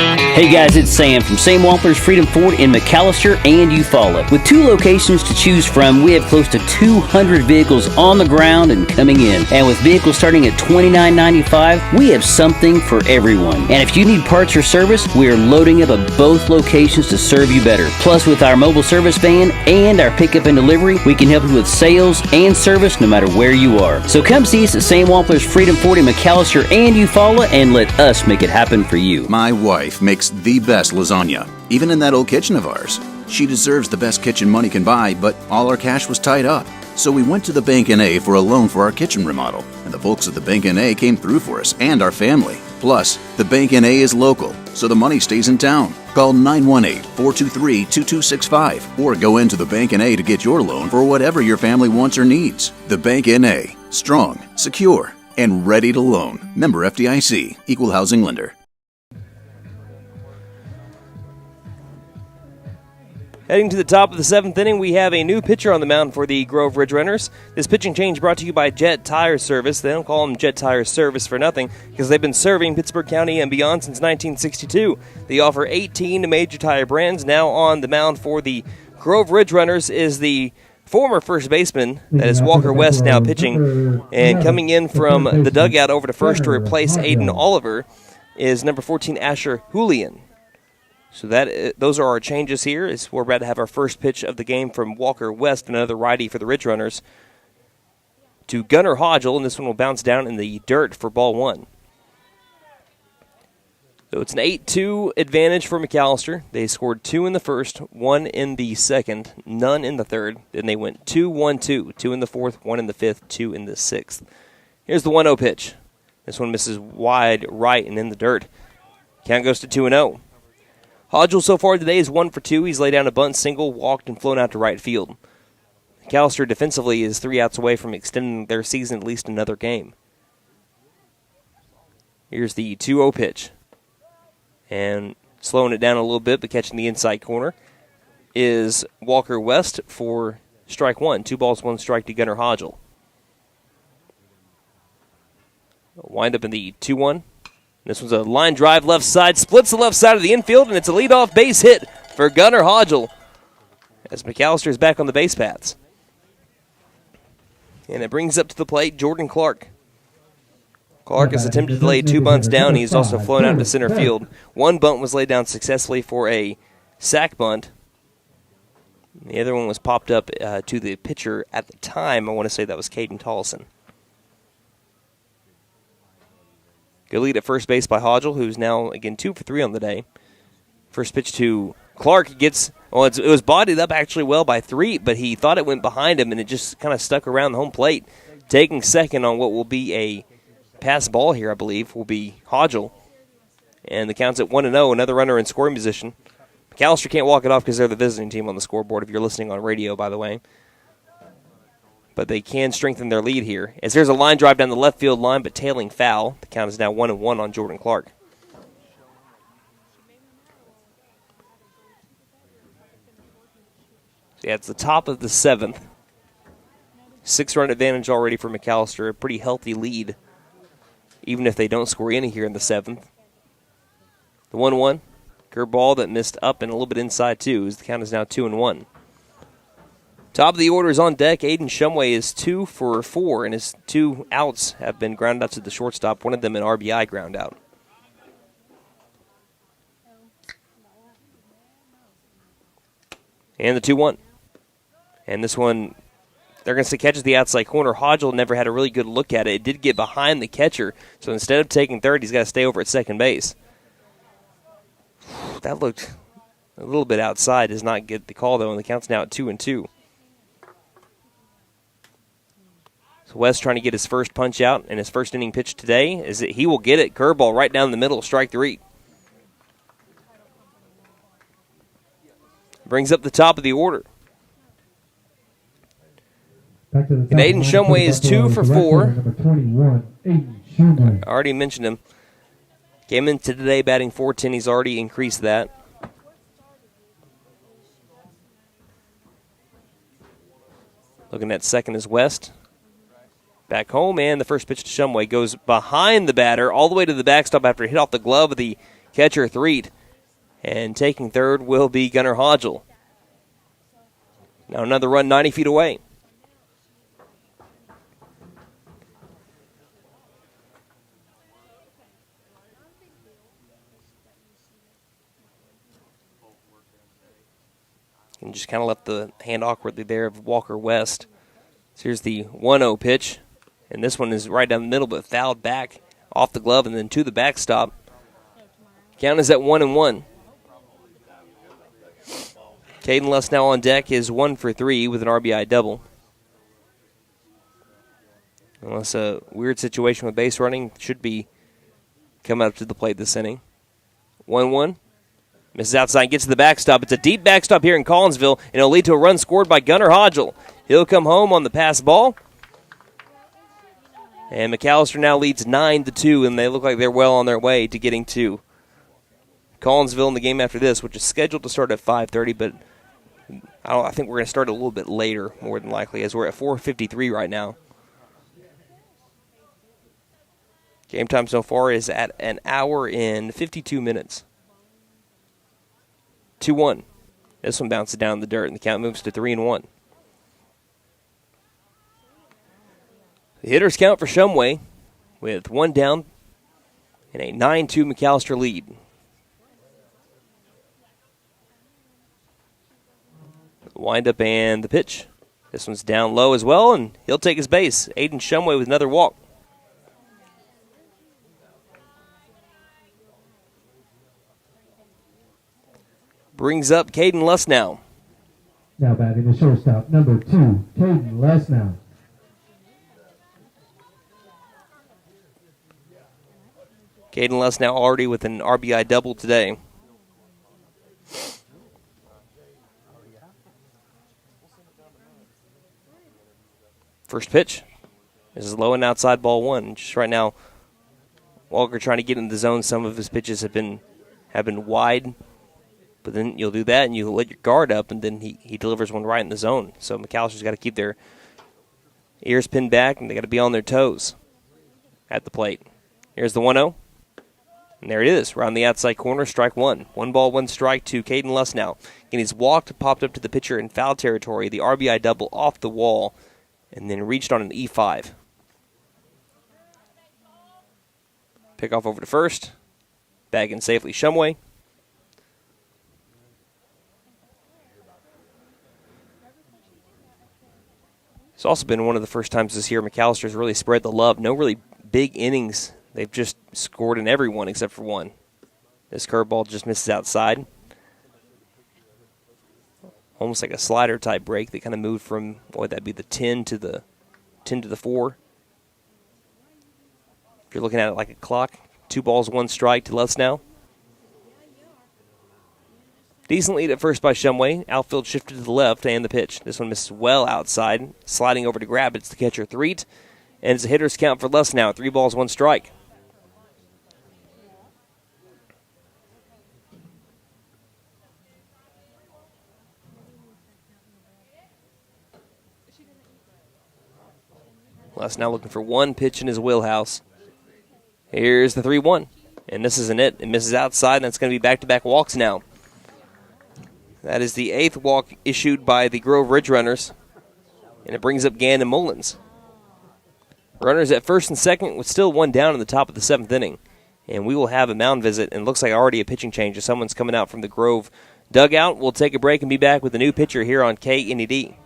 Hey guys, it's Sam from Sam Wampler's Freedom Ford in McAlester and Eufaula. With 2 locations to choose from, we have close to 200 vehicles on the ground and coming in. And with vehicles starting at $29.95, we have something for everyone. And if you need parts or service, we are loading up at both locations to serve you better. Plus, with our mobile service van and our pickup and delivery, we can help you with sales and service no matter where you are. So come see us at Sam Wampler's Freedom Ford in McAlester and Eufaula and let us make it happen for you. My wife makes the best lasagna, even in that old kitchen of ours. She deserves the best kitchen money can buy, but all our cash was tied up. So we went to the Bank N.A. for a loan for our kitchen remodel, and the folks at the Bank N.A. came through for us and our family. Plus, the Bank N.A. is local, so the money stays in town. Call 918-423-2265 or go into the Bank N.A. to get your loan for whatever your family wants or needs. The Bank N.A. Strong, secure, and ready to loan. Member FDIC, Equal Housing Lender. Heading to the top of the 7th inning, we have a new pitcher on the mound for the Grove Ridgerunners. This pitching change brought to you by Jet Tire Service. They don't call them Jet Tire Service for nothing because they've been serving Pittsburgh County and beyond since 1962. They offer 18 major tire brands. Now on the mound for the Grove Ridgerunners is the former first baseman, that is Walker West, now pitching. And coming in from the dugout over to first to replace Aiden Oliver is number 14, Asher Julian. So those are our changes here. We're about to have our first pitch of the game from Walker West, another righty for the Ridgerunners, to Gunnar Hodgel, and this one will bounce down in the dirt for ball 1. So it's an 8-2 advantage for McAlester. They scored 2 in the first, 1 in the second, none in the third. Then they went 2-1-2, 2 in the fourth, 1 in the fifth, 2 in the sixth. Here's the 1-0 pitch. This one misses wide right and in the dirt. Count goes to 2-0. Hodgel so far today is 1 for 2. He's laid down a bunt single, walked, and flown out to right field. McAlester defensively is 3 outs away from extending their season at least another game. Here's the 2-0 pitch. And slowing it down a little bit, but catching the inside corner is Walker West for strike 1. 2 balls, 1 strike to Gunnar Hodgel. Wind up in the 2-1. This one's a line drive left side, splits the left side of the infield, and it's a leadoff base hit for Gunnar Hodgel as McAlester is back on the base paths. And it brings up to the plate Jordan Clark. Clark has attempted to lay 2 bunts down. He's also flown out to center field. 1 bunt was laid down successfully for a sac bunt. The other one was popped up to the pitcher at the time. I want to say that was Caden Tollison. Good lead at first base by Hodgel, who's now, again, 2 for 3 on the day. First pitch to Clark gets, well, it was bodied up actually well by 3, but he thought it went behind him, and it just kind of stuck around the home plate. Taking second on what will be a pass ball here, I believe, will be Hodgel. And the count's at 1-0, another runner in scoring position. McAlester can't walk it off because they're the visiting team on the scoreboard, if you're listening on radio, by the way. But they can strengthen their lead here. As there's a line drive down the left field line, but tailing foul. The count is now 1-1 on Jordan Clark. So yeah, it's the top of the 7th. 6-run advantage already for McAlester. A pretty healthy lead, even if they don't score any here in the 7th. The 1-1. Curveball that missed up and a little bit inside, too, as the count is now 2-1. Top of the order is on deck. Aiden Shumway is 2 for 4, and his 2 outs have been ground out to the shortstop, one of them an RBI ground out. And the 2-1. And this one, they're going to say catches the outside corner. Hodgel never had a really good look at it. It did get behind the catcher, so instead of taking third, he's got to stay over at second base. That looked a little bit outside. Does not get the call, though, and the count's now at 2-2. So West trying to get his first punch out, and his first inning pitch today is that he will get it. Curveball right down the middle, strike 3. Brings up the top of the order. And Aiden Shumway is 2 for 4. I already mentioned him. Came into today batting .410. He's already increased that. Looking at second is West. Back home, and the first pitch to Shumway goes behind the batter all the way to the backstop after it hit off the glove of the catcher, Threet. And taking third will be Gunnar Hodgel. Now another run 90 feet away. And just kind of left the hand awkwardly there of Walker West. So here's the 1-0 pitch. And this one is right down the middle, but fouled back off the glove and then to the backstop. Count is at 1-1. Caden Luss now on deck is 1 for 3 with an RBI double. Unless a weird situation with base running should be coming up to the plate this inning. 1-1. Misses outside, gets to the backstop. It's a deep backstop here in Collinsville, and it'll lead to a run scored by Gunnar Hodgel. He'll come home on the pass ball. And McAlester now leads 9-2, and they look like they're well on their way to getting to Collinsville in the game after this, which is scheduled to start at 5:30, but I think we're going to start a little bit later, more than likely, as we're at 4:53 right now. Game time so far is at 1 hour and 52 minutes. 2-1. This one bounces down the dirt, and the count moves to 3-1. The hitters count for Shumway with 1 down and a 9-2 McAlester lead. Wind up and the pitch. This one's down low as well, and he'll take his base. Aiden Shumway with another walk. Brings up Caden Luss now. Now batting the shortstop, number 2, Caden Luss now. Caden Luss now already with an RBI double today. First pitch. This is low and outside, ball one. Just right now, Walker trying to get in the zone. Some of his pitches have been wide, but then you'll do that and you let your guard up, and then he delivers one right in the zone. So McAllister's got to keep their ears pinned back, and they got to be on their toes at the plate. Here's the 1-0. And there it is, right on the outside corner, strike one. 1 ball, 1 strike to Caden Lussnow. And he's walked, popped up to the pitcher in foul territory, the RBI double off the wall, and then reached on an E5. Pick off over to first. Bag in safely, Shumway. It's also been one of the first times this year McAllister's really spread the love. No really big innings. They've just scored in every one except for one. This curveball just misses outside. Almost like a slider type break. They kind of moved from, what would that be, the 10 to the 4. If you're looking at it like a clock, 2 balls, 1 strike to Lussnow. Decent lead at first by Shumway. Outfield shifted to the left and the pitch. This one misses well outside. Sliding over to grab it's the catcher, Threet. And it's a hitter's count for Lussnow. 3 balls, 1 strike. Lussnow looking for one pitch in his wheelhouse. Here's the 3-1. And this isn't it. It misses outside, and it's going to be back-to-back walks now. That is the 8th walk issued by the Grove Ridgerunners, and it brings up Gannon Mullins. Runners at first and second with still 1 down in the top of the 7th inning. And we will have a mound visit, and looks like already a pitching change as someone's coming out from the Grove dugout. We'll take a break and be back with a new pitcher here on KNED.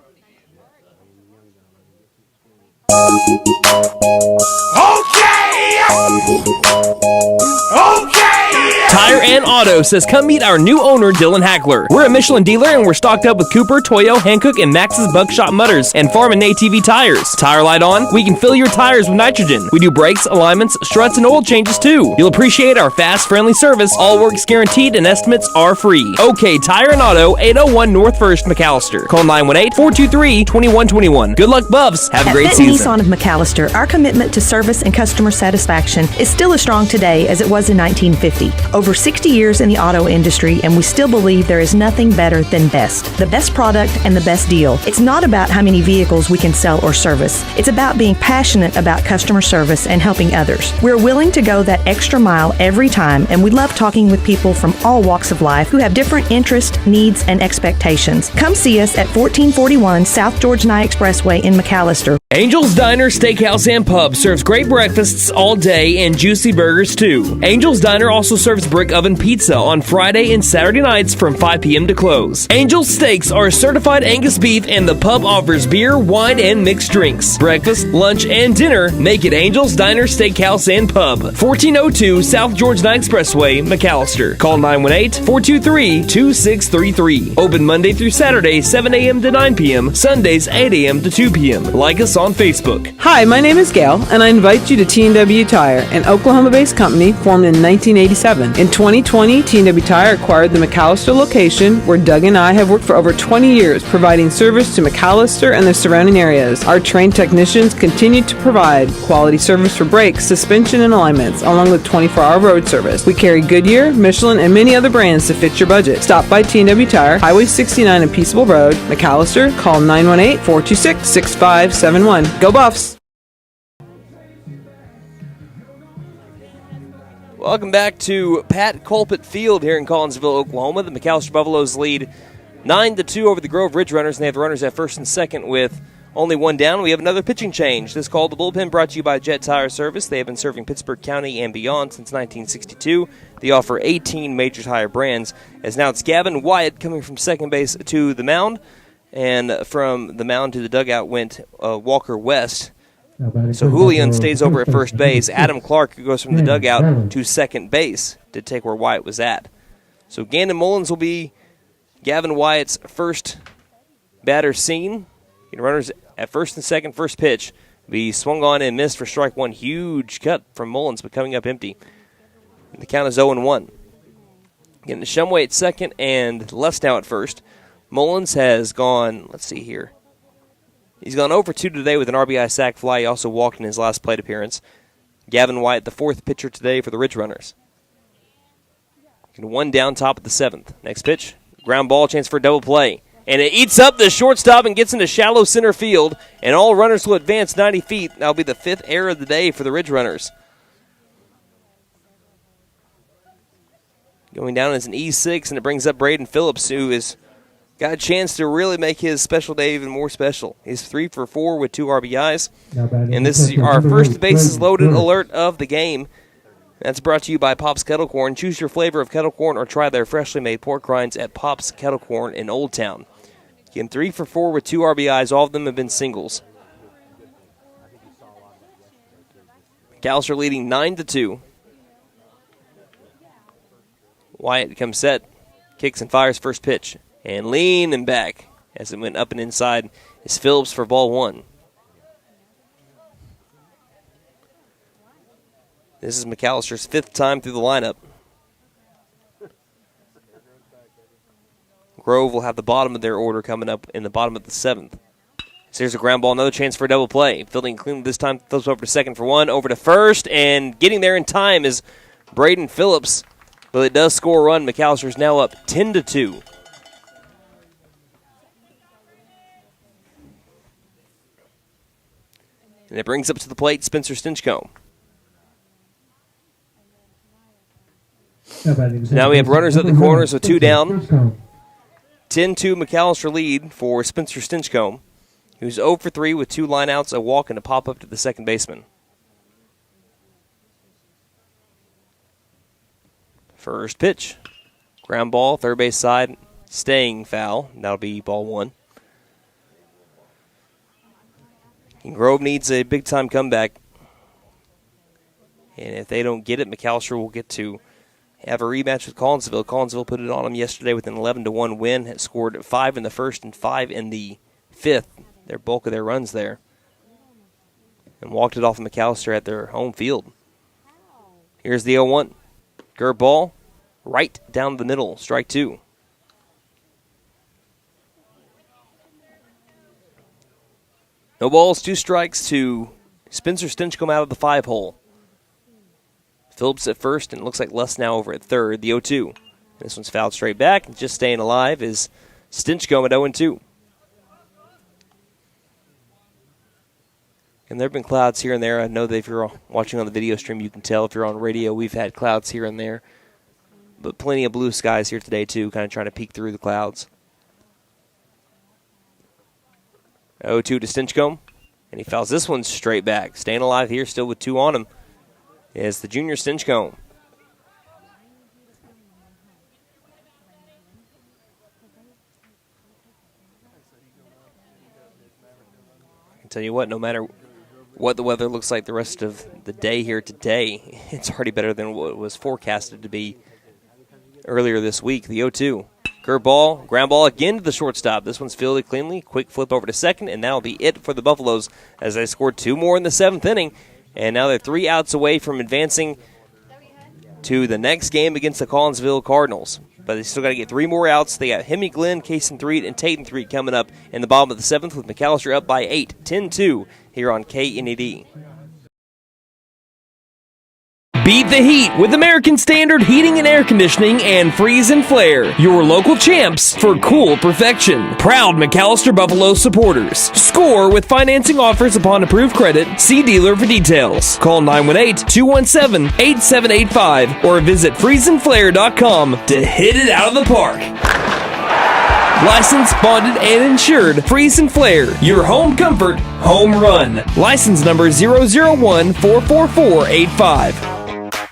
Tire and Auto says come meet our new owner, Dylan Hackler. We're a Michelin dealer and we're stocked up with Cooper, Toyo, Hankook, and Max's Buckshot Mutters and Farm and ATV tires. Tire light on, we can fill your tires with nitrogen. We do brakes, alignments, struts, and oil changes too. You'll appreciate our fast, friendly service. All work's guaranteed and estimates are free. OK Tire and Auto, 801 North 1st, McAlester. Call 918-423-2121. Good luck, Buffs. Have a great season. At Nissan of McAlester, our commitment to service and customer satisfaction is still as strong today as it was in 1950. Over 60 years in the auto industry, and we still believe there is nothing better than best. The best product and the best deal. It's not about how many vehicles we can sell or service. It's about being passionate about customer service and helping others. We're willing to go that extra mile every time, and we love talking with people from all walks of life who have different interests, needs, and expectations. Come see us at 1441 South George Nye Expressway in McAlester. Angel's Diner, Steakhouse, and Pub serves great breakfasts all day and juicy burgers too. Angel's Diner also serves brick oven pizza on Friday and Saturday nights from 5 p.m. to close. Angel's Steaks are certified Angus beef, and the pub offers beer, wine, and mixed drinks. Breakfast, lunch, and dinner make it Angel's Diner, Steakhouse, and Pub. 1402 South George Nye Expressway, McAlester. Call 918-423-2633. Open Monday through Saturday, 7 a.m. to 9 p.m. Sundays, 8 a.m. to 2 p.m. Like us on Facebook. Hi, my name is Gail, and I invite you to T&W Tire, an Oklahoma-based company formed in 1987. In 2020, T&W Tire acquired the McAlester location, where Doug and I have worked for over 20 years, providing service to McAlester and the surrounding areas. Our trained technicians continue to provide quality service for brakes, suspension, and alignments, along with 24-hour road service. We carry Goodyear, Michelin, and many other brands to fit your budget. Stop by T&W Tire, Highway 69 and Peaceable Road, McAlester. Call 918-426-6571. Go Buffs! Welcome back to Pat Colpit Field here in Collinsville, Oklahoma. The McAlester Buffaloes lead 9-2 over the Grove Ridgerunners, and they have the runners at first and second with only 1 down. We have another pitching change. This call, the bullpen, brought to you by Jet Tire Service. They have been serving Pittsburgh County and beyond since 1962. They offer 18 major tire brands. As now it's Gavin Wyatt coming from second base to the mound. And from the mound to the dugout went Walker West. So Julian stays over at first base. Adam Clark goes from the dugout to second base to take where Wyatt was at. So Gannon Mullins will be Gavin Wyatt's first batter seen. Runners at first and second, first pitch. Be swung on and missed for strike one. Huge cut from Mullins, but coming up empty. The count is 0-1. Getting to Shumway at second and Lussnow at first. Mullins has gone, let's see here. He's gone 0 for 2 today with an RBI sac fly. He also walked in his last plate appearance. Gavin White, the 4th pitcher today for the Ridgerunners. And 1 down, top of the 7th. Next pitch, ground ball, chance for a double play. And it eats up the shortstop and gets into shallow center field. And all runners will advance 90 feet. That'll be the 5th error of the day for the Ridgerunners. Going down as an E6, and it brings up Braden Phillips, who has got a chance to really make his special day even more special. He's 3 for 4 with 2 RBIs. And this is our first bases loaded alert of the game. That's brought to you by Pop's Kettle Corn. Choose your flavor of kettle corn or try their freshly made pork rinds at Pop's Kettle Corn in Old Town. Again, 3 for 4 with 2 RBIs. All of them have been singles. McAlester leading 9-2. Wyatt comes set, kicks and fires first pitch. And leaning back as it went up and inside is Phillips for ball 1. This is McAllister's 5th time through the lineup. Grove will have the bottom of their order coming up in the bottom of the 7th. So here's a ground ball, another chance for a double play. Fielding cleanly this time, flips over to second for 1, over to first, and getting there in time is Braden Phillips. But it does score a run. McAllister's now up 10-2. And it brings up to the plate Spencer Stinchcomb. Now we have runners at the corners with 2 down. 10-2 McAlester lead for Spencer Stinchcomb, who's 0 for 3 with 2 lineouts, a walk, and a pop-up to the second baseman. First pitch. Ground ball, third base side, staying foul. That'll be ball 1. And Grove needs a big-time comeback. And if they don't get it, McAlester will get to have a rematch with Collinsville. Collinsville put it on them yesterday with an 11-1 win. It scored 5 in the first and 5 in the 5th. Their bulk of their runs there. And walked it off of McAlester at their home field. Here's the 0-1. Curve ball, right down the middle, strike 2. No balls, 2 strikes to Spencer Stinchcomb out of the 5-hole. Phillips at first, and it looks like Luss now over at third, the 0-2. This one's fouled straight back, and just staying alive is Stinchcomb at 0-2. And there have been clouds here and there. I know that if you're watching on the video stream, you can tell. If you're on radio, we've had clouds here and there. But plenty of blue skies here today, too, kind of trying to peek through the clouds. 0-2 to Stinchcomb. And he fouls this one straight back. Staying alive here, still with 2 on him, is the junior Stinchcomb. I can tell you what, no matter what the weather looks like the rest of the day here today, it's already better than what was forecasted to be earlier this week. The 0-2. Curve ball, ground ball again to the shortstop. This one's fielded cleanly. Quick flip over to second, and that'll be it for the Buffaloes as they scored 2 more in the 7th inning. And now they're 3 outs away from advancing to the next game against the Collinsville Cardinals. But they still got to get 3 more outs. They got Hemi Glenn, Cason Threed, and Tatum Threed coming up in the bottom of the 7th with McAlester up by 8, 10-2 here on KNED. Beat the heat with American Standard Heating and Air Conditioning and Freeze and Flare, your local champs for cool perfection. Proud McAlester Buffalo supporters. Score with financing offers upon approved credit. See dealer for details. Call 918-217-8785 or visit freezeandflare.com to hit it out of the park. Licensed, bonded, and insured. Freeze and Flare, your home comfort, home run. License number 001-44485.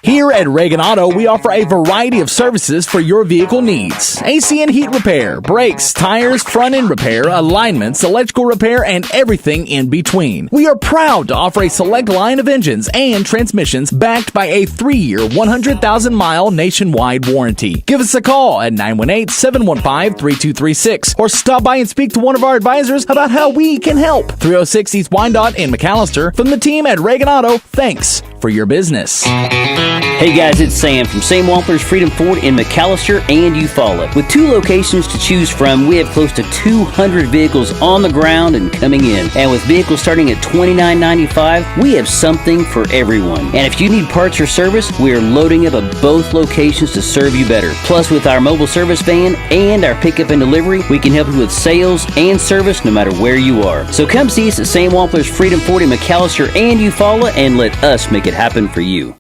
Here at Reagan Auto, we offer a variety of services for your vehicle needs. AC and heat repair, brakes, tires, front-end repair, alignments, electrical repair, and everything in between. We are proud to offer a select line of engines and transmissions backed by a 3-year, 100,000-mile nationwide warranty. Give us a call at 918-715-3236 or stop by and speak to one of our advisors about how we can help. 306 East Wyandotte in McAlester. From the team at Reagan Auto, thanks for for your business. Hey guys, it's Sam from Sam Wampler's Freedom Ford in McAlester and Eufaula. With 2 locations to choose from, we have close to 200 vehicles on the ground and coming in. And with vehicles starting at $29.95, we have something for everyone. And if you need parts or service, we are loading up at both locations to serve you better. Plus, with our mobile service van and our pickup and delivery, we can help you with sales and service no matter where you are. So come see us at Sam Wampler's Freedom Ford in McAlester and Eufaula and let us make it happen for you.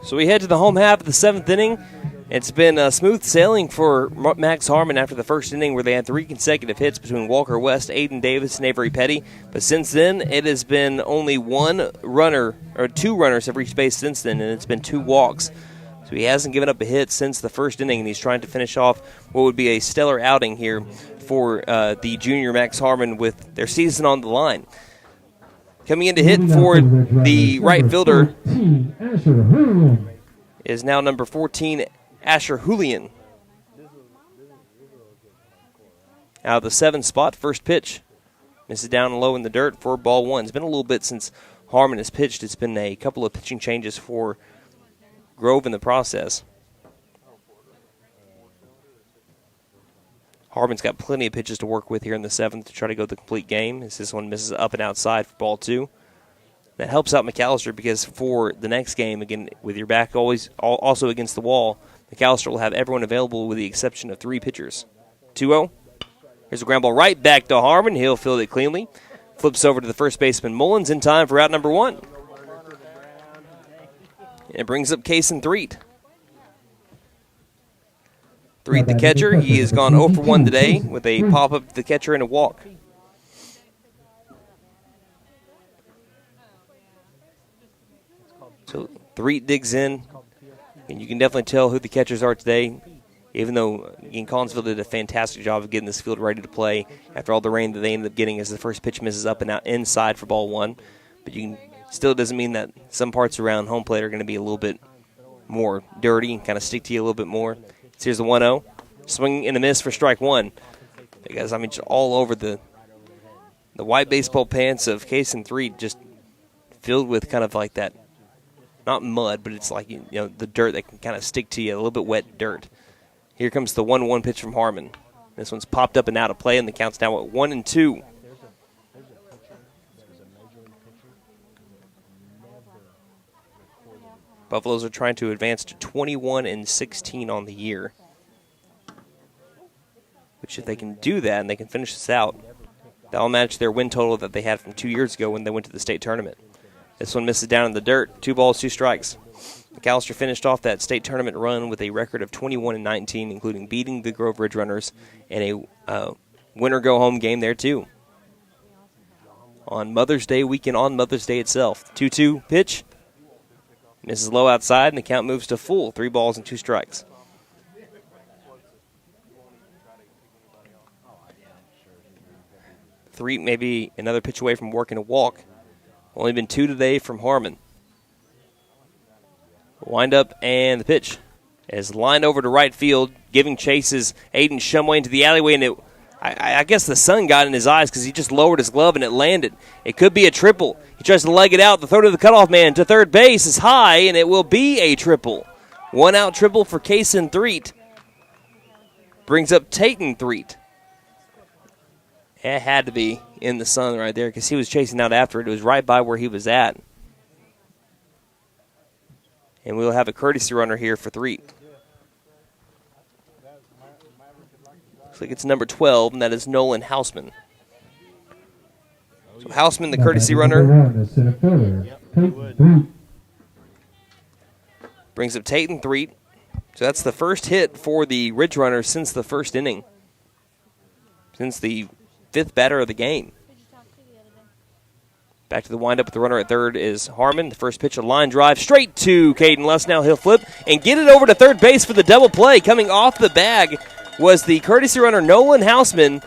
So we head to the home half of the 7th inning. It's been smooth sailing for Max Harmon after the first inning where they had 3 consecutive hits between Walker West, Aiden Davis, and Avery Petty. But since then, it has been only 1 runner, or 2 runners have reached base since then, and it's been 2 walks. So he hasn't given up a hit since the first inning, and he's trying to finish off what would be a stellar outing here for the junior Max Harmon with their season on the line. Coming in to hit for the right fielder is now number 14, Asher Julian. Out of the 7th spot, first pitch. Misses down low in the dirt for ball 1. It's been a little bit since Harmon has pitched. It's been a couple of pitching changes for Grove in the process. Harmon's got plenty of pitches to work with here in the 7th to try to go the complete game, as this one misses up and outside for ball 2. That helps out McAlester because for the next game, again, with your back always also against the wall, McAlester will have everyone available with the exception of 3 pitchers. 2-0. Here's a ground ball right back to Harmon. He'll field it cleanly. Flips over to the first baseman Mullins in time for out number 1. And it brings up Kason Threet. Threet, the catcher, he has gone 0 for 1 today with a pop-up to the catcher and a walk. So Threet digs in, and you can definitely tell who the catchers are today, even though Collinsville did a fantastic job of getting this field ready to play after all the rain that they ended up getting as the first pitch misses up and out inside for ball 1. But still doesn't mean that some parts around home plate are going to be a little bit more dirty and kind of stick to you a little bit more. So here's the 1-0. Swing and a miss for strike 1. Because, just all over the white baseball pants of Kason Threet, just filled with kind of like that, not mud, but it's like, the dirt that can kind of stick to you, a little bit wet dirt. Here comes the 1-1 pitch from Harmon. This one's popped up and out of play, and the count's now at 1-2. Buffaloes are trying to advance to 21-16 on the year. Which, if they can do that and they can finish this out, that'll match their win total that they had from 2 years ago when they went to the state tournament. This one misses down in the dirt. 2 balls, 2 strikes. McAlester finished off that state tournament run with a record of 21-19, including beating the Grove Ridgerunners in a winner-go-home game there, too. On Mother's Day weekend, on Mother's Day itself. 2-2 pitch. Misses low outside, and the count moves to full. 3 balls and 2 strikes. Three, maybe another pitch away from working a walk. Only been 2 today from Harmon. Wind up, and the pitch is lined over to right field, giving chases Aiden Shumway into the alleyway, and I guess the sun got in his eyes because he just lowered his glove and it landed. It could be a triple. He tries to leg it out. The throw to the cutoff man to third base is high, and it will be a triple. 1-out triple for Kason Threet. Brings up Tayton Threet. It had to be in the sun right there because he was chasing out after it. It was right by where he was at. And we'll have a courtesy runner here for Threet. Looks like it's number 12, and that is Nolan Houseman. So Houseman, the courtesy runner, brings up Tayton Threet. So that's the first hit for the Ridgerunners since the first inning. Since the 5th batter of the game. Back to the windup with the runner at third is Harmon. The first pitch, a line drive straight to Caden Lesnow. He'll flip and get it over to third base for the double play. Coming off the bag was the courtesy runner Nolan Houseman,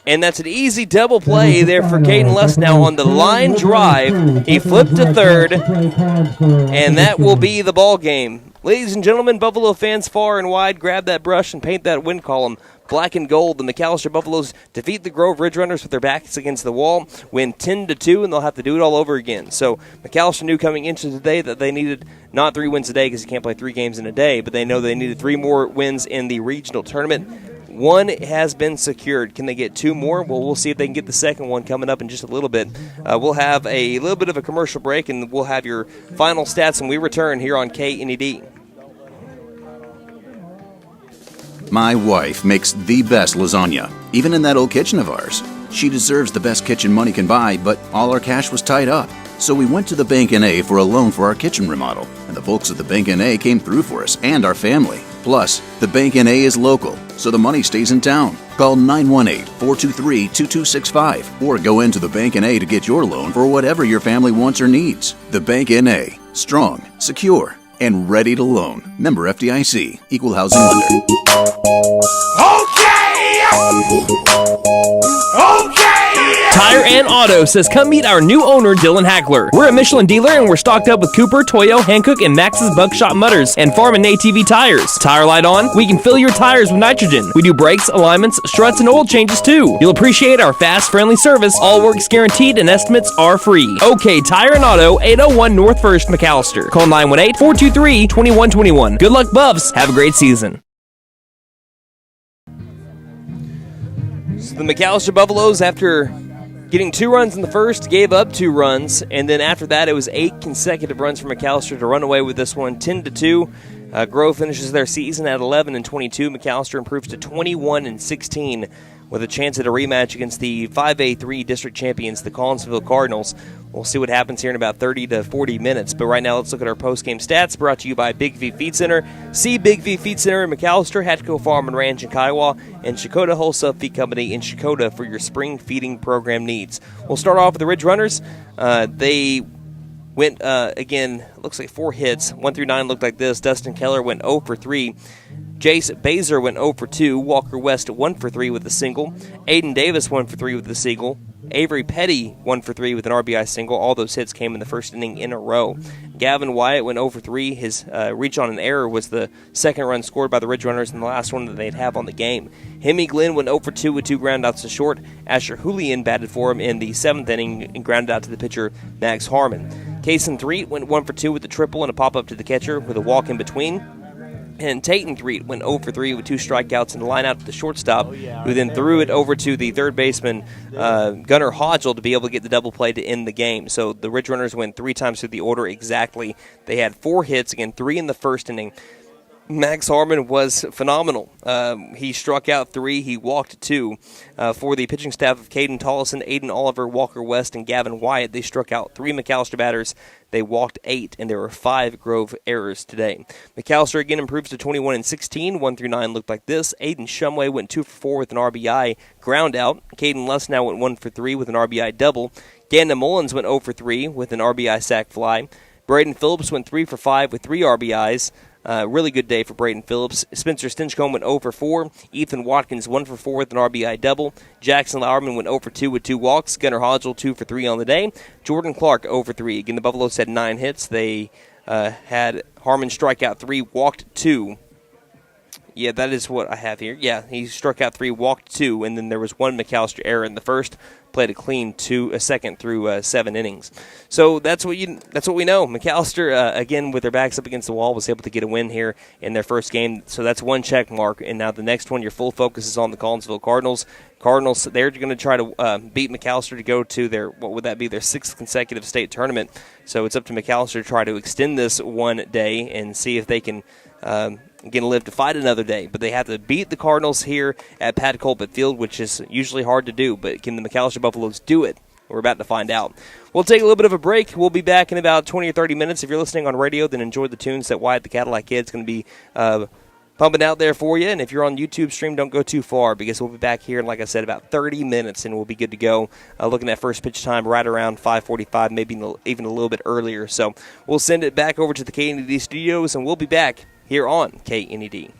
and that's an easy double play there for Caden Lesnow on the line drive. He flipped to third, and that will be the ball game. Ladies and gentlemen, Buffalo fans far and wide, grab that brush and paint that win column black and gold. The McAlester Buffaloes defeat the Grove Ridgerunners with their backs against the wall, win 10-2, and they'll have to do it all over again. So McAlester knew coming into today that they needed not 3 wins a day because you can't play 3 games in a day, but they know they needed 3 more wins in the regional tournament. 1 has been secured. Can they get 2 more? Well, we'll see if they can get the second one coming up in just a little bit. We'll have a little bit of a commercial break, and we'll have your final stats when we return here on KNED. My wife makes the best lasagna, even in that old kitchen of ours. She deserves the best kitchen money can buy, but all our cash was tied up. So we went to the Bank N.A. for a loan for our kitchen remodel, and the folks at the Bank N.A. came through for us and our family. Plus, the Bank N.A. is local, so the money stays in town. Call 918-423-2265 or go into the Bank N.A. to get your loan for whatever your family wants or needs. The Bank N.A. Strong, secure, and ready to loan. Member FDIC. Equal housing lender. Tire and Auto says come meet our new owner, Dylan Hackler. We're a Michelin dealer and we're stocked up with Cooper, Toyo, Hankook, and Max's Buckshot Mutters and Farm and ATV tires. Tire light on? We can fill your tires with nitrogen. We do brakes, alignments, struts, and oil changes too. You'll appreciate our fast, friendly service. All work's guaranteed and estimates are free. OK Tire and Auto, 801 North 1st, McAlester. Call 918-423-2121. Good luck, Buffs. Have a great season. So the McAlester Buffaloes, after getting 2 runs in the first, gave up 2 runs, and then after that it was 8 consecutive runs for McAlester to run away with this one, 10-2. Grove finishes their season at 11-22. McAlester improves to 21-16 with a chance at a rematch against the 5A3 district champions, the Collinsville Cardinals. We'll see what happens here in about 30 to 40 minutes. But right now, let's look at our post-game stats brought to you by Big V Feed Center. See Big V Feed Center in McAlester, Hatco Farm and Ranch in Kiowa, and Shakota Wholesale Feed Company in Shakota for your spring feeding program needs. We'll start off with the Ridgerunners. They went, again, looks like 4 hits. 1 through 9 looked like this. Dustin Keller went 0 for 3. Jace Baser went 0 for 2. Walker West 1 for 3 with a single. Aiden Davis 1 for 3 with a single. Avery Petty 1 for 3 with an RBI single. All those hits came in the first inning in a row. Gavin Wyatt went 0 for 3. His reach on an error was the second run scored by the Ridgerunners and the last one that they'd have on the game. Hemi Glenn went 0 for 2 with 2 groundouts to short. Asher Julian batted for him in the 7th inning and grounded out to the pitcher Max Harmon. Kaysen Threet went 1 for 2 with a triple and a pop-up to the catcher with a walk in between. And Tayton Threet went 0 for 3 with 2 strikeouts and a line out to the shortstop, who then threw it over to the third baseman, Gunnar Hodgel, to be able to get the double play to end the game. So the Ridgerunners went 3 times through the order exactly. They had 4 hits, again, 3 in the first inning. Max Harmon was phenomenal. He struck out 3. He walked 2. For the pitching staff of Caden Tollison, Aiden Oliver, Walker West, and Gavin Wyatt, they struck out 3 McAlester batters. They walked 8, and there were 5 Grove errors today. McAlester again improves to 21-16. 1 through 9 looked like this. Aiden Shumway went 2 for 4 with an RBI ground out. Caden Lessnow went 1 for 3 with an RBI double. Gandon Mullins went 0 for 3 with an RBI sac fly. Braden Phillips went 3 for 5 with 3 RBIs. Really good day for Braden Phillips. Spencer Stinchcomb went 0 for 4. Ethan Watkins 1 for 4 with an RBI double. Jackson Lauerman went 0 for 2 with 2 walks. Gunnar Hodgel 2 for 3 on the day. Jordan Clark 0 for 3. Again, the Buffaloes had 9 hits. They had Harmon strike out 3, walked 2. Yeah, that is what I have here. Yeah, he struck out 3, walked 2, and then there was 1 McAlester error in the first. Played a clean second through 7 innings. So that's what we know. McAlester, again, with their backs up against the wall, was able to get a win here in their first game. So that's 1 check mark. And now the next one, your full focus is on the Collinsville Cardinals. Cardinals, they're going to try to beat McAlester to go to their, what would that be, their 6th consecutive state tournament. So it's up to McAlester to try to extend this one day and see if they can again live to fight another day. But they have to beat the Cardinals here at Pat Colbert Field, which is usually hard to do. But can the McAlester Buffaloes do it? We're about to find out. We'll take a little bit of a break. We'll be back in about 20 or 30 minutes. If you're listening on radio, then enjoy the tunes that Wyatt the Cadillac Kid's going to be pumping out there for you. And if you're on YouTube stream, don't go too far because we'll be back here in, like I said, about 30 minutes, and we'll be good to go. Looking at first pitch time right around 5:45, maybe even a little bit earlier. So we'll send it back over to the KNED studios, and we'll be back here on KNED.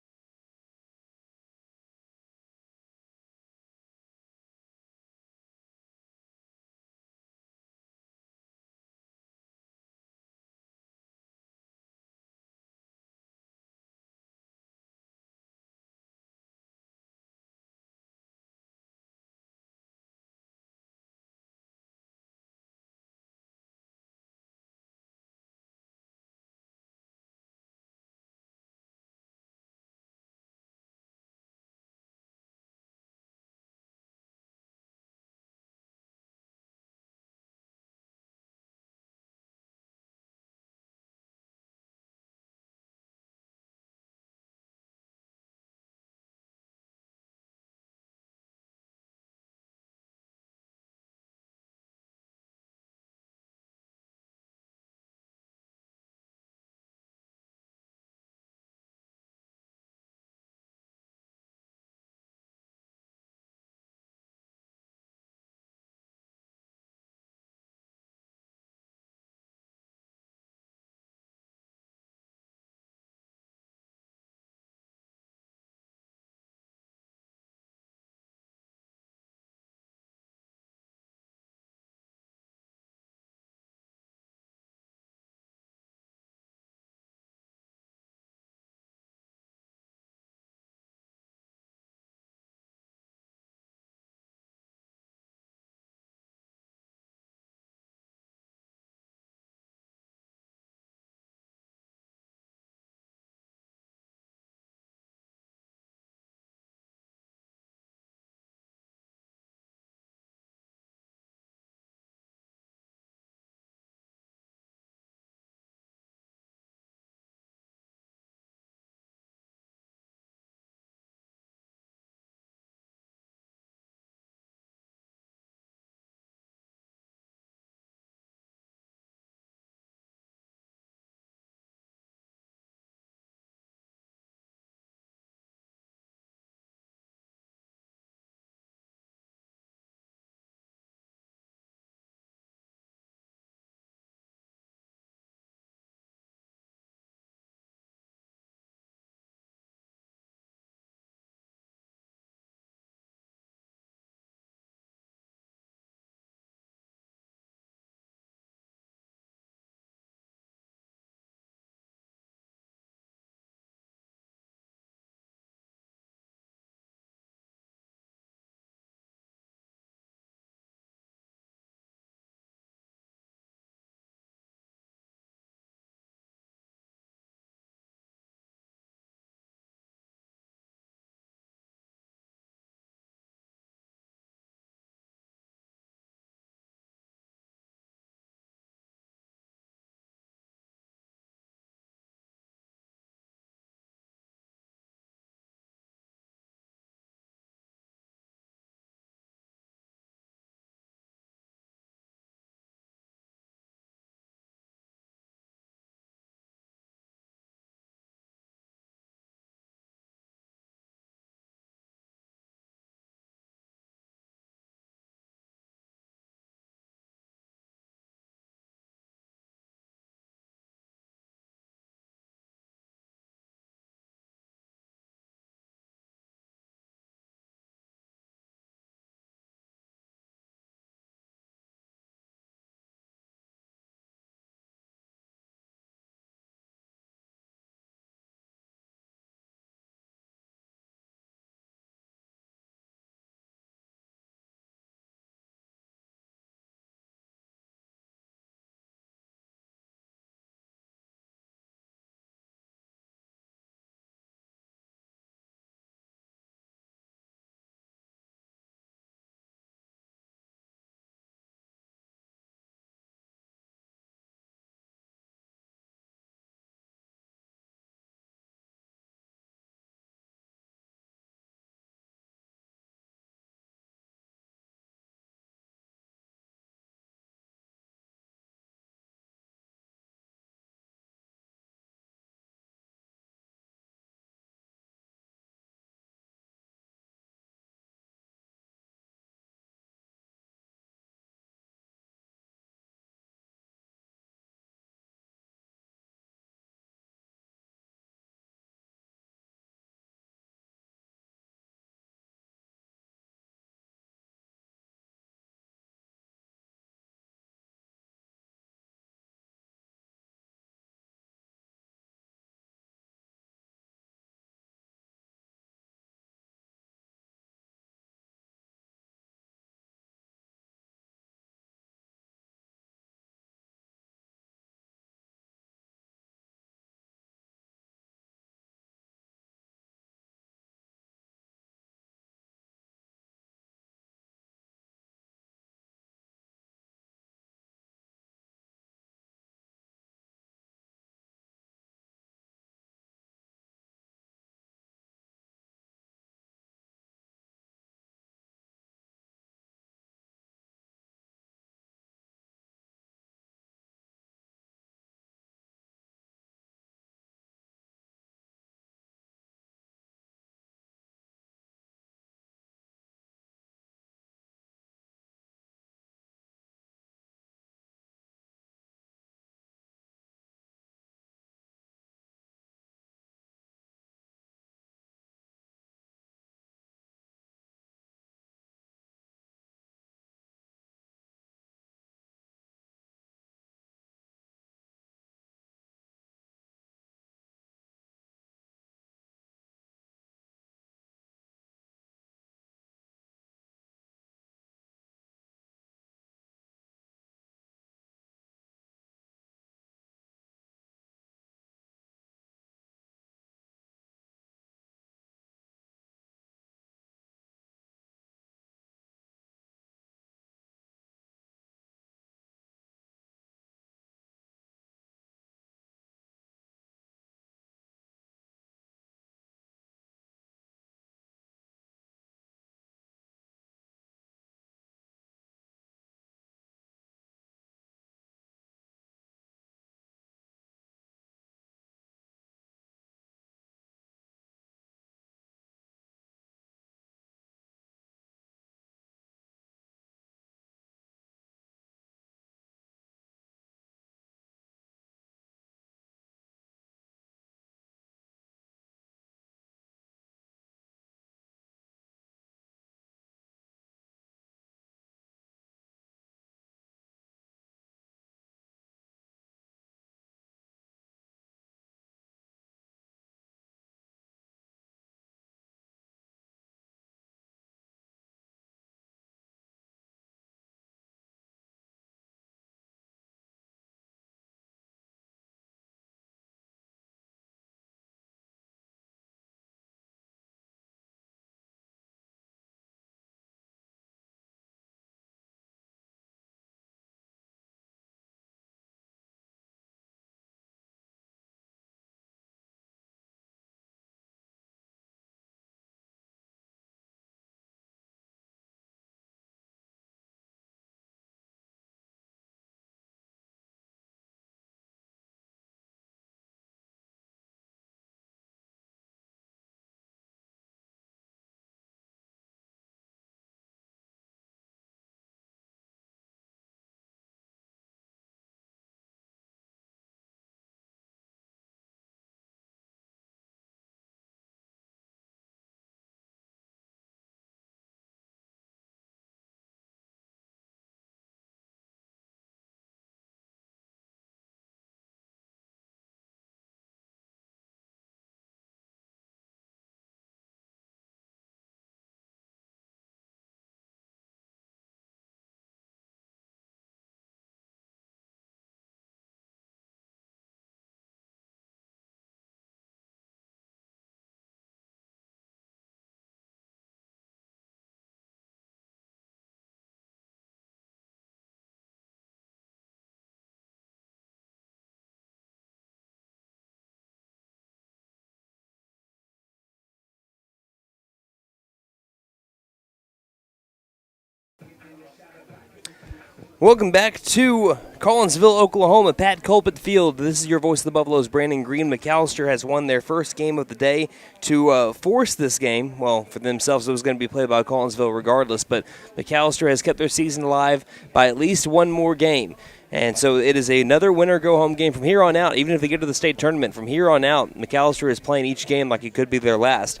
Welcome back to Collinsville, Oklahoma. Pat Culp at the field. This is your voice of the Buffaloes, Brandon Green. McAlester has won their first game of the day to force this game. Well, for themselves, it was going to be played by Collinsville regardless, but McAlester has kept their season alive by at least one more game. And so it is another winner-go-home game from here on out. Even if they get to the state tournament, from here on out, McAlester is playing each game like it could be their last.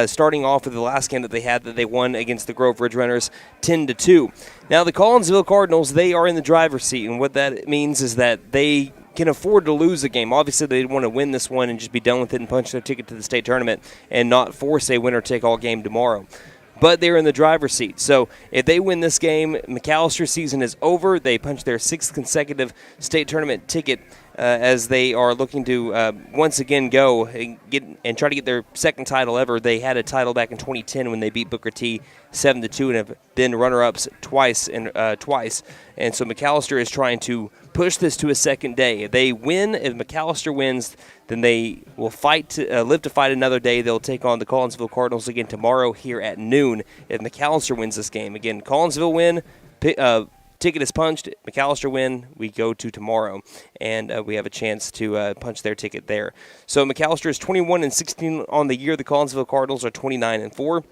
Starting off with the last game that they won against the Grove Ridgerunners 10-2. Now the Collinsville Cardinals, they are in the driver's seat, and what that means is that they can afford to lose a game. Obviously, they want to win this one and just be done with it and punch their ticket to the state tournament and not force a winner-take-all game tomorrow. But they're in the driver's seat. So if they win this game, McAlster's season is over. They punch their 6th consecutive state tournament ticket as they are looking to once again go and try to get their second title ever. They had a title back in 2010 when they beat Booker T 7-2 and have been runner-ups twice. And so McAlester is trying to push this to a second day. If McAlester wins, then they will live to fight another day. They'll take on the Collinsville Cardinals again tomorrow here at noon. If McAlester wins this game, again, Collinsville win, ticket is punched. McAlester win, we go to tomorrow, and we have a chance to punch their ticket there. So McAlester is 21-16 on the year. The Collinsville Cardinals are 29-4.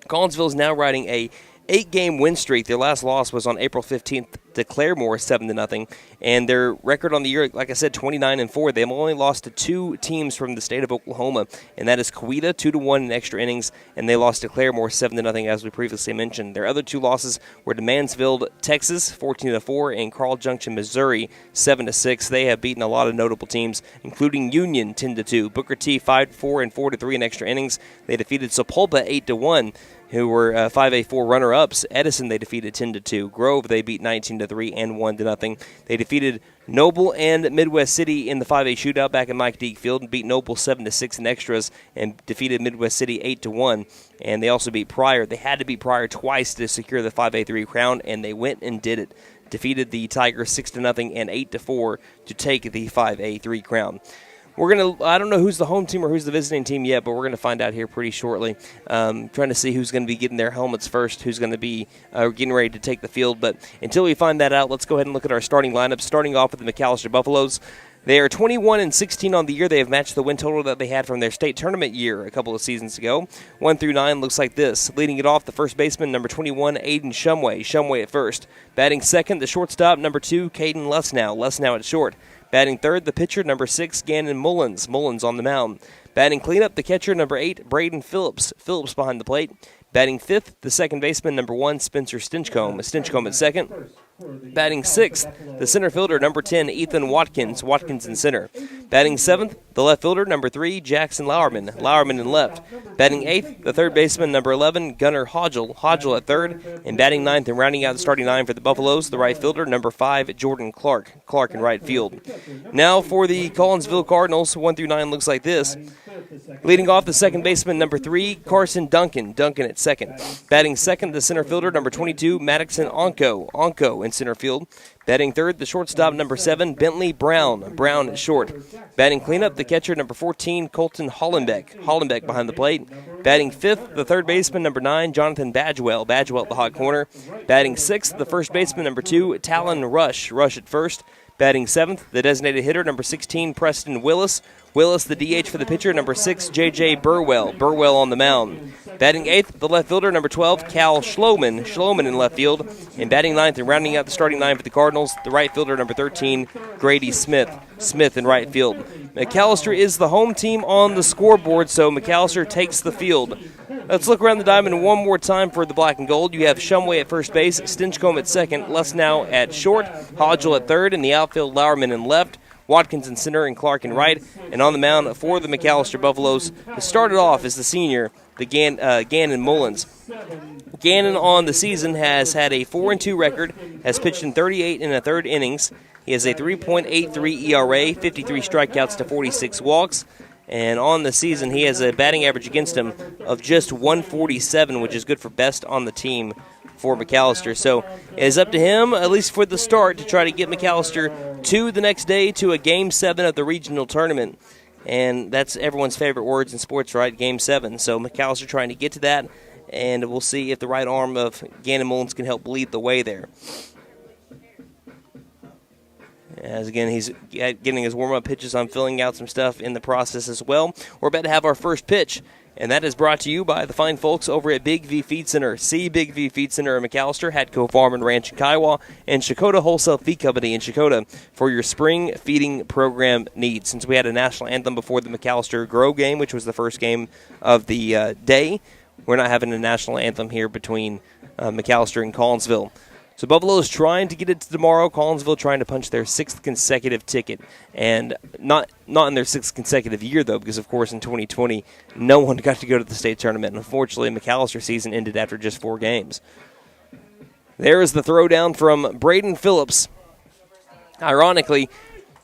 Collinsville is now riding a 8-game win streak. Their last loss was on April 15th to Claremore, 7-0, and their record on the year, like I said, 29-4. They've only lost to 2 teams from the state of Oklahoma, and that is Coweta 2-1 in extra innings, and they lost to Claremore 7-0, as we previously mentioned. Their other 2 losses were to Mansfield, Texas, 14-4, and Carl Junction, Missouri, 7-6. They have beaten a lot of notable teams, including Union 10-2, Booker T 5-4 and 4-3 in extra innings. They defeated Sepulpa 8-1. Who were 5A4 runner-ups. Edison they defeated 10-2. Grove they beat 19-3 and 1-0. They defeated Noble and Midwest City in the 5A shootout back at Mike Deek Field and beat Noble 7-6 in extras and defeated Midwest City 8-1. And they also beat Pryor. They had to beat Pryor twice to secure the 5A3 crown, and they went and did it. Defeated the Tigers 6-0 and 8-4 to take the 5A3 crown. I don't know who's the home team or who's the visiting team yet, but we're going to find out here pretty shortly. Trying to see who's going to be getting their helmets first, who's going to be getting ready to take the field. But until we find that out, let's go ahead and look at our starting lineup. Starting off with the McAlester Buffaloes. They are 21-16 on the year. They have matched the win total that they had from their state tournament year a couple of seasons ago. 1 through 9 looks like this. Leading it off, the first baseman, number 21, Aiden Shumway. Shumway at first. Batting second, the shortstop, number 2, Caden Lesnow. Lesnow at short. Batting third, the pitcher, number 6, Gannon Mullins. Mullins on the mound. Batting cleanup, the catcher, number 8, Braden Phillips. Phillips behind the plate. Batting fifth, the second baseman, number 1, Spencer Stinchcomb. Stinchcomb at second. Batting sixth, the center fielder, number 10, Ethan Watkins. Watkins in center. Batting seventh, the left fielder, number 3, Jackson Lauerman. Lauerman in left. Batting eighth, the third baseman, number 11, Gunnar Hodgel. Hodgel at third. And batting ninth and rounding out the starting 9 for the Buffaloes, the right fielder, number 5, Jordan Clark. Clark in right field. Now for the Collinsville Cardinals, 1 through 9 looks like this. Leading off, the second baseman, number 3, Carson Duncan. Duncan at second. Batting second, the center fielder, number 22, Maddoxon Onko. Onko in center field. Batting third, the shortstop, number 7, Bentley Brown. Brown at short. Batting cleanup, the catcher, number 14, Colton Hollenbeck. Hollenbeck behind the plate. Batting fifth, the third baseman, number 9, Jonathan Badgewell. Badgewell at the hot corner. Batting sixth, the first baseman, number 2, Talon Rush. Rush at first. Batting seventh, the designated hitter, number 16, Preston Willis. Willis, the DH for the pitcher, number 6, J.J. Burwell. Burwell on the mound. Batting eighth, the left fielder, number 12, Cal Schloman. Schloman in left field. And batting ninth and rounding out the starting 9 for the Cardinals, the right fielder, number 13, Grady Smith. Smith in right field. McAlester is the home team on the scoreboard, so McAlester takes the field. Let's look around the diamond one more time for the black and gold. You have Shumway at first base, Stinchcomb at second, Lesnow at short, Hodgel at third, and the outfield, Lauerman in left, Watkins in center, and Clark in right. And on the mound for the McAlester Buffaloes, who started off as the senior, the Gannon Mullins. Gannon on the season has had a 4-2 record, has pitched in 38 and a third innings. He has a 3.83 ERA, 53 strikeouts to 46 walks. And on the season, he has a batting average against him of just 147, which is good for best on the team for McAlester. So it is up to him, at least for the start, to try to get McAlester to the next day to a Game 7 of the regional tournament. And that's everyone's favorite words in sports, right? Game 7. So McAlester trying to get to that, and we'll see if the right arm of Gannon Mullins can help lead the way there. As again, he's getting his warm-up pitches on, filling out some stuff in the process as well. We're about to have our first pitch, and that is brought to you by the fine folks over at Big V Feed Center. See Big V Feed Center in McAlester, Hatco Farm and Ranch in Kiowa, and Shakota Wholesale Feed Company in Shakota for your spring feeding program needs. Since we had a national anthem before the McAlester Grove game, which was the first game of the day, we're not having a national anthem here between McAlester and Collinsville. So Buffalo's trying to get it to tomorrow. Collinsville trying to punch their 6th consecutive ticket. And not in their 6th consecutive year, though, because, of course, in 2020, no one got to go to the state tournament. Unfortunately, McAllister's season ended after just 4 games. There is the throwdown from Braden Phillips. Ironically,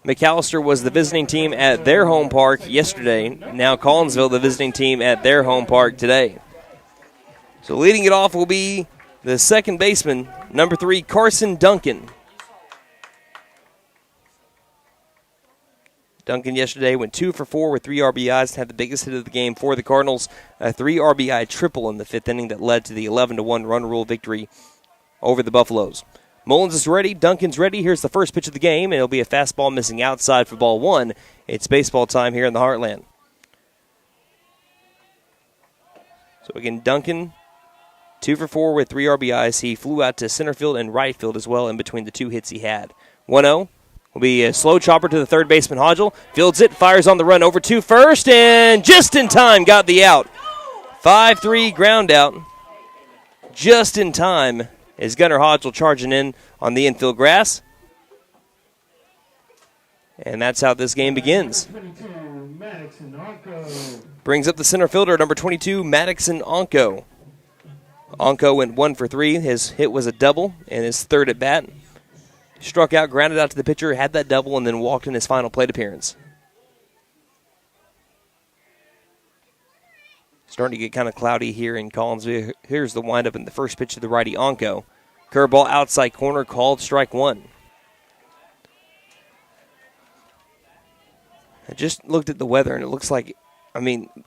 McAlester was the visiting team at their home park yesterday. Now Collinsville, the visiting team at their home park today. So leading it off will be the second baseman, number 3, Carson Duncan. Duncan yesterday went 2 for 4 with 3 RBIs and had the biggest hit of the game for the Cardinals, a 3 RBI triple in the 5th inning that led to the 11-1 run rule victory over the Buffaloes. Mullins is ready. Duncan's ready. Here's the first pitch of the game, and it'll be a fastball missing outside for ball 1. It's baseball time here in the Heartland. So again, Duncan, 2 for 4 with 3 RBIs. He flew out to center field and right field as well in between the 2 hits he had. 1-0 will be a slow chopper to the third baseman, Hodgel. Fields it, fires on the run over to first, and just in time got the out. 5-3 ground out. Just in time is Gunnar Hodgel charging in on the infield grass. And that's how this game begins. Brings up the center fielder, number 22, Maddoxon Onko. Onko went 1 for 3. His hit was a double in his 3rd at bat. Struck out, grounded out to the pitcher, had that double, and then walked in his final plate appearance. Starting to get kind of cloudy here in Collinsville. Here's the windup in the first pitch to the righty Onko. Curveball outside corner, called strike 1. I just looked at the weather, and it looks like,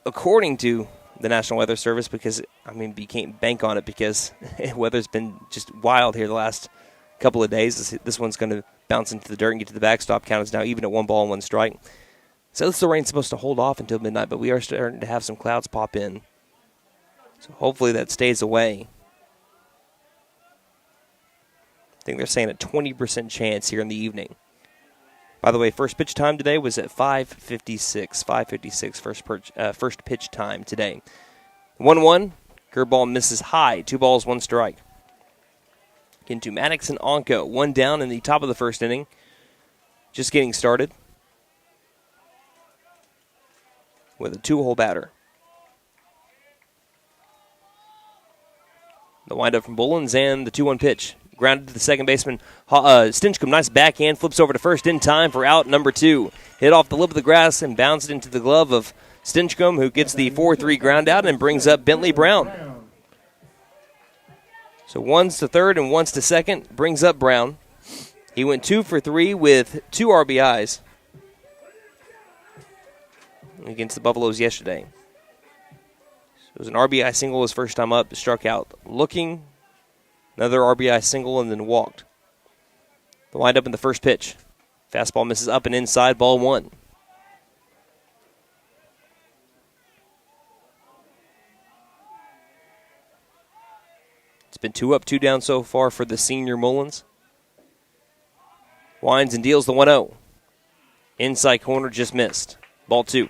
according to the National Weather Service, because, you can't bank on it because weather's been just wild here the last couple of days. This one's going to bounce into the dirt and get to the backstop. Count is now even at 1 ball and 1 strike. So the rain's supposed to hold off until midnight, but we are starting to have some clouds pop in. So hopefully that stays away. I think they're saying a 20% chance here in the evening. By the way, first pitch time today was at 5:56. 5:56 first pitch time today. 1-1. Curveball misses high. 2 balls, 1 strike. Into Maddoxon Onko. 1 down in the top of the first inning. Just getting started. With a 2-hole batter. The windup from Bullens and the 2-1 pitch. Grounded to the second baseman, Stinchcomb. Nice backhand. Flips over to first in time for out number 2. Hit off the lip of the grass and bounced into the glove of Stinchcomb, who gets the 4-3 ground out and brings up Bentley Brown. So 1's to third and 1's to second. Brings up Brown. He went 2 for 3 with 2 RBIs against the Buffaloes yesterday. So it was an RBI single his first time up. Struck out looking. Another RBI single and then walked. The windup in the first pitch. Fastball misses up and inside, ball 1. It's been 2 up, 2 down so far for the senior Mullins. Winds and deals the 1-0. Inside corner just missed. Ball 2.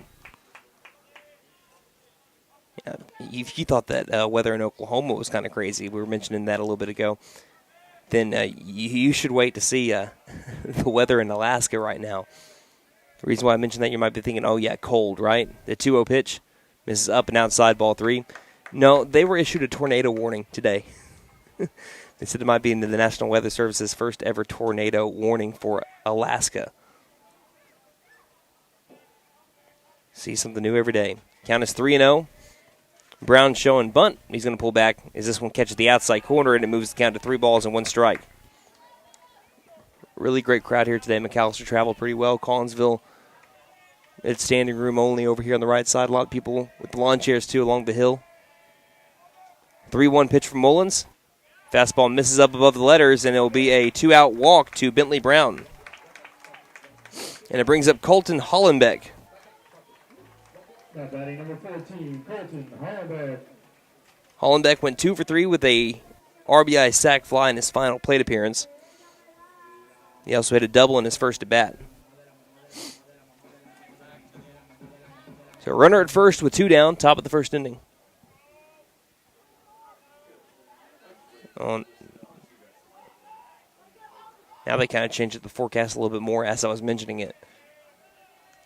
If you thought that weather in Oklahoma was kind of crazy, we were mentioning that a little bit ago, then you should wait to see the weather in Alaska right now. The reason why I mentioned that, you might be thinking, oh, yeah, cold, right? The 2-0 pitch misses up and outside, ball 3. No, they were issued a tornado warning today. They said it might be in the National Weather Service's first ever tornado warning for Alaska. See something new every day. Count is 3-0. Brown showing bunt. He's going to pull back as this one catches the outside corner, and it moves the count to 3 balls and 1 strike. Really great crowd here today. McAlester traveled pretty well. Collinsville, it's standing room only over here on the right side. A lot of people with lawn chairs, too, along the hill. 3-1 pitch from Mullins. Fastball misses up above the letters, and it will be a 2-out walk to Bentley Brown. And it brings up Colton Hollenbeck. Now batting number 14, Colton Hollenbeck. Hollenbeck went 2 for 3 with a RBI sac fly in his final plate appearance. He also hit a double in his first at bat. So runner at first with 2 down, top of the first inning. Now they kind of changed the forecast a little bit more as I was mentioning it.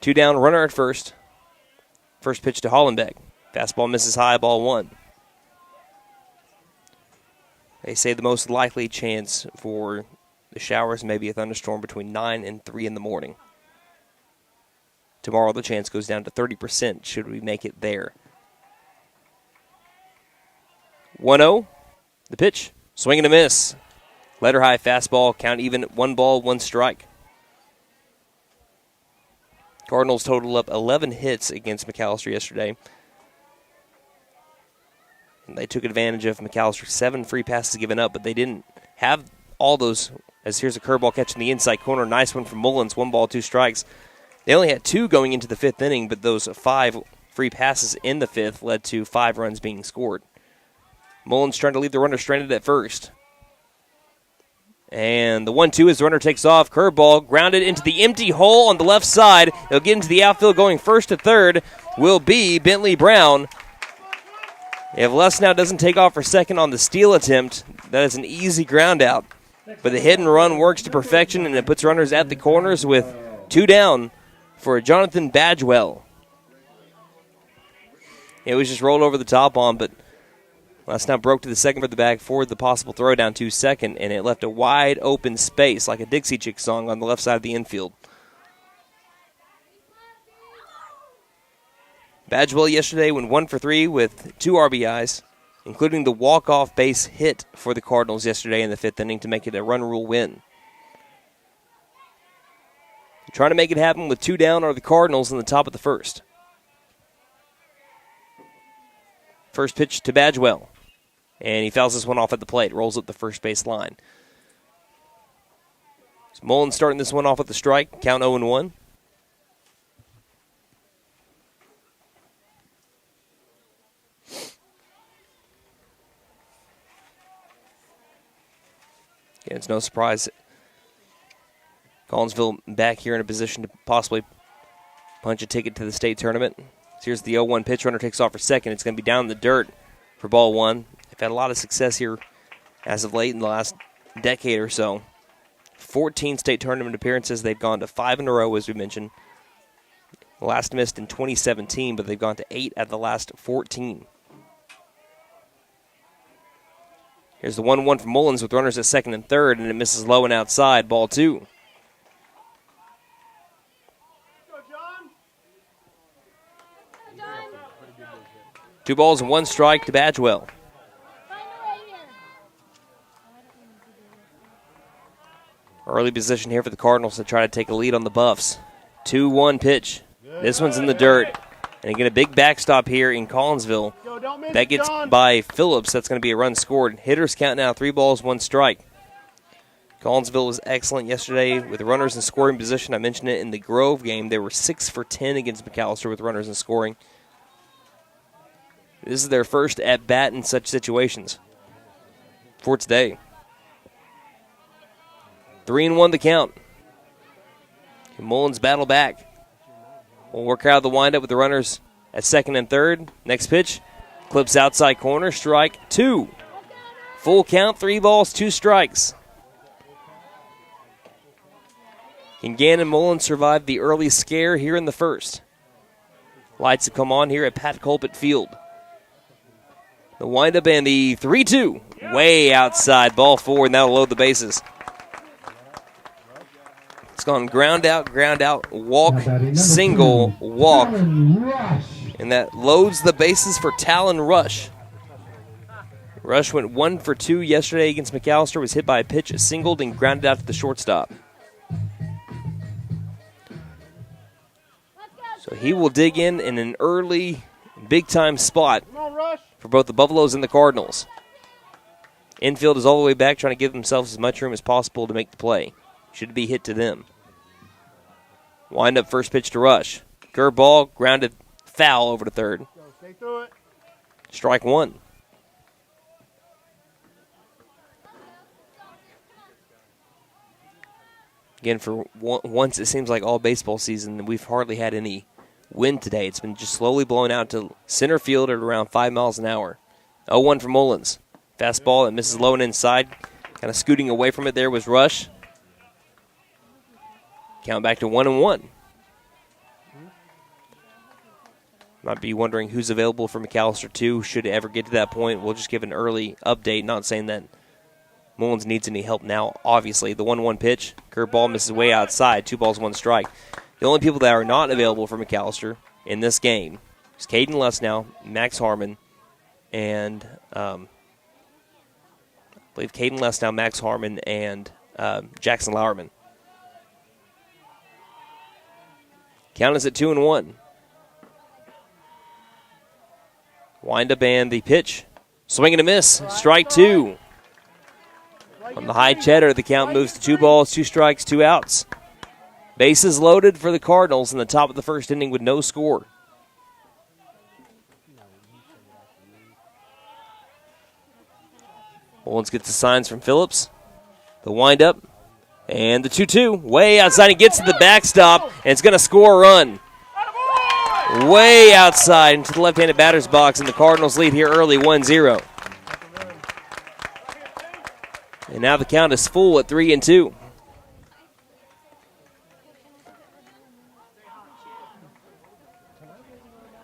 2 down, runner at first. First pitch to Hollenbeck. Fastball misses high, ball 1. They say the most likely chance for the showers may be a thunderstorm between 9 and 3 in the morning. Tomorrow the chance goes down to 30% should we make it there. 1-0, the pitch. Swing and a miss. Letter high fastball, count even, 1 ball, 1 strike. Cardinals totaled up 11 hits against McAlester yesterday. And they took advantage of McAllister's 7 free passes given up, but they didn't have all those. As here's a curveball catch in the inside corner. Nice one from Mullins, 1 ball, 2 strikes. They only had 2 going into the 5th inning, but those 5 free passes in the 5th led to 5 runs being scored. Mullins trying to leave the runner stranded at first. And the 1-2 as the runner takes off. Curveball grounded into the empty hole on the left side. They'll get into the outfield going first to third will be Bentley Brown. If Les now doesn't take off for second on the steal attempt, that is an easy ground out. But the hit and run works to perfection, and it puts runners at the corners with 2 down for Jonathan Badgewell. It was just rolled over the top on, but Les now broke to the second for the bag for the possible throw down to second, and it left a wide open space like a Dixie Chick song on the left side of the infield. Badgewell yesterday went 1 for 3 with 2 RBIs, including the walk-off base hit for the Cardinals yesterday in the 5th inning to make it a run rule win. Trying to make it happen with 2 down are the Cardinals in the top of the first. First pitch to Badgewell. And he fouls this one off at the plate, rolls up the first base line. So Mullins starting this one off with a strike, count 0-1. Again, it's no surprise Collinsville back here in a position to possibly punch a ticket to the state tournament. So here's the 0-1 pitch. Runner takes off for second. It's going to be down in the dirt for ball 1. They've had a lot of success here as of late in the last decade or so. 14 state tournament appearances. They've gone to 5 in a row, as we mentioned. Last missed in 2017, but they've gone to 8 out of the last 14. Here's the 1-1 from Mullins with runners at second and third, and it misses low and outside, ball 2. Two balls and 1 strike to Badgewell. Early position here for the Cardinals to try to take a lead on the Buffs. 2-1 pitch. This one's in the dirt. And again, a big backstop here in Collinsville. That gets by Phillips. That's going to be a run scored. Hitters count now 3 balls, 1 strike. Collinsville was excellent yesterday with runners in scoring position. I mentioned it in the Grove game. They were 6 for 10 against McAlester with runners in scoring. This is their first at-bat in such situations for today. 3-1 the count. Can Mullins battle back? We'll work out of the windup with the runners at second and third. Next pitch, clips outside corner, strike 2. Full count, 3 balls, 2 strikes. Can Gannon Mullins survive the early scare here in the first? Lights have come on here at Pat Colpett Field. The windup and the 3-2. Way outside, ball 4, and that'll load the bases. It's gone ground out, walk, single, walk. And that loads the bases for Talon Rush. Rush went 1 for 2 yesterday against McAlester, was hit by a pitch, singled, and grounded out to the shortstop. So he will dig in an early, big-time spot for both the Buffaloes and the Cardinals. Infield is all the way back, trying to give themselves as much room as possible to make the play. Should be hit to them. Wind up first pitch to Rush. Curve ball, grounded foul over to third. Strike one. Again, for once, it seems like all baseball season, we've hardly had any wind today. It's been just slowly blowing out to center field at around 5 miles an hour. 0-1 for Mullins. Fastball that misses low and inside. Kind of scooting away from it there was Rush. Count back to 1-1. Might be wondering who's available for McAlester 2. Should it ever get to that point, we'll just give an early update. Not saying that Mullins needs any help now, obviously. The 1-1 pitch. Curveball misses way outside. 2 balls, 1 strike. The only people that are not available for McAlester in this game is Caden Lesnow, Max Harmon, and I believe Caden Lesnow, Max Harmon, and Jackson Lauerman. Count is at 2-1. Wind up and the pitch. Swing and a miss. Strike 2. On the high cheddar, the count moves to 2 balls, 2 strikes, 2 outs. Bases loaded for the Cardinals in the top of the first inning with no score. Mullins gets the signs from Phillips. The windup. And the 2-2. Way outside. He gets to the backstop, and it's going to score a run. Way outside into the left-handed batter's box, and the Cardinals lead here early, 1-0. And now the count is full at 3-2.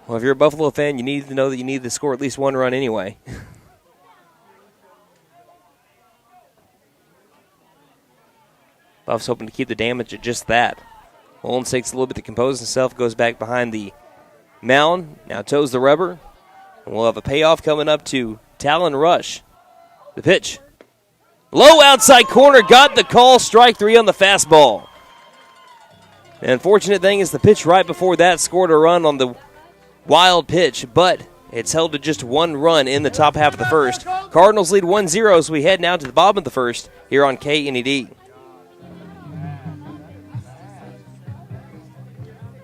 Well, if you're a Buffalo fan, you need to know that you need to score at least 1 run anyway. Buff's hoping to keep the damage at just that. Mullins takes a little bit to compose himself, goes back behind the mound, now toes the rubber, and we'll have a payoff coming up to Talon Rush. The pitch. Low outside corner, got the call, strike 3 on the fastball. The unfortunate thing is the pitch right before that scored a run on the wild pitch, but it's held to just 1 run in the top half of the first. Cardinals lead 1-0 as we head now to the bottom of the first here on KNED.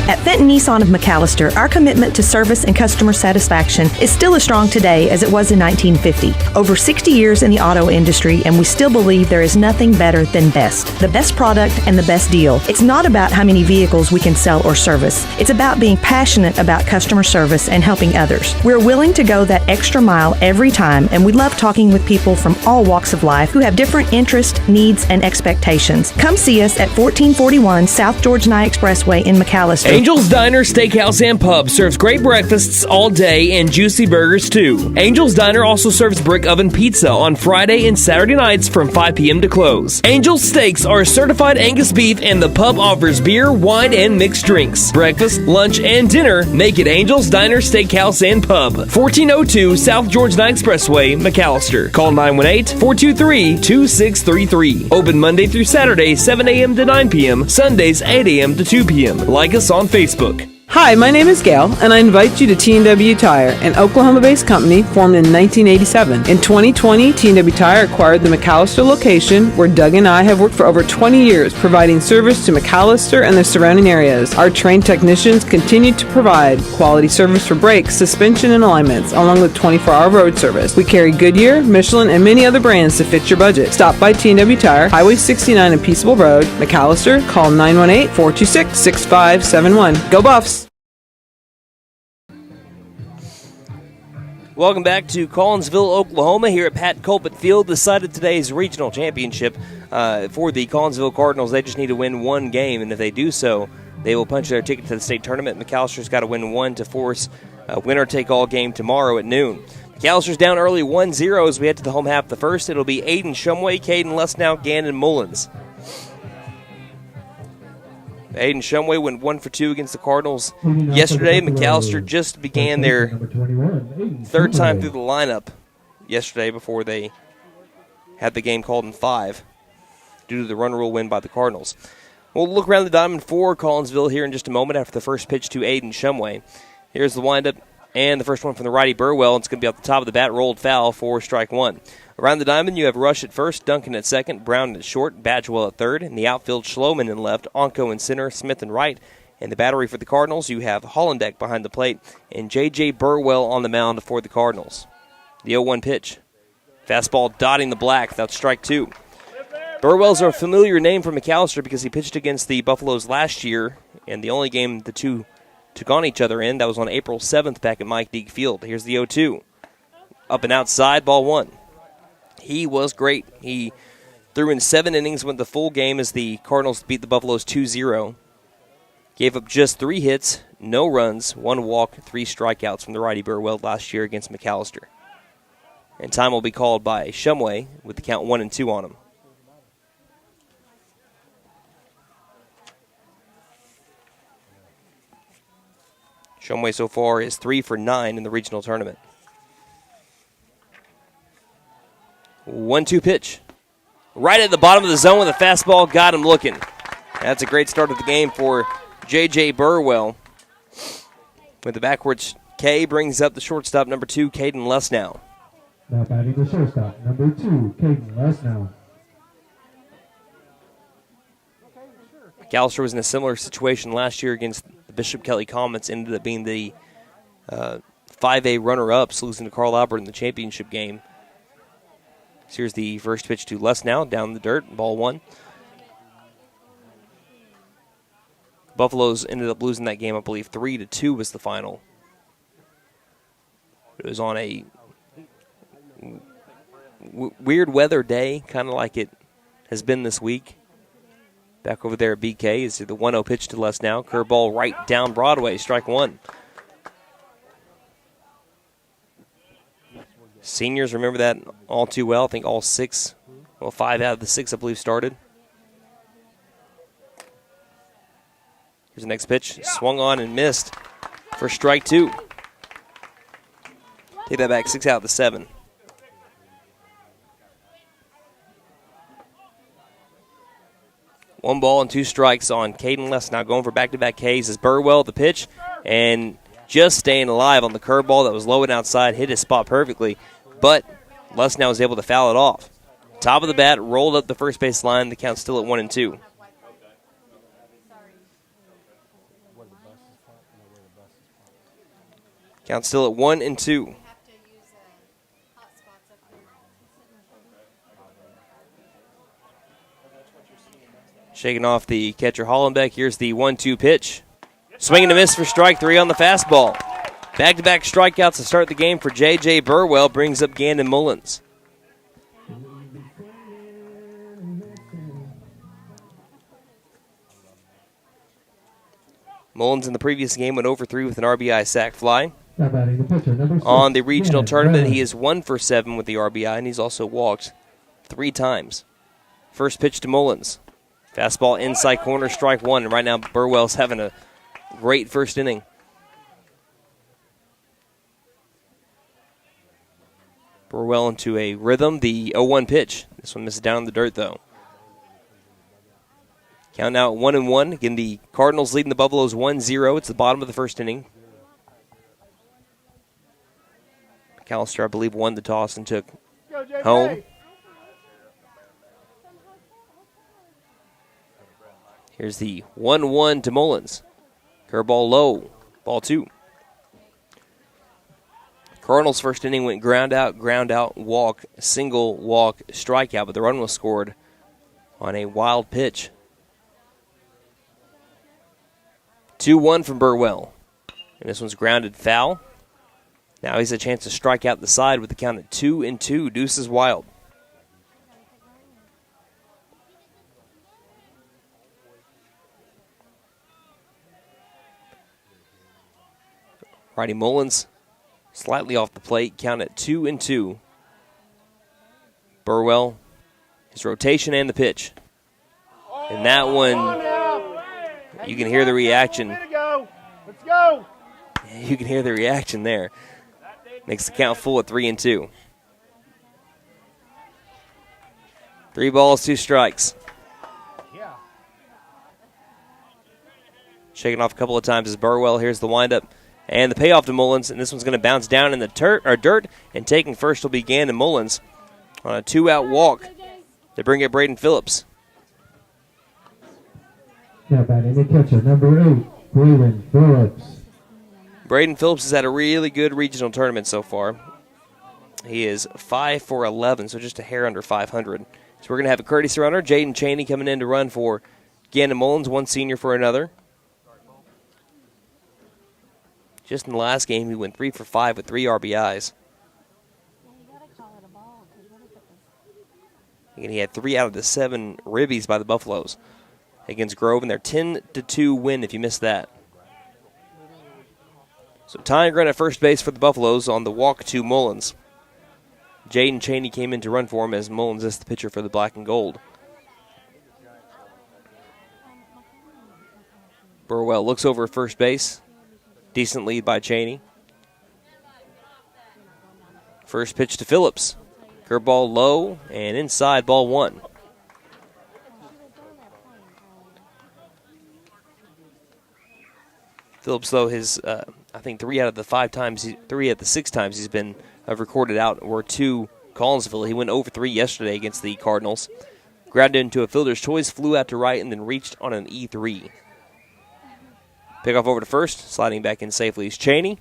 At Fenton Nissan of McAlester, our commitment to service and customer satisfaction is still as strong today as it was in 1950. Over 60 years in the auto industry, and we still believe there is nothing better than best. The best product and the best deal. It's not about how many vehicles we can sell or service. It's about being passionate about customer service and helping others. We're willing to go that extra mile every time, and we love talking with people from all walks of life who have different interests, needs, and expectations. Come see us at 1441 South George Nye Expressway in McAlester. Angel's Diner, Steakhouse, and Pub serves great breakfasts all day and juicy burgers too. Angel's Diner also serves brick oven pizza on Friday and Saturday nights from 5 p.m. to close. Angel's Steaks are certified Angus beef, and the pub offers beer, wine, and mixed drinks. Breakfast, lunch, and dinner make it Angel's Diner, Steakhouse, and Pub. 1402 South George Nye Expressway, McAlester. Call 918-423-2633. Open Monday through Saturday, 7 a.m. to 9 p.m. Sundays, 8 a.m. to 2 p.m. Like us on Facebook. Hi, my name is Gail, and I invite you to T&W Tire, an Oklahoma-based company formed in 1987. In 2020, T&W Tire acquired the McAlester location, where Doug and I have worked for over 20 years, providing service to McAlester and the surrounding areas. Our trained technicians continue to provide quality service for brakes, suspension, and alignments, along with 24-hour road service. We carry Goodyear, Michelin, and many other brands to fit your budget. Stop by T&W Tire, Highway 69 and Peaceable Road, McAlester. Call 918-426-6571. Go Buffs! Welcome back to Collinsville, Oklahoma, here at Pat Colbert Field. Decided today's regional championship for the Collinsville Cardinals. They just need to win 1 game, and if they do so, they will punch their ticket to the state tournament. McAllister's got to win 1 to force a winner-take-all game tomorrow at noon. McAllister's down early 1-0 as we head to the home half of the first. It'll be Aiden Shumway, Caden Lesnow, Gannon Mullins. Aiden Shumway went 1 for 2 against the Cardinals yesterday. McAlester just began their 3rd time through the lineup yesterday before they had the game called in 5 due to the run rule win by the Cardinals. We'll look around the diamond for Collinsville here in just a moment after the first pitch to Aiden Shumway. Here's the windup And the first one from the righty Burwell. It's going to be off the top of the bat, rolled foul for strike one. Around the diamond, you have Rush at first, Duncan at second, Brown at short, Badgewell at third. In the outfield, Schloman in left, Onko in center, Smith in right. In the battery for the Cardinals, you have Hollendeck behind the plate and J.J. Burwell on the mound for the Cardinals. The 0-1 pitch. Fastball dotting the black. That's strike two. Burwell's a familiar name for McAlester because he pitched against the Buffaloes last year, and the only game the two took on each other in, that was on April 7th back at Mike Deak Field. Here's the 0-2. Up and outside, ball one. He was great. He threw in 7 innings, went the full game as the Cardinals beat the Buffaloes 2-0. Gave up just 3 hits, no runs, 1 walk, 3 strikeouts from the righty Burwell last year against McAlester. And time will be called by Shumway with the count 1-2 on him. Shumway so far is 3 for 9 in the regional tournament. 1-2 pitch. Right at the bottom of the zone with a fastball, got him looking. That's a great start of the game for J.J. Burwell. With the backwards K, brings up the shortstop, number 2, Caden Lesnow. Now batting the shortstop, number 2, Caden Lesnow. McAlester was in a similar situation last year against the Bishop Kelly Comets, ended up being the 5A runner-ups, losing to Carl Albert in the championship game. So here's the first pitch to Lesnow, down the dirt, ball one. Buffaloes ended up losing that game, I believe 3-2 was the final. It was on a weird weather day, kind of like it has been this week. Back over there at BK is the 1-0 pitch to Lesnow. Curveball right down Broadway, strike one. Seniors remember that all too well. I think all 6, 5 out of the 6, I believe, started. Here's the next pitch. Swung on and missed for strike two. Take that back, 6 out of the 7. One ball and 2 strikes on Caden Lesnow. Going for back-to-back Ks is Burwell, the pitch, and just staying alive on the curveball that was low and outside, hit his spot perfectly, but Lesnow was able to foul it off. Top of the bat, rolled up the first base line. The count's still at 1-2. Count still at 1-2. Shaking off the catcher Hollenbeck. Here's the 1-2 pitch. Swing and a miss for strike 3 on the fastball. Back-to-back strikeouts to start the game for J.J. Burwell. Brings up Gandon Mullins. Mullins in the previous game went over 3 with an RBI sac fly. On the regional tournament, he is 1 for 7 with the RBI, and he's also walked 3 times. First pitch to Mullins. Fastball inside corner, strike 1. And right now, Burwell's having a great first inning. Burwell into a rhythm. The 0-1 pitch. This one misses down in the dirt, though. Count now at 1-1. Again, the Cardinals leading the Buffaloes 1-0. It's the bottom of the first inning. McAlester, I believe, won the toss and took home. Here's the 1-1 to Mullins. Curveball low. Ball 2. Cardinals' first inning went ground out, walk, single, walk, strikeout, but the run was scored on a wild pitch. 2-1 from Burwell. And this one's grounded foul. Now he's a chance to strike out the side with the count at 2-2. Deuce is wild. Righty Mullins slightly off the plate. Count at 2-2. Burwell, his rotation and the pitch. And that one, you can hear the reaction. Let's go. You can hear the reaction there. Makes the count full at 3-2. 3 balls, 2 strikes. Shaking off a couple of times as Burwell. Here's the windup. And the payoff to Mullins, and this one's going to bounce down in the dirt, and taking first will be Gannon Mullins on a 2-out walk to bring it Braden Phillips. Now batting the catcher, number 8, Braden Phillips. Braden Phillips has had a really good regional tournament so far. He is 5 for 11, so just a hair under 500. So we're going to have a courtesy runner, Jaden Cheney, coming in to run for Gannon Mullins, one senior for another. Just in the last game, he went 3 for 5 with 3 RBIs. And he had 3 out of the 7 ribbies by the Buffaloes against Grove, and their 10-2 win if you missed that. So tying run at first base for the Buffaloes on the walk to Mullins. Jaden Cheney came in to run for him as Mullins is the pitcher for the black and gold. Burwell looks over at first base. Decent lead by Cheney. First pitch to Phillips. Curveball low and inside, ball 1. Phillips, though, his I think 3 out of the 6 times he's been recorded out were to Collinsville. He went over 3 yesterday against the Cardinals. Grounded into a fielder's choice, flew out to right, and then reached on an E3. Pickoff over to first, sliding back in safely is Cheney.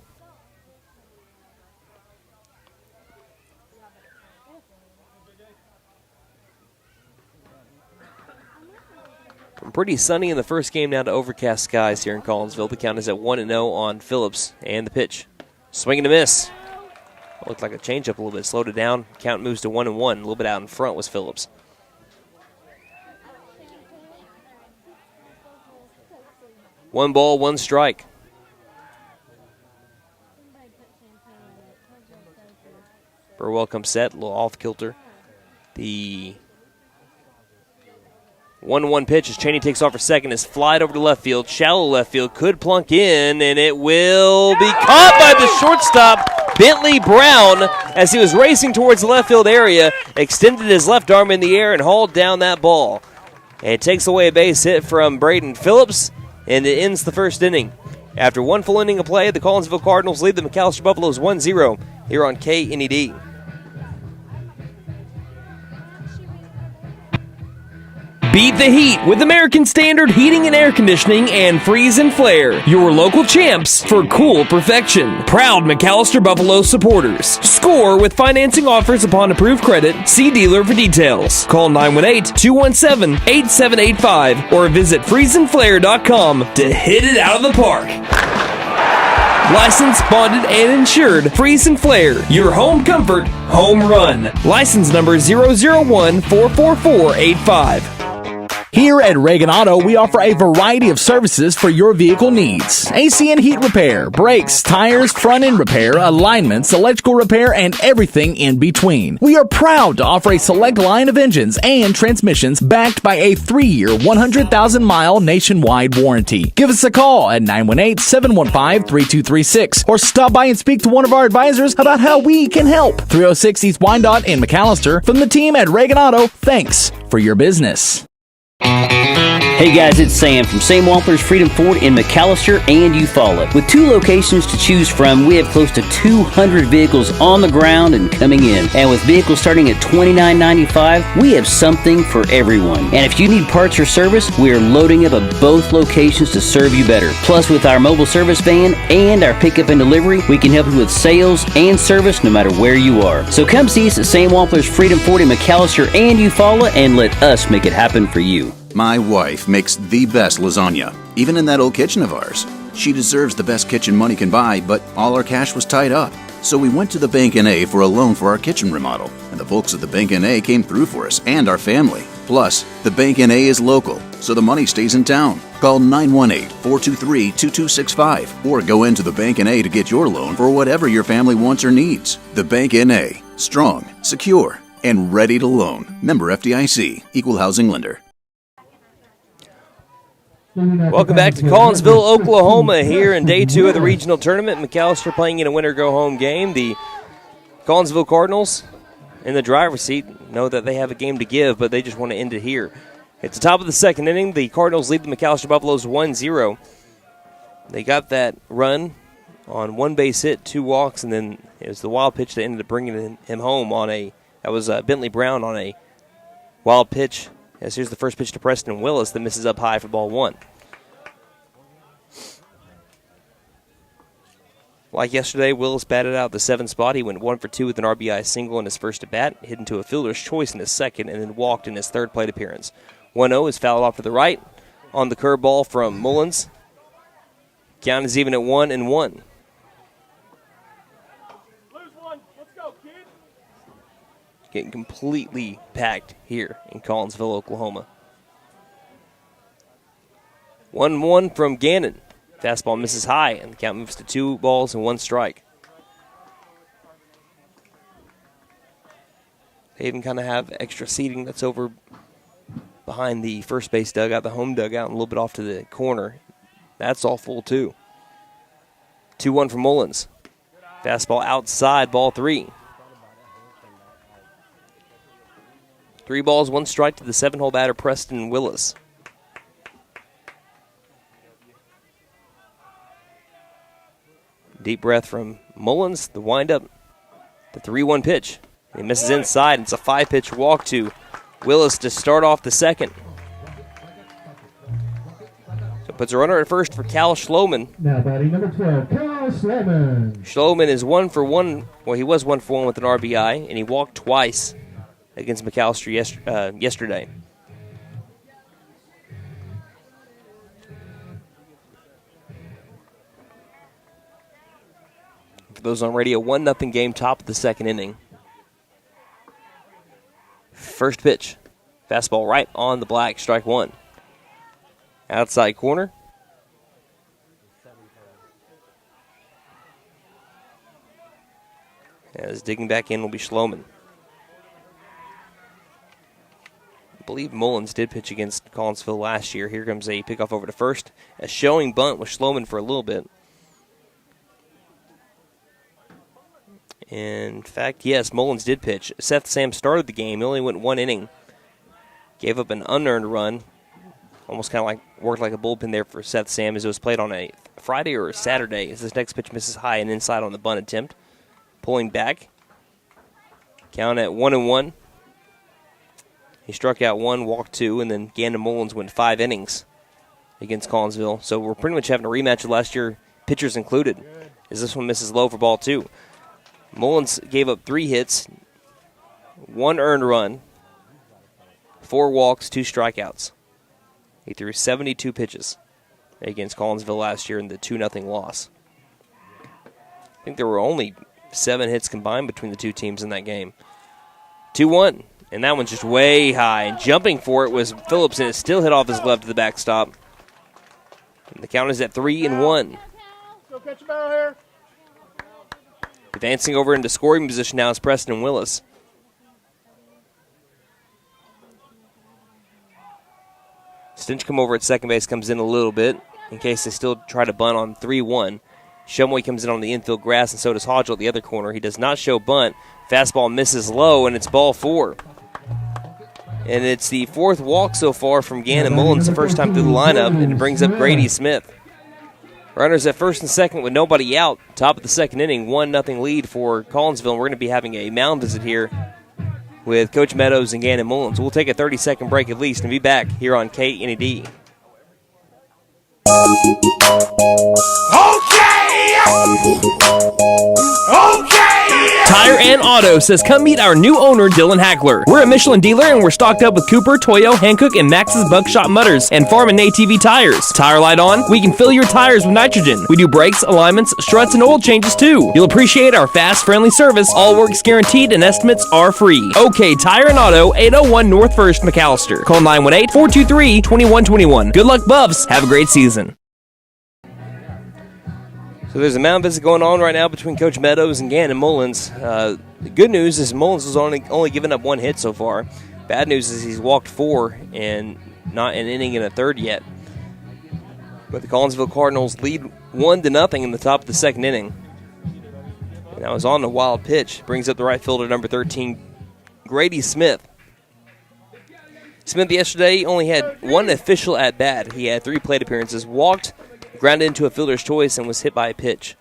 From pretty sunny in the first game now to overcast skies here in Collinsville. The count is at 1-0 on Phillips, and the pitch. Swing and a miss. Looked like a changeup a little bit. Slowed it down. Count moves to 1-1. A little bit out in front was Phillips. One ball, one strike. Burwell comes set, a little off kilter. The 1-1 pitch as Cheney takes off for second is flied over to left field. Shallow left field, could plunk in, and it will be caught by the shortstop, Bentley Brown, as he was racing towards the left field area, extended his left arm in the air and hauled down that ball. And it takes away a base hit from Braden Phillips, and it ends the first inning. After one full inning of play, the Collinsville Cardinals lead the McAlester Buffaloes 1-0 here on KNED. Beat the heat with American Standard Heating and Air Conditioning and Freeze and Flare, your local champs for cool perfection. Proud McAlester Buffalo supporters. Score with financing offers upon approved credit. See dealer for details. Call 918-217-8785 or visit freezeandflare.com to hit it out of the park. Licensed, bonded, and insured. Freeze and Flare, your home comfort, home run. License number 001-44485. Here at Reagan Auto, we offer a variety of services for your vehicle needs. AC and heat repair, brakes, tires, front end repair, alignments, electrical repair, and everything in between. We are proud to offer a select line of engines and transmissions backed by a 3-year, 100,000-mile nationwide warranty. Give us a call at 918-715-3236 or stop by and speak to one of our advisors about how we can help. 306 East Wyandotte in McAlester. From the team at Reagan Auto, thanks for your business. Hey guys, it's Sam from Sam Wampler's Freedom Ford in McAlester and Eufaula. With 2 locations to choose from, we have close to 200 vehicles on the ground and coming in. And with vehicles starting at $29.95, we have something for everyone. And if you need parts or service, we are loading up at both locations to serve you better. Plus, with our mobile service van and our pickup and delivery, we can help you with sales and service no matter where you are. So come see us at Sam Wampler's Freedom Ford in McAlester and Eufaula and let us make it happen for you. My wife makes the best lasagna, even in that old kitchen of ours. She deserves the best kitchen money can buy, but all our cash was tied up. So we went to the Bank N.A. for a loan for our kitchen remodel, and the folks at the Bank N.A. came through for us and our family. Plus, the Bank N.A. is local, so the money stays in town. Call 918-423-2265 or go into the Bank N.A. to get your loan for whatever your family wants or needs. The Bank N.A. Strong, secure, and ready to loan. Member FDIC, Equal Housing Lender. Welcome back to Collinsville, Oklahoma, here in day 2 of the regional tournament. McAlester playing in a winner-go-home game. The Collinsville Cardinals in the driver's seat know that they have a game to give, but they just want to end it here. It's the top of the second inning. The Cardinals lead the McAlester Buffaloes 1-0. They got that run on one base hit, 2 walks, and then it was the wild pitch that ended up bringing him home on that was Bentley Brown on a wild pitch. As here's the first pitch to Preston Willis that misses up high for ball 1. Like yesterday, Willis batted out the 7th spot. He went 1 for 2 with an RBI single in his first at-bat, hit into a fielder's choice in his second, and then walked in his third plate appearance. 1-0 is fouled off to the right on the curveball from Mullins. Count is even at 1-1. Lose one. Let's go, kid. Getting completely packed here in Collinsville, Oklahoma. 1-1 from Gannon. Fastball misses high, and the count moves to 2 balls and 1 strike. They even kind of have extra seating that's over behind the first base dugout, the home dugout, and a little bit off to the corner. That's all full, too. 2-1 from Mullins. Fastball outside, ball 3. 3 balls, 1 strike to the 7-hole batter, Preston Willis. Deep breath from Mullins. The windup, the 3-1 pitch. He misses inside. It's a 5-pitch walk to Willis to start off the second. So puts a runner at first for Cal Schloman. Now batting number 12, Cal Schloman. Schloman is 1 for 1. Well, he was 1 for 1 with an RBI, and he walked twice against McAlester yesterday. For those on radio, 1-0 game, top of the second inning. First pitch. Fastball right on the black, strike 1. Outside corner. As digging back in will be Schloman. I believe Mullins did pitch against Collinsville last year. Here comes a pickoff over to first. A showing bunt with Schloman for a little bit. In fact, yes, Mullins did pitch. Seth Sam started the game. He only went 1 inning. Gave up an unearned run. Almost kind of like worked like a bullpen there for Seth Sam as it was played on a Friday or a Saturday. As this next pitch misses high and inside on the bunt attempt. Pulling back. Count at 1-1. He struck out 1, walked 2, and then Gannon Mullins went 5 innings against Collinsville. So we're pretty much having a rematch of last year, pitchers included, as this one misses low for ball 2. Mullins gave up 3 hits, 1 earned run, 4 walks, 2 strikeouts. He threw 72 pitches against Collinsville last year in the 2-0 loss. I think there were only 7 hits combined between the two teams in that game. 2-1, and that one's just way high. And jumping for it was Phillips, and it still hit off his glove to the backstop. And the count is at 3-1. Go catch a barrel here. Advancing over into scoring position now is Preston Willis. Stinchcomb over at second base comes in a little bit in case they still try to bunt on 3-1. Shumway comes in on the infield grass, and so does Hodgel at the other corner. He does not show bunt. Fastball misses low, and it's ball 4. And it's the 4th walk so far from Gannon Mullins, the first time through the lineup, and it brings up Grady Smith. Runners at first and second with nobody out. Top of the second inning, 1-0 lead for Collinsville. We're going to be having a mound visit here with Coach Meadows and Gannon Mullins. We'll take a 30-second break at least and be back here on KNED. Tire and Auto says come meet our new owner, Dylan Hackler. We're a Michelin dealer and we're stocked up with Cooper, Toyo, Hankook, and Max's Buckshot Mutters and Farm and ATV tires. Tire light on, we can fill your tires with nitrogen. We do brakes, alignments, struts, and oil changes too. You'll appreciate our fast, friendly service. All work's guaranteed and estimates are free. OK Tire and Auto, 801 North 1st, McAlester. Call 918-423-2121. Good luck, Buffs. Have a great season. So there's a mound visit going on right now between Coach Meadows and Gannon Mullins. The good news is Mullins has only given up 1 hit so far. Bad news is he's walked 4 and not an inning and a third yet. But the Collinsville Cardinals lead 1-0 in the top of the second inning. And that was on the wild pitch. Brings up the right fielder, number 13, Grady Smith. Smith yesterday only had 1 official at-bat. He had 3 plate appearances, walked, grounded into a fielder's choice, and was hit by a pitch.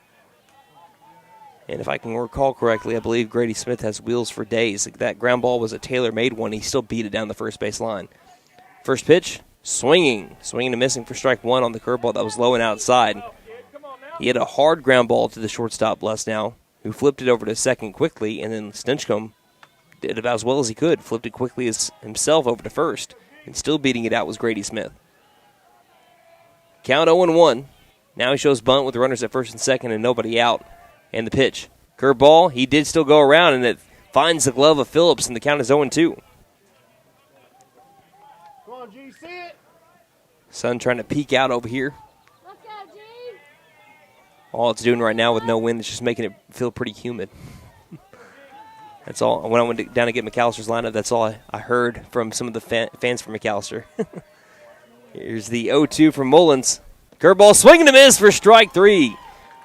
And if I can recall correctly, I believe Grady Smith has wheels for days. That ground ball was a tailor-made one. He still beat it down the first base line. First pitch, swinging and missing for strike one on the curveball that was low and outside. He had a hard ground ball to the shortstop, Lesnow, who flipped it over to second quickly, and then Stinchcomb did about as well as he could, flipped it quickly as himself over to first, and still beating it out was Grady Smith. Count 0-1. Now he shows bunt with the runners at first and second and nobody out. And the pitch. Curveball, he did still go around, and it finds the glove of Phillips, and the count is 0-2. Come on, G, see it. Sun trying to peek out over here. Let's go, G. All it's doing right now with no wind is just making it feel pretty humid. That's all. When I went down to get McAllister's lineup, that's all I heard from some of the fans from McAllister. Here's the 0-2 from Mullins. Curveball swing and a miss for strike three.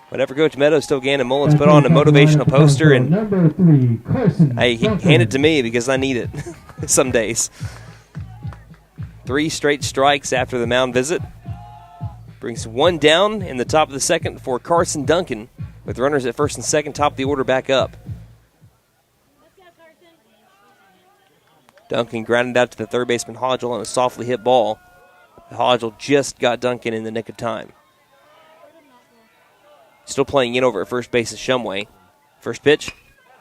Whatever Coach Meadows, Stogan, and Mullins put on a motivational poster, and he hand it to me because I need it some days. 3 straight strikes after the mound visit. Brings one down in the top of the second for Carson Duncan, with runners at first and second, top of the order back up. Duncan grounded out to the third baseman Hodgel on a softly hit ball. Hodgel just got Duncan in the nick of time. Still playing in over at first base is Shumway. First pitch.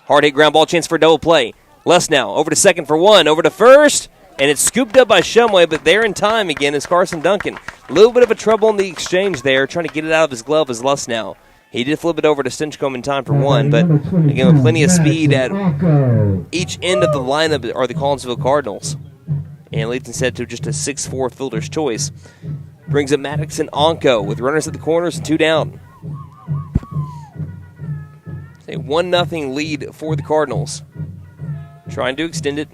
Hard hit ground ball, chance for a double play. Lesnow over to second for one, over to first, and it's scooped up by Shumway, but there in time again is Carson Duncan. A little bit of a trouble in the exchange there, trying to get it out of his glove as Lesnow. He did flip it over to Stinchcomb in time for one, but again with plenty of speed at each end of the lineup are the Collinsville Cardinals. And leads instead to just a 6'4 fielder's choice. Brings up Maddox and Onko with runners at the corners and 2 down. It's a 1-0 lead for the Cardinals. Trying to extend it.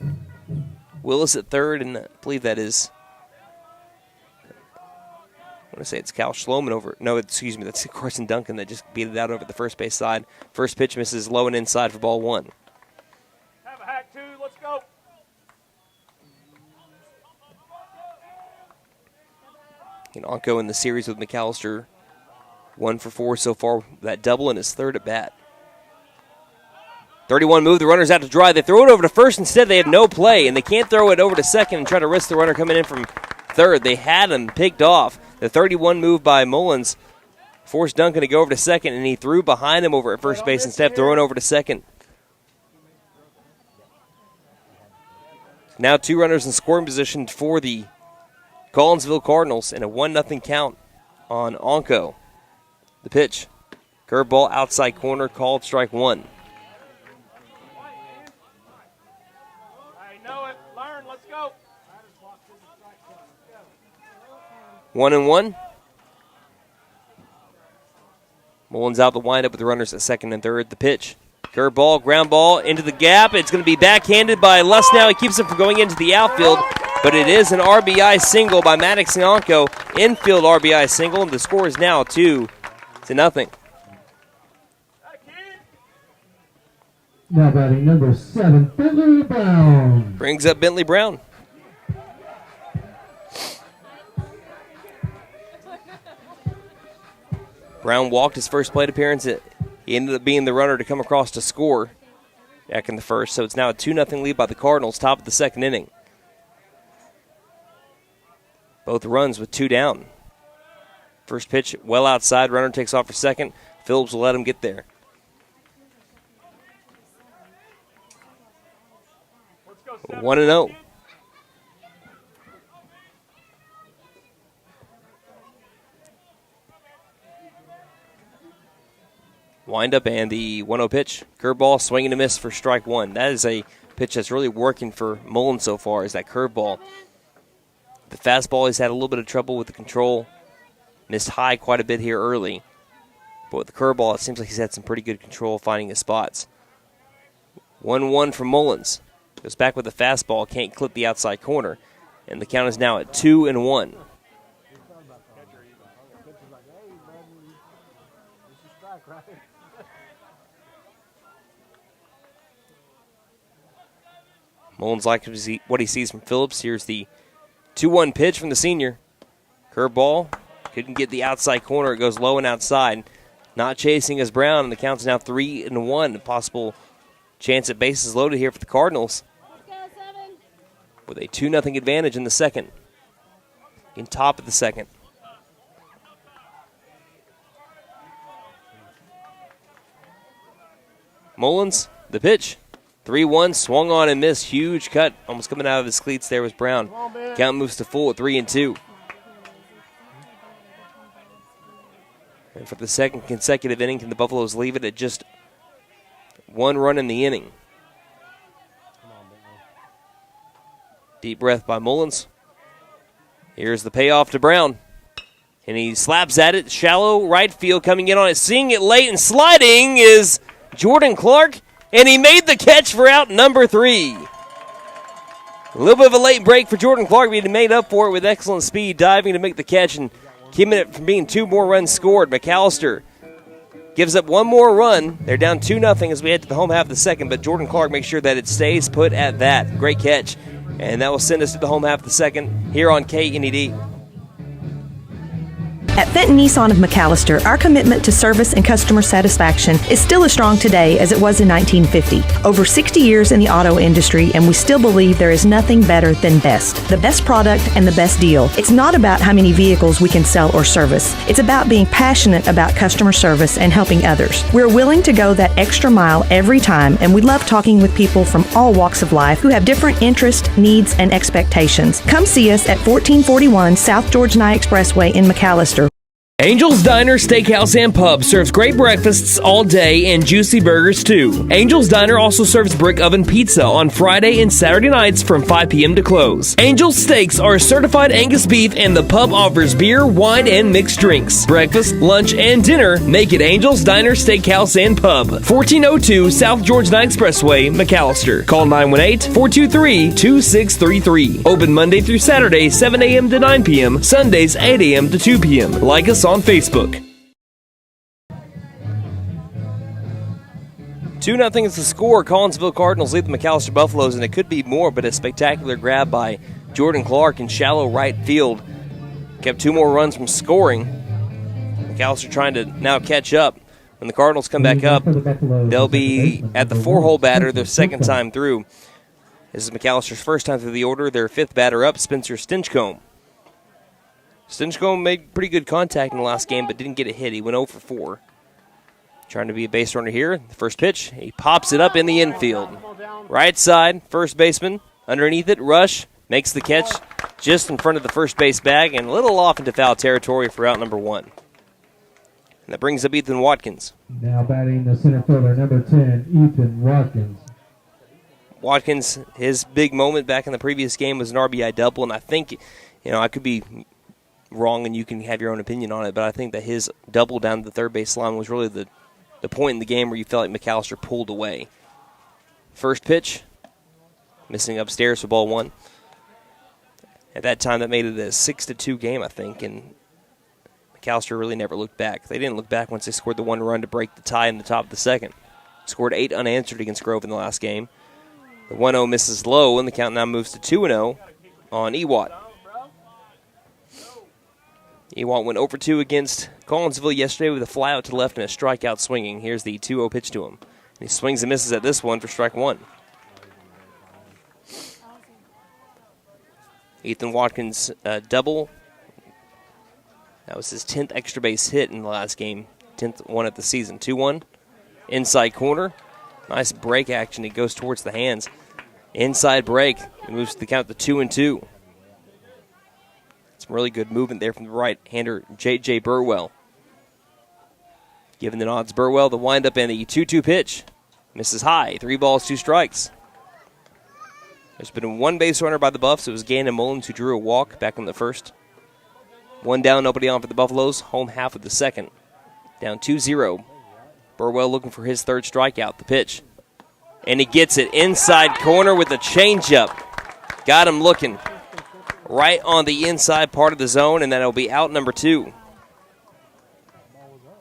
Willis at third, and I believe that is, I want to say it's Cal Schloman over. No, excuse me, that's Carson Duncan that just beat it out over the first base side. First pitch misses low and inside for ball one. Have a hack, 2. Let's go. And Onko in the series with McAllister, 1 for 4 so far. That double in his third at bat. 31 move, the runner's out to dry. They throw it over to first instead. They have no play, and they can't throw it over to second and try to risk the runner coming in from third. They had him picked off. The 31 move by Mullins forced Duncan to go over to second, and he threw behind him over at first base instead of throwing over to second. Now 2 runners in scoring position for the Collinsville Cardinals, and a 1-0 count on Onko. The pitch. Curveball outside corner, called strike one. I know it. Learn. Let's go. 1-1. Mullins out the windup with the runners at second and third. The pitch. Curveball, ground ball into the gap. It's going to be backhanded by Lesnow. He keeps it from going into the outfield, but it is an RBI single by Maddox and Onko. Infield RBI single, and the score is now 2-0. Now batting number 7, Bentley Brown. Brings up Bentley Brown. Brown walked his first plate appearance. He ended up being the runner to come across to score back in the first, so it's now a 2-0 lead by the Cardinals, top of the second inning. Both runs with 2 down. First pitch well outside, runner takes off for second. Phillips will let him get there. 1-0. Wind up and the 1-0 pitch. Curveball, swing and a miss for strike one. That is a pitch that's really working for Mullins so far, is that curveball. The fastball, he's had a little bit of trouble with the control. Missed high quite a bit here early. But with the curveball, it seems like he's had some pretty good control finding his spots. 1-1 from Mullins. Goes back with the fastball, can't clip the outside corner. And the count is now at 2-1. Mullins likes what he sees from Phillips. Here's the 2-1 pitch from the senior. Curveball. Couldn't get the outside corner. It goes low and outside. not chasing is Brown, and the count's now 3-1. A possible chance at bases loaded here for the Cardinals, with a 2-0 advantage in the second. In top of the second. Mullins, the pitch. 3-1, swung on and missed. Huge cut, almost coming out of his cleats there was Brown. Count moves to full at 3-2. And for the second consecutive inning, can the Buffaloes leave it at just 1 run in the inning? Deep breath by Mullins. Here's the payoff to Brown. And he slaps at it. Shallow right field coming in on it. Seeing it late and sliding is Jordan Clark. And he made the catch for out number 3. A little bit of a late break for Jordan Clark, but he made up for it with excellent speed, diving to make the catch and keeping it from being 2 more runs scored. McAlester gives up 1 more run. They're down 2-0 as we head to the home half of the second, but Jordan Clark makes sure that it stays put at that. Great catch. And that will send us to the home half of the second here on KNED. At Fenton Nissan of McAlester, our commitment to service and customer satisfaction is still as strong today as it was in 1950. Over 60 years in the auto industry, and we still believe there is nothing better than best. The best product and the best deal. It's not about how many vehicles we can sell or service. It's about being passionate about customer service and helping others. We're willing to go that extra mile every time, and we love talking with people from all walks of life who have different interests, needs, and expectations. Come see us at 1441 South George Nye Expressway in McAlester. Angel's Diner, Steakhouse, and Pub serves great breakfasts all day and juicy burgers too. Angel's Diner also serves brick oven pizza on Friday and Saturday nights from 5 p.m. to close. Angel's Steaks are certified Angus beef, and the pub offers beer, wine, and mixed drinks. Breakfast, lunch, and dinner, make it Angel's Diner, Steakhouse, and Pub. 1402 South George Nye Expressway, McAlester. Call 918-423-2633. Open Monday through Saturday, 7 a.m. to 9 p.m. Sundays, 8 a.m. to 2 p.m. Like us on Facebook. 2-0 is the score. Collinsville Cardinals lead the McAlester Buffaloes, and it could be more, but a spectacular grab by Jordan Clark in shallow right field kept 2 more runs from scoring. McAlester trying to now catch up. When the Cardinals come back up, they'll be at the 4-hole batter their second time through. This is McAllister's first time through the order. Their 5th batter up, Spencer Stinchcomb. Stinchcomb made pretty good contact in the last game, but didn't get a hit. He went 0 for 4. Trying to be a base runner here. The first pitch, he pops it up in the infield. Right side, first baseman. Underneath it, Rush makes the catch just in front of the first base bag and a little off into foul territory for out number 1. And that brings up Ethan Watkins. Now batting the center fielder, number 10, Ethan Watkins. Watkins, his big moment back in the previous game was an RBI double, and I think, I could be wrong and you can have your own opinion on it, but I think that his double down to the third base line was really the point in the game where you felt like McAlester pulled away. First pitch, missing upstairs for ball 1. At that time, that made it a 6-2 game, I think, and McAlester really never looked back. They didn't look back once they scored the 1 run to break the tie in the top of the second. Scored 8 unanswered against Grove in the last game. The 1-0 misses low, and the count now moves to 2-0 on Ewart. Ewart went 0 for 2 against Collinsville yesterday with a fly out to the left and a strikeout swinging. Here's the 2-0 pitch to him. And he swings and misses at this one for strike 1. Ethan Watkins double. That was his 10th extra base hit in the last game. 10th one of the season. 2-1. Inside corner. Nice break action. It goes towards the hands. Inside break. It moves the count to 2-2. Some really good movement there from the right-hander, J.J. Burwell. Giving the nods, Burwell, the windup and the 2-2 pitch. Misses high. 3 balls, 2 strikes. There's been 1 base runner by the Buffs. It was Gannon Mullins who drew a walk back in the first. 1 down, nobody on for the Buffaloes. Home half of the second. Down 2-0. Burwell looking for his 3rd strikeout. The pitch. And he gets it inside corner with a changeup. Got him looking right on the inside part of the zone, and that'll be out number 2.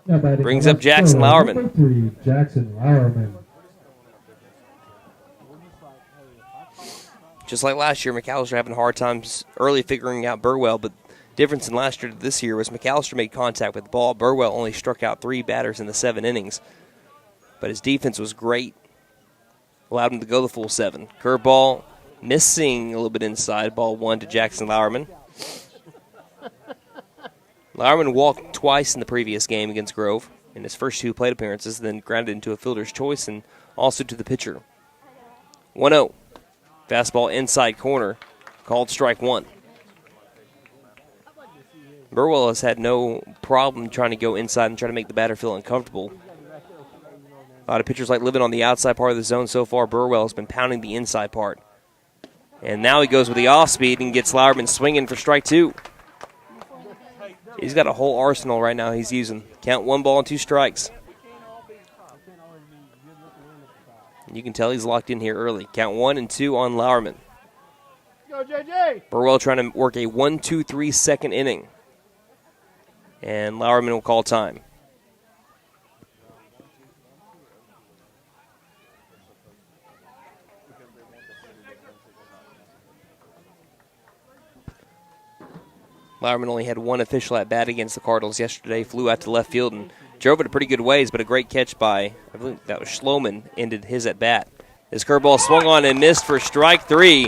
Brings up Jackson Lauerman. 3, Jackson Lauerman. Just like last year, McAlester having hard times early figuring out Burwell, but Difference in last year to this year was McAlester made contact with the ball. Burwell only struck out 3 batters in the 7 innings. But his defense was great. Allowed him to go the full 7. Curveball missing a little bit inside. Ball 1 to Jackson Lauerman. Lauerman walked twice in the previous game against Grove in his first 2 plate appearances, then grounded into a fielder's choice and also to the pitcher. 1-0. Fastball inside corner. Called strike 1. Burwell has had no problem trying to go inside and try to make the batter feel uncomfortable. A lot of pitchers like living on the outside part of the zone so far. Burwell has been pounding the inside part. And now he goes with the off-speed and gets Lauerman swinging for strike 2. He's got a whole arsenal right now he's using. Count 1 ball and 2 strikes. You can tell he's locked in here early. Count 1 and 2 on Lauerman. Go, JJ. Burwell trying to work a 1-2-3 second inning. And Lauerman will call time. Lauerman only had 1 official at bat against the Cardinals yesterday. Flew out to left field and drove it a pretty good ways, but a great catch by, I believe that was Schloman, ended his at bat. His curveball swung on and missed for strike 3.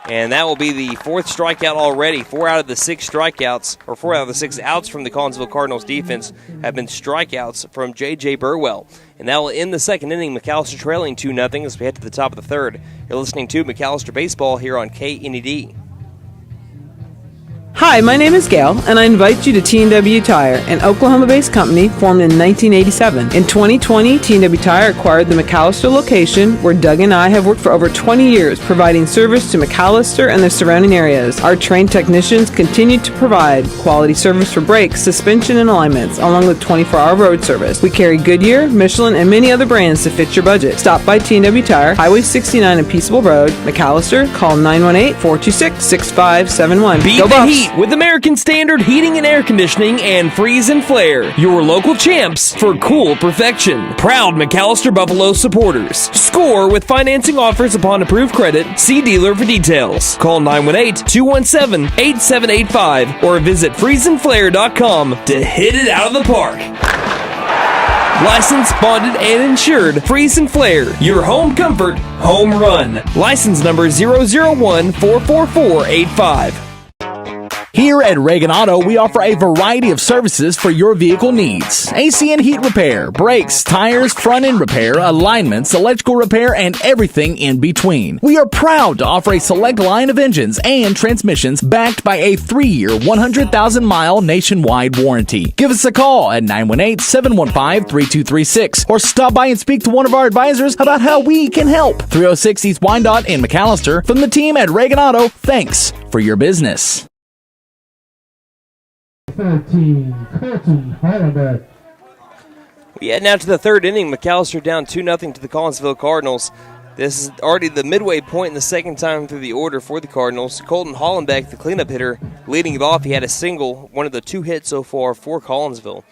And that will be the 4th strikeout already. 4 out of the 6 strikeouts, or 4 out of the 6 outs from the Collinsville Cardinals defense have been strikeouts from J.J. Burwell. And that will end the second inning. McAlester trailing 2-0 as we head to the top of the 3rd. You're listening to McAlester Baseball here on KNED. Hi, my name is Gail, and I invite you to T&W Tire, an Oklahoma-based company formed in 1987. In 2020, T&W Tire acquired the McAlester location, where Doug and I have worked for over 20 years, providing service to McAlester and the surrounding areas. Our trained technicians continue to provide quality service for brakes, suspension, and alignments, along with 24-hour road service. We carry Goodyear, Michelin, and many other brands to fit your budget. Stop by T&W Tire, Highway 69 and Peaceable Road, McAlester. Call 918-426-6571. Beat Go the Buffs! heat with American Standard Heating and Air Conditioning and Freeze and Flare, your local champs for cool perfection. Proud McAlester Buffalo supporters. Score with financing offers upon approved credit. See dealer for details. Call 918-217-8785 or visit freezeandflare.com to hit it out of the park. Licensed, bonded, and insured. Freeze and Flare, your home comfort, home run. License number 001-44485. Here at Reagan Auto, we offer a variety of services for your vehicle needs. AC and heat repair, brakes, tires, front end repair, alignments, electrical repair, and everything in between. We are proud to offer a select line of engines and transmissions backed by a 3-year, 100,000-mile nationwide warranty. Give us a call at 918-715-3236 or stop by and speak to one of our advisors about how we can help. 306 East Wyandotte in McAlester. From the team at Reagan Auto, thanks for your business. 13, Colton Hollenbeck. We head now to the 3rd inning. McAlester down 2-0 to the Collinsville Cardinals. This is already the midway point in the second time through the order for the Cardinals. Colton Hollenbeck, the cleanup hitter, leading it off. He had a single, one of the 2 hits so far for Collinsville.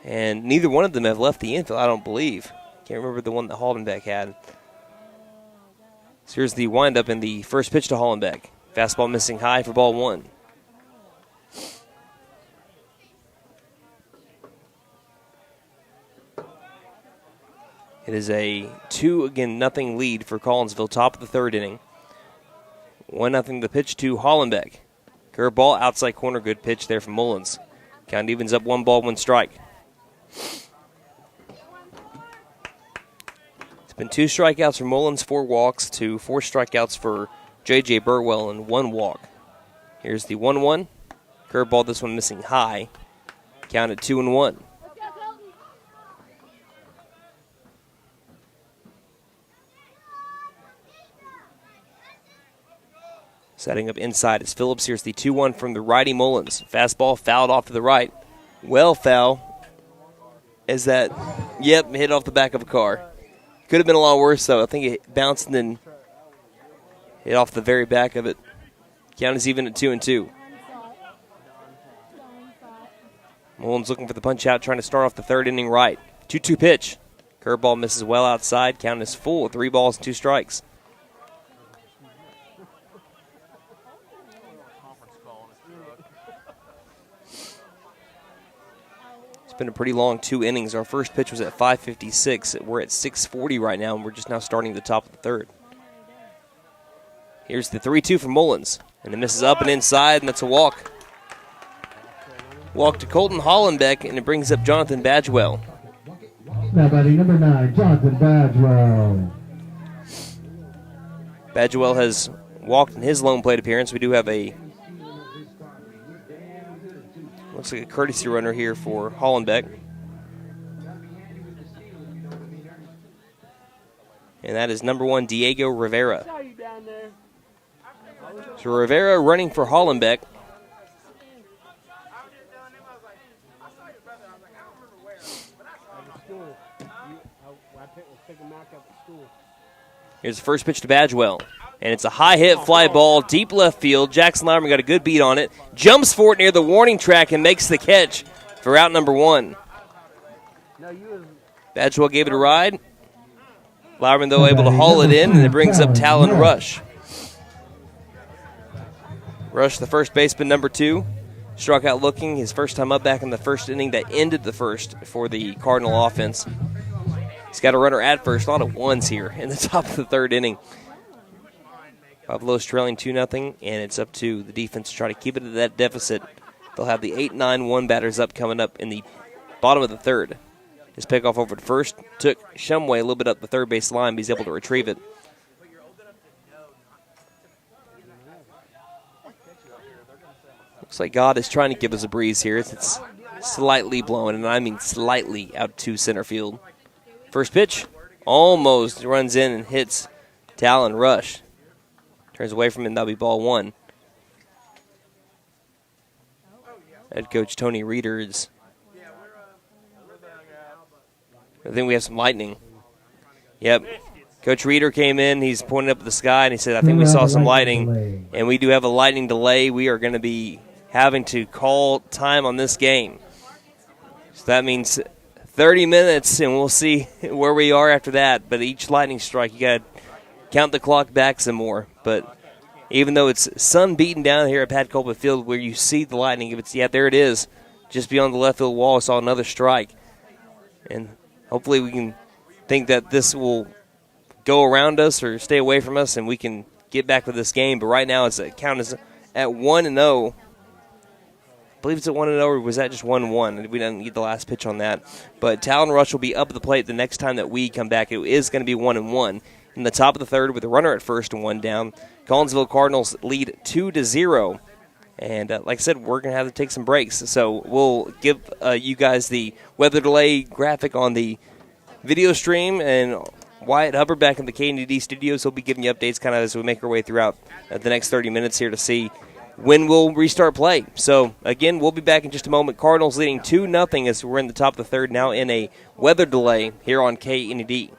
And neither one of them have left the infield, I don't believe. Can't remember the one that Hollenbeck had. So here's the windup and the first pitch to Hollenbeck. Fastball missing high for ball 1. It is a 2-0 lead for Collinsville, top of the 3rd inning. 1-0 the pitch to Hollenbeck. Curveball, outside corner, good pitch there from Mullins. Count evens up 1 ball, 1 strike. It's been 2 strikeouts for Mullins, 4 walks, to 4 strikeouts for J.J. Burwell and 1 walk. Here's the 1-1. Curveball, this one missing high. Count at 2-1. Setting up inside is Phillips. Here's the 2-1 from the righty Mullins. Fastball fouled off to the right. Well foul. Is that, yep, hit off the back of a car. Could have been a lot worse, though. I think it bounced and then hit off the very back of it. Count is even at 2-2. Mullins looking for the punch out, trying to start off the 3rd inning right. 2-2 pitch. Curveball misses well outside. Count is full. 3 balls and 2 strikes. been a pretty long 2 innings. Our first pitch was at 5:56. We're at 6:40 right now, and we're just now starting the top of the third. Here's the 3-2 from Mullins, and it misses up and inside, and that's a walk. Walk to Colton Hollenbeck, and it brings up Jonathan Badgewell. Now batting number 9, Jonathan Badgewell. Badgewell has walked in his lone plate appearance. We do have looks like a courtesy runner here for Hollenbeck. And that is number 1, Diego Rivera. So Rivera running for Hollenbeck. Here's the first pitch to Badgewell. And it's a high hit fly ball, deep left field. Jackson Lyman got a good beat on it. Jumps for it near the warning track and makes the catch for out number 1. Badgewell gave it a ride. Lyman, though, able to haul it in, and it brings up Talon Rush. Rush, the first baseman, number 2. Struck out looking. His first time up back in the first inning that ended the first for the Cardinal offense. He's got a runner at first. A lot of ones here in the top of the third inning. Buffalo's trailing 2-0, and it's up to the defense to try to keep it at that deficit. They'll have the 8-9-1 batters up coming up in the bottom of the third. His pickoff over to first took Shumway a little bit up the third base line, but he's able to retrieve it. Looks like God is trying to give us a breeze here. It's slightly blowing, and I mean slightly out to center field. First pitch almost runs in and hits Talon Rush. Turns away from him, that'll be ball 1. Head coach Tony Reeder's. I think we have some lightning. Yep. Coach Reeder came in. He's pointing up at the sky, and he said, I think we saw some lightning. And we do have a lightning delay. We are going to be having to call time on this game. So that means 30 minutes, and we'll see where we are after that. But each lightning strike, you got to count the clock back some more. But even though it's sun beaten down here at Pat Colbert Field where you see the lightning, there it is. Just beyond the left field wall, I saw another strike. And hopefully we can think that this will go around us or stay away from us and we can get back with this game. But right now it's a count is at 1-0. I believe it's at 1-0, or was that just 1-1? We didn't get the last pitch on that. But Talon Rush will be up at the plate the next time that we come back. It is going to be 1-1. In the top of the third with a runner at first and 1 down. Collinsville Cardinals lead 2-0. And like I said, we're going to have to take some breaks. So we'll give you guys the weather delay graphic on the video stream. And Wyatt Hubbard back in the KND studios. He'll be giving you updates kind of as we make our way throughout the next 30 minutes here to see when we'll restart play. So, again, we'll be back in just a moment. Cardinals leading 2-0 as we're in the top of the third now in a weather delay here on KND.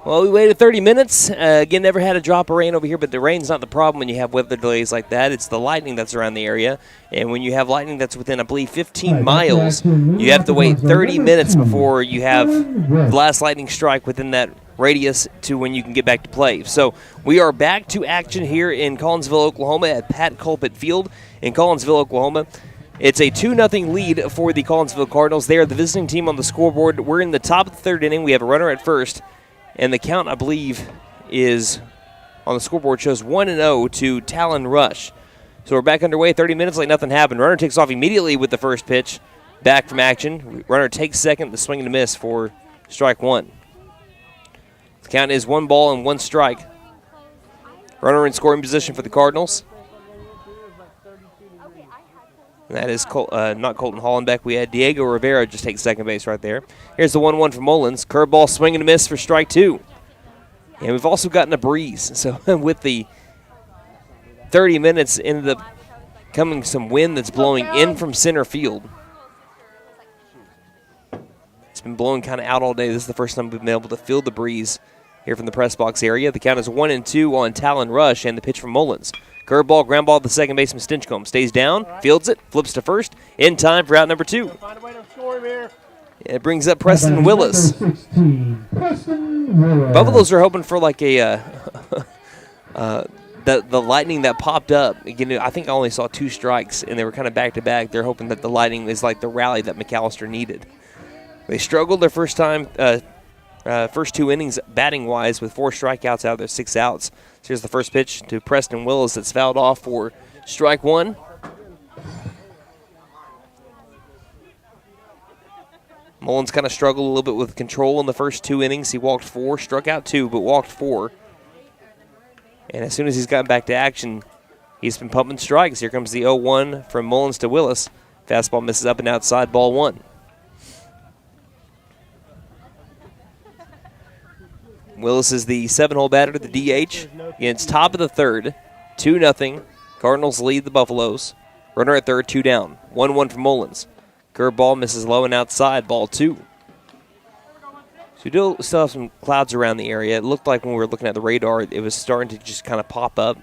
Well, we waited 30 minutes. Again, never had a drop of rain over here, but the rain's not the problem when you have weather delays like that. It's the lightning that's around the area. And when you have lightning that's within, I believe, 15 miles, you have to wait 30 minutes before you have the last lightning strike within that radius to when you can get back to play. So we are back to action here in Collinsville, Oklahoma at Pat Culpet Field in Collinsville, Oklahoma. It's a 2-0 lead for the Collinsville Cardinals. They are the visiting team on the scoreboard. We're in the top of the third inning. We have a runner at first. And the count, I believe, is on the scoreboard shows 1-0 to Talon Rush. So we're back underway, 30 minutes like nothing happened. Runner takes off immediately with the first pitch, back from action. Runner takes second, the swing and a miss for strike one. The count is 1 ball and 1 strike. Runner in scoring position for the Cardinals. And that is not Colton Hollenbeck. We had Diego Rivera just take second base right there. Here's the 1-1 from Mullins. Curveball, swing and a miss for strike two. And we've also gotten a breeze. So with the 30 minutes ended up coming some wind that's blowing in from center field. It's been blowing kind of out all day. This is the first time we've been able to feel the breeze here from the press box area. The count is 1-2 on Talon Rush and the pitch from Mullins. Curveball, ground ball to second baseman Stinchcomb. Stays down, fields it, flips to first. In time for out number 2. It brings up Preston Willis. Buffaloes are hoping for like a the lightning that popped up. Again, I think I only saw 2 strikes, and they were kind of back-to-back. They're hoping that the lightning is like the rally that McAlester needed. They struggled their first 2 innings batting-wise with 4 strikeouts out of their 6 outs. So here's the first pitch to Preston Willis that's fouled off for strike one. Mullins kind of struggled a little bit with control in the first 2 innings. He walked 4, struck out 2, but walked 4. And as soon as he's gotten back to action, he's been pumping strikes. Here comes the 0-1 from Mullins to Willis. Fastball misses up and outside, ball 1. Willis is the 7-hole batter to the DH. It's top of the third, 2-0. Cardinals lead the Buffaloes. Runner at third, 2 down. 1-1 from Mullins. Curveball misses low and outside, ball 2. So we do still have some clouds around the area. It looked like when we were looking at the radar, it was starting to just kind of pop up.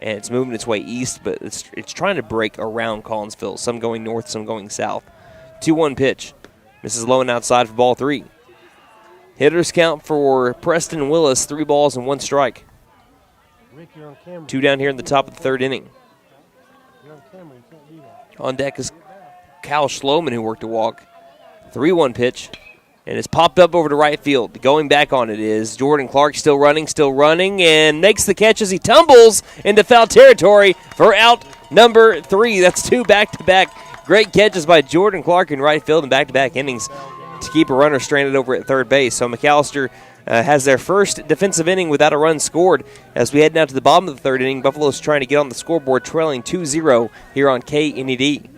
And it's moving its way east, but it's trying to break around Collinsville. Some going north, some going south. 2-1 pitch. Misses low and outside for ball 3. Hitters count for Preston Willis, 3 balls and 1 strike. 2 down here in the top of the third inning. On deck is Cal Schloman, who worked a walk. 3-1 pitch, and it's popped up over to right field. Going back on it is Jordan Clark, still running, and makes the catch as he tumbles into foul territory for out number 3. That's 2 back-to-back. Great catches by Jordan Clark in right field and back-to-back innings to keep a runner stranded over at third base. So McAlester has their first defensive inning without a run scored. As we head now to the bottom of the third inning, Buffalo's trying to get on the scoreboard, trailing 2-0 here on KNED.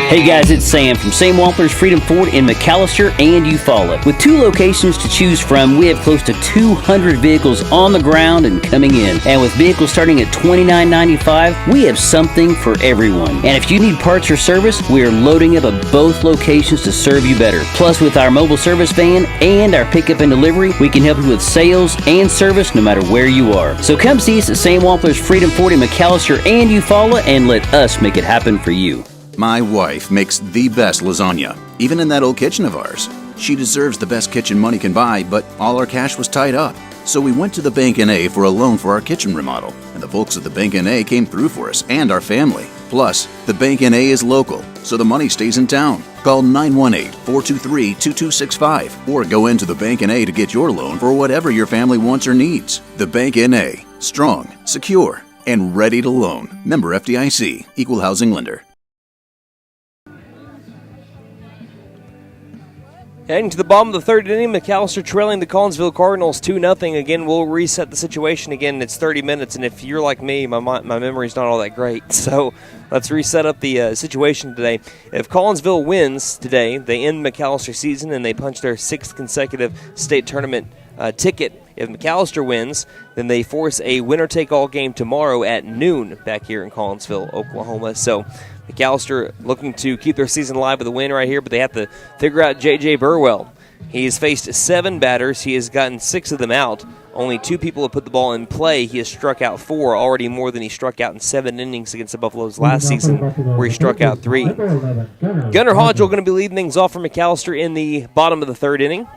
Hey guys, it's Sam from Sam Wampler's Freedom Ford in McAlester and Eufaula. With 2 locations to choose from, we have close to 200 vehicles on the ground and coming in. And with vehicles starting at $29.95, we have something for everyone. And if you need parts or service, we are loading up at both locations to serve you better. Plus, with our mobile service van and our pickup and delivery, we can help you with sales and service no matter where you are. So come see us at Sam Wampler's Freedom Ford in McAlester and Eufaula and let us make it happen for you. My wife makes the best lasagna, even in that old kitchen of ours. She deserves the best kitchen money can buy, but all our cash was tied up. So we went to the Bank N.A. for a loan for our kitchen remodel, and the folks at the Bank N.A. came through for us and our family. Plus, the Bank N.A. is local, so the money stays in town. Call 918-423-2265 or go into the Bank N.A. to get your loan for whatever your family wants or needs. The Bank N.A. Strong, secure, and ready to loan. Member FDIC, Equal Housing Lender. Heading to the bottom of the third inning, McAlester trailing the Collinsville Cardinals 2-0. Again, we'll reset the situation again. It's 30 minutes, and if you're like me, my memory's not all that great. So let's reset up the situation today. If Collinsville wins today, they end McAlster's season, and they punch their 6th consecutive state tournament ticket. If McAlester wins, then they force a winner-take-all game tomorrow at noon back here in Collinsville, Oklahoma. So McAlester looking to keep their season alive with a win right here, but they have to figure out J.J. Burwell. He has faced 7 batters. He has gotten 6 of them out. Only 2 people have put the ball in play. He has struck out 4, already more than he struck out in 7 innings against the Buffaloes last season, where he struck out 3. Gunnar Hodgel going to be leading things off for McAlester in the bottom of the 3rd inning.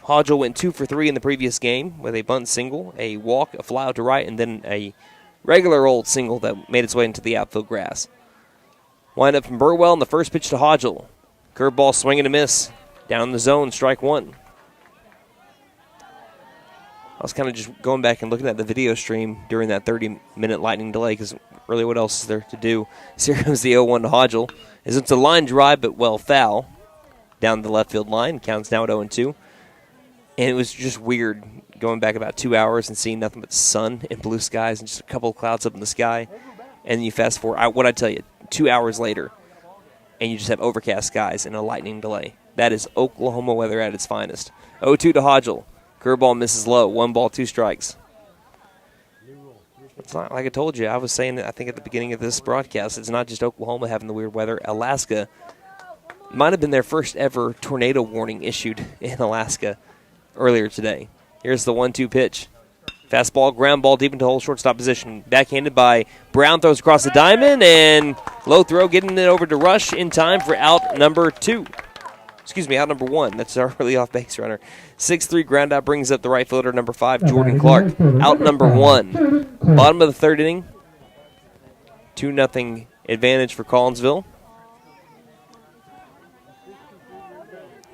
Hodgel went 2 for 3 in the previous game with a bunt single, a walk, a fly out to right, and then a regular old single that made its way into the outfield grass. Wind up from Burwell in the first pitch to Hodgel. Curveball swing and a miss. Down in the zone, strike 1. I was kind of just going back and looking at the video stream during that 30-minute lightning delay because really what else is there to do? So here comes the 0-1 to Hodgel. It's a line drive, but well foul. Down the left field line. Counts now at 0-2. And it was just weird going back about 2 hours and seeing nothing but sun and blue skies and just a couple of clouds up in the sky. And you fast forward, what I tell you, 2 hours later, and you just have overcast skies and a lightning delay. That is Oklahoma weather at its finest. 0-2 to Hodgel. Curveball misses low. 1 ball, 2 strikes. It's not like I told you. I was saying, I think at the beginning of this broadcast, it's not just Oklahoma having the weird weather. Alaska might have been their first ever tornado warning issued in Alaska earlier today. Here's the 1-2 pitch. Fastball, ground ball deep into hole, shortstop position. Backhanded by Brown, throws across the diamond, and low throw, getting it over to Rush in time for out number 2. Out number 1. That's our early off base runner. 6-3 ground out brings up the right fielder, number 5, Jordan Clark. Out number 1. Bottom of the 3rd inning. 2-0 advantage for Collinsville.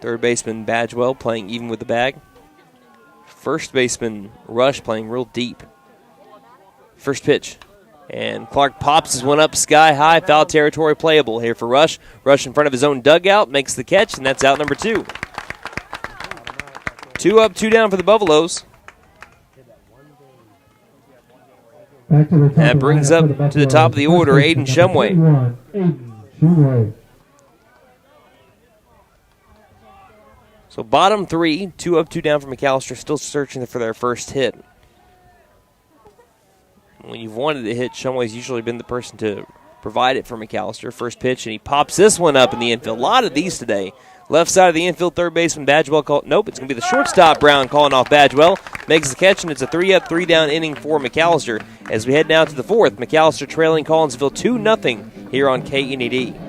Third baseman Badgewell playing even with the bag. First baseman Rush playing real deep. First pitch. And Clark pops his one up sky high, foul territory playable here for Rush. Rush in front of his own dugout, makes the catch, and that's out number 2. 2 up, 2 down for the Buffaloes. That brings up to the top of the order, Aiden Shumway. So bottom 3, 2 up, 2 down for McAlester, still searching for their first hit. When you've wanted a hit, Shumway's usually been the person to provide it for McAlester. First pitch, and he pops this one up in the infield. A lot of these today. Left side of the infield, third baseman Badgewell. Nope, it's going to be the shortstop, Brown, calling off Badgewell. Makes the catch, and it's a 3 up, 3 down inning for McAlester. As we head now to the 4th, McAlester trailing Collinsville 2-0 here on KNED.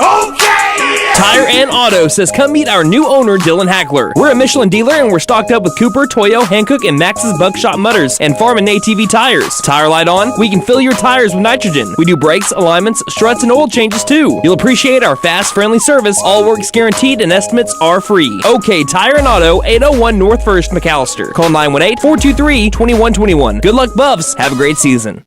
Okay! Tire and Auto says come meet our new owner, Dylan Hackler. We're a Michelin dealer and we're stocked up with Cooper, Toyo, Hankook, and Max's Buckshot Mutters and Farm and ATV tires. Tire light on? We can fill your tires with nitrogen. We do brakes, alignments, struts, and oil changes too. You'll appreciate our fast, friendly service. All work's guaranteed and estimates are free. Okay, Tire and Auto, 801 North 1st, McAlester. Call 918-423-2121. Good luck, Buffs. Have a great season.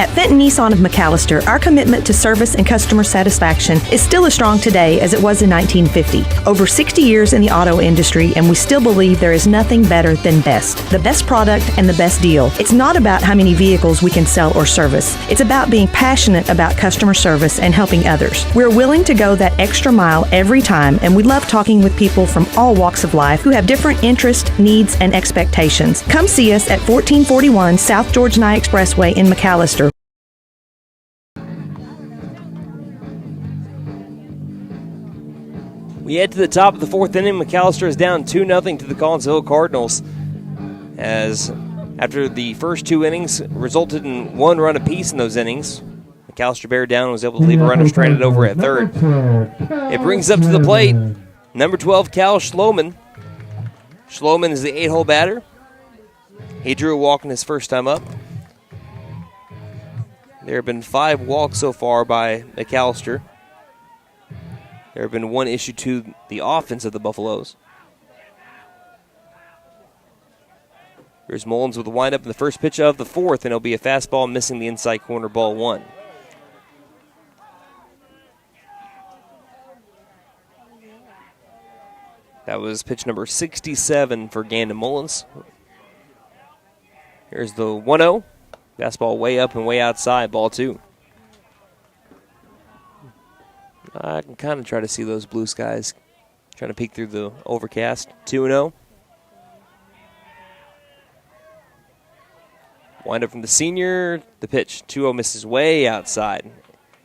At Fenton Nissan of McAlester, our commitment to service and customer satisfaction is still as strong today as it was in 1950. Over 60 years in the auto industry, and we still believe there is nothing better than best. The best product and the best deal. It's not about how many vehicles we can sell or service. It's about being passionate about customer service and helping others. We're willing to go that extra mile every time, and we love talking with people from all walks of life who have different interests, needs, and expectations. Come see us at 1441 South George Nye Expressway in McAlester. We head to the top of the 4th inning. McAlester is down 2-0 to the Collinsville Cardinals. As after the first 2 innings resulted in 1 run apiece in those innings, McAlester bared down and was able to leave a runner stranded over at third. It brings up to the plate number 12, Cal Schloman. Schloman is the 8-hole batter. He drew a walk in his first time up. There have been 5 walks so far by McAlester. There have been 1 issue to the offense of the Buffaloes. Here's Mullins with the windup in the first pitch of the 4th, and it'll be a fastball missing the inside corner, ball 1. That was pitch number 67 for Gandon Mullins. Here's the 1-0. Fastball way up and way outside, ball 2. I can kind of try to see those blue skies. Trying to peek through the overcast. 2-0. Wind up from the senior. The pitch. 2-0 misses way outside.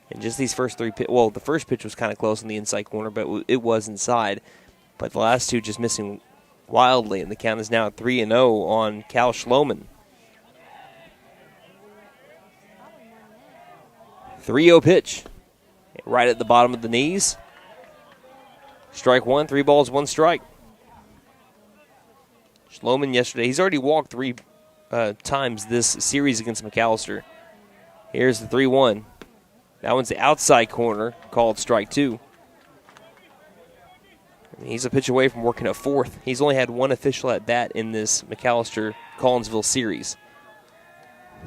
And just these first 3 well, the first pitch was kind of close in the inside corner, but it was inside. But the last 2 just missing wildly, and the count is now 3-0 on Cal Schloman. 3-0 pitch. Right at the bottom of the knees. Strike 1, 3 balls, 1 strike. Schloman yesterday, he's already walked 3 times this series against McAlester. Here's the 3-1. That one's the outside corner, called strike 2. He's a pitch away from working a 4th. He's only had 1 official at bat in this McAlester-Collinsville series.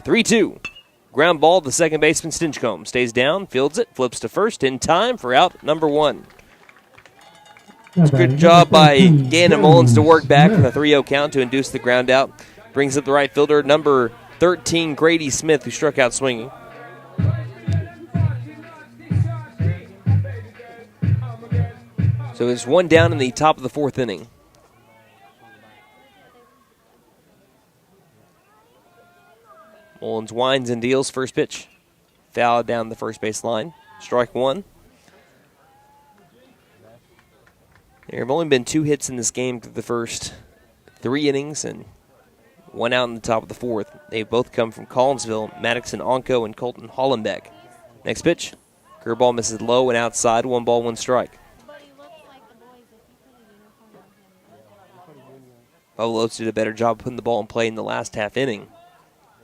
3-2. Ground ball to second baseman Stinchcomb. Stays down, fields it, flips to first in time for out number 1. Good job by Gandon Mullins to work back from the 3-0 count to induce the ground out. Brings up the right fielder, number 13, Grady Smith, who struck out swinging. So it's 1 down in the top of the 4th inning. Mullins winds and deals. First pitch. Foul down the first base line. Strike 1. There have only been 2 hits in this game through the first 3 innings and 1 out in the top of the 4th. They both come from Collinsville, Maddoxon Onko, and Colton Hollenbeck. Next pitch. Curveball misses low and outside. 1 ball, 1 strike. Buffalo Oats did a better job putting the ball in play in the last half inning,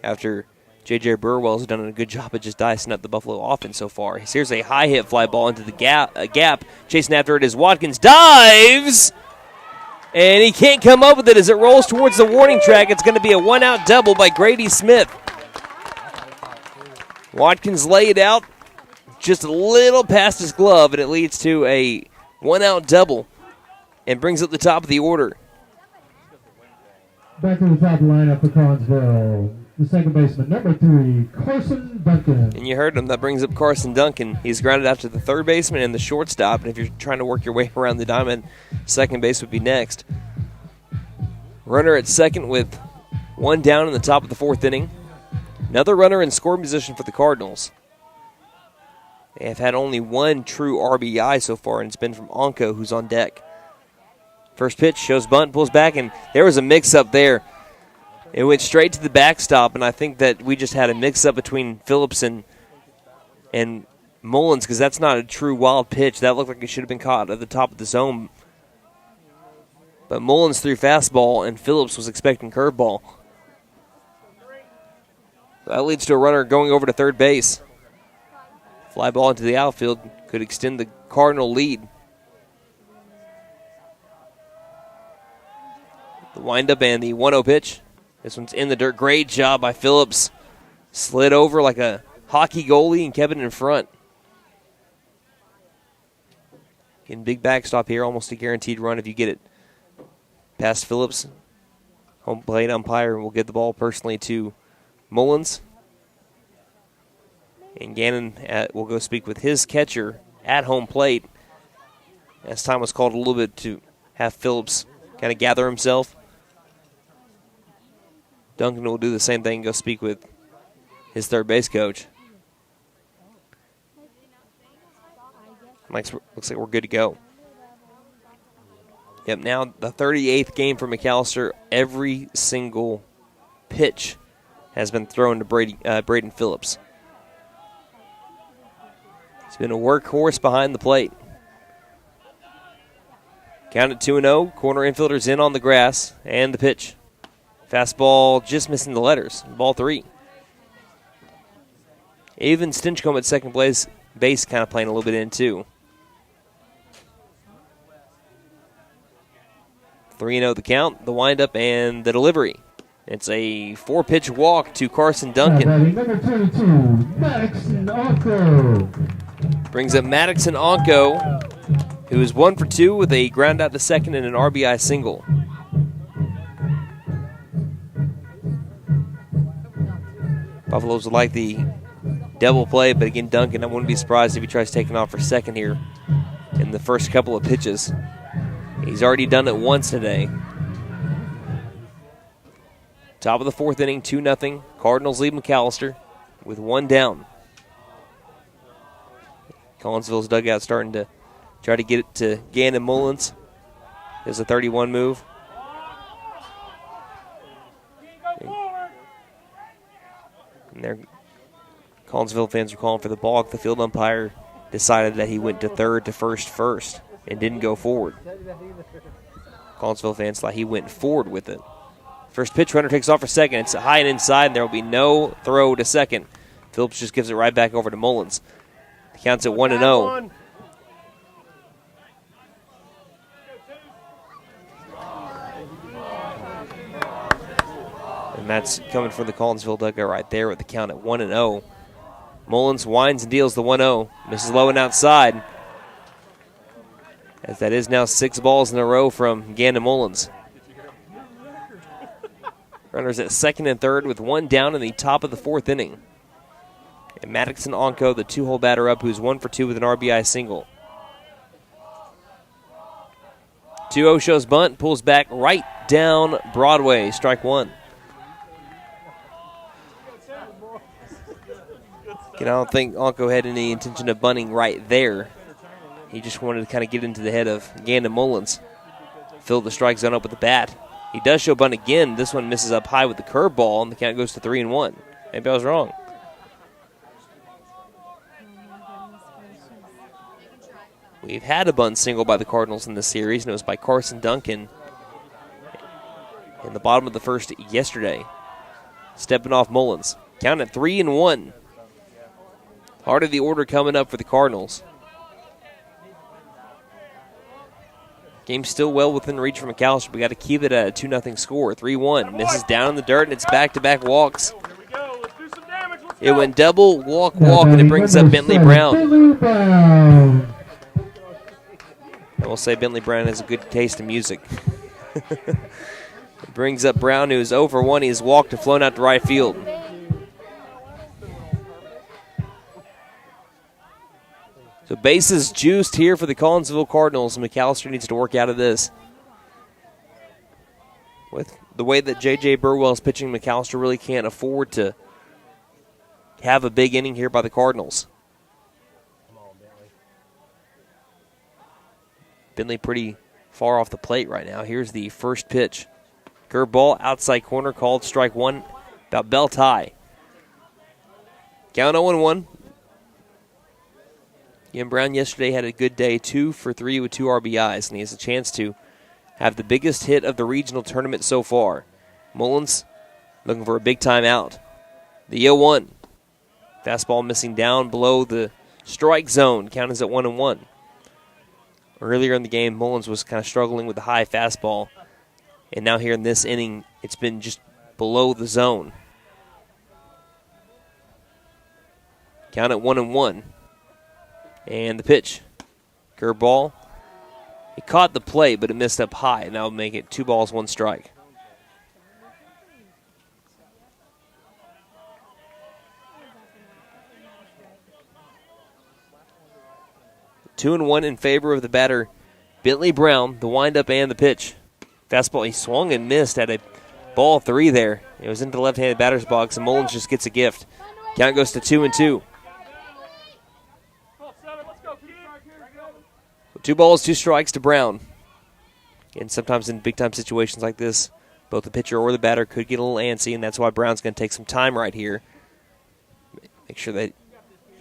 after J.J. Burwell's done a good job of just dicing up the Buffalo offense so far. Here's a high hit fly ball into the gap. Chasing after it is Watkins. Dives! And he can't come up with it as it rolls towards the warning track. It's going to be a 1-out double by Grady Smith. Watkins laid out just a little past his glove, and it leads to a 1-out double and brings up the top of the order. Back to the top lineup for Collinsville, the second baseman, number 3, Carson Duncan. And you heard him. That brings up Carson Duncan. He's grounded out to the third baseman and the shortstop. And if you're trying to work your way around the diamond, second base would be next. Runner at second with 1 down in the top of the 4th inning. Another runner in scoring position for the Cardinals. They have had only 1 true RBI so far, and it's been from Onko, who's on deck. First pitch, shows bunt, pulls back, and there was a mix-up there. It went straight to the backstop, and I think that we just had a mix-up between Phillips and Mullins, because that's not a true wild pitch. That looked like it should have been caught at the top of the zone. But Mullins threw fastball, and Phillips was expecting curveball. That leads to a runner going over to third base. Fly ball into the outfield could extend the Cardinal lead. The windup and the 1-0 pitch. This one's in the dirt. Great job by Phillips. Slid over like a hockey goalie and kept it in front. Getting big backstop here. Almost a guaranteed run if you get it past Phillips. Home plate umpire will get the ball personally to Mullins. And Gannon will go speak with his catcher at home plate. As time was called a little bit to have Phillips kind of gather himself. Duncan will do the same thing and go speak with his third base coach. Looks like we're good to go. Yep, now the 38th game for McAlester. Every single pitch has been thrown to Braden Phillips. He's been a workhorse behind the plate. Count at 2-0. Corner infielder's in on the grass. And the pitch. Fastball just missing the letters. Ball 3. Even Stinchcomb at second base kind of playing a little bit in too. 3-0 the count, the windup, and the delivery. It's a 4-pitch walk to Carson Duncan. Number 22, Maddoxon Onko. Brings up Maddoxon Onko, who is 1 for 2 with a ground out to second and an RBI single. Buffaloes would like the double play, but again, Duncan, I wouldn't be surprised if he tries taking off for second here in the first couple of pitches. He's already done it once today. Top of the fourth inning, 2-0. Cardinals lead McAlester with one down. Collinsville's dugout starting to try to get it to Gannon Mullins. There's a 31 move. And their Collinsville fans are calling for the balk. The field umpire decided that he went to third to first and didn't go forward. Collinsville fans thought he went forward with it. First pitch, runner takes off for second. It's high and inside, and there will be no throw to second. Phillips just gives it right back over to Mullins. The count's at 1-0. And that's coming from the Collinsville dugout right there with the count at 1-0. Mullins winds and deals the 1-0. Misses low and outside. As that is now 6 balls in a row from Gannon Mullins. Runners at second and third with one down in the top of the fourth inning. And Maddoxon Onko, the 2-hole batter up, who's 1 for 2 with an RBI single. 2-0 shows bunt, pulls back right down Broadway, strike one. I don't think Onko had any intention of bunting right there. He just wanted to kind of get into the head of Gannon Mullins. Fill the strike zone up with the bat. He does show bunt again. This one misses up high with the curveball, and the count goes to 3-1. Maybe I was wrong. We've had a bunt single by the Cardinals in this series, and it was by Carson Duncan in the bottom of the first yesterday. Stepping off Mullins. Count at 3-1. Heart of the order coming up for the Cardinals. Game's still well within reach for McAlester. We got to keep it at a 2-0 score. 3-1. Misses down in the dirt, and it's back-to-back walks. It went double, walk, and it brings up Bentley Brown. And we'll say Bentley Brown has a good taste in music. It brings up Brown, who is 0 for 1. He has walked and flown out to right field. So bases juiced here for the Collinsville Cardinals. McAlester needs to work out of this. With the way that J.J. Burwell is pitching, McAlester really can't afford to have a big inning here by the Cardinals. Bentley pretty far off the plate right now. Here's the first pitch. Curveball, outside corner, called strike one, about belt high. Count 0-1. Ian Brown yesterday had a good day, 2 for 3 with 2 RBIs, and he has a chance to have the biggest hit of the regional tournament so far. Mullins looking for a big time out. The 0-1. Fastball missing down below the strike zone. Count is at 1-1. Earlier in the game, Mullins was kind of struggling with the high fastball, and now here in this inning, it's been just below the zone. Count at 1-1. And the pitch. Curveball. He caught the play, but it missed up high. Now make it 2 balls, 1 strike. Two and 1 in favor of the batter, Bentley Brown, the windup and the pitch. Fastball, he swung and missed at a ball 3 there. It was into the left-handed batter's box, and Mullins just gets a gift. Count goes to 2-2. 2 balls, 2 strikes to Brown. And sometimes in big-time situations like this, both the pitcher or the batter could get a little antsy, and that's why Brown's going to take some time right here. Make sure that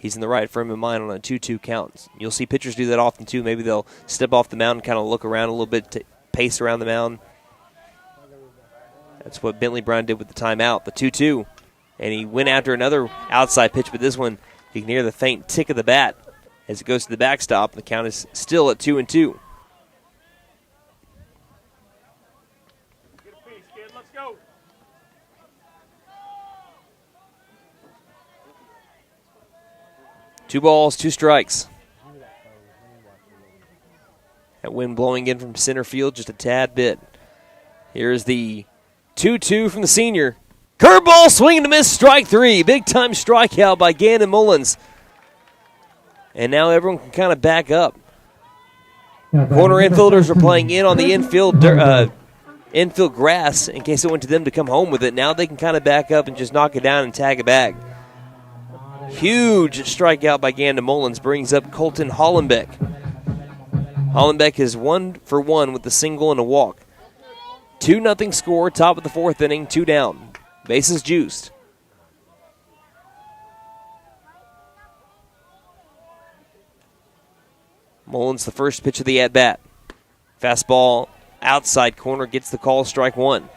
he's in the right frame of mind on a 2-2 count. You'll see pitchers do that often, too. Maybe they'll step off the mound and kind of look around a little bit to pace around the mound. That's what Bentley Brown did with the timeout, the 2-2. And he went after another outside pitch, but this one, you can hear the faint tick of the bat as it goes to the backstop. The count is still at 2-2. Let's go. Two balls, 2 strikes. That wind blowing in from center field just a tad bit. Here's the 2-2 from the senior. Curveball, swing and a miss, strike three. Big time strikeout by Gannon Mullins. And now everyone can kind of back up. Corner infielders are playing in on the infield grass in case it went to them to come home with it. Now they can kind of back up and just knock it down and tag it back. Huge strikeout by Gannon Mullins brings up Colton Hollenbeck. Hollenbeck is 1 for 1 with a single and a walk. 2-0 score, top of the fourth inning, 2 down. Bases juiced. Mullins, the first pitch of the at-bat. Fastball outside corner, gets the call, strike one.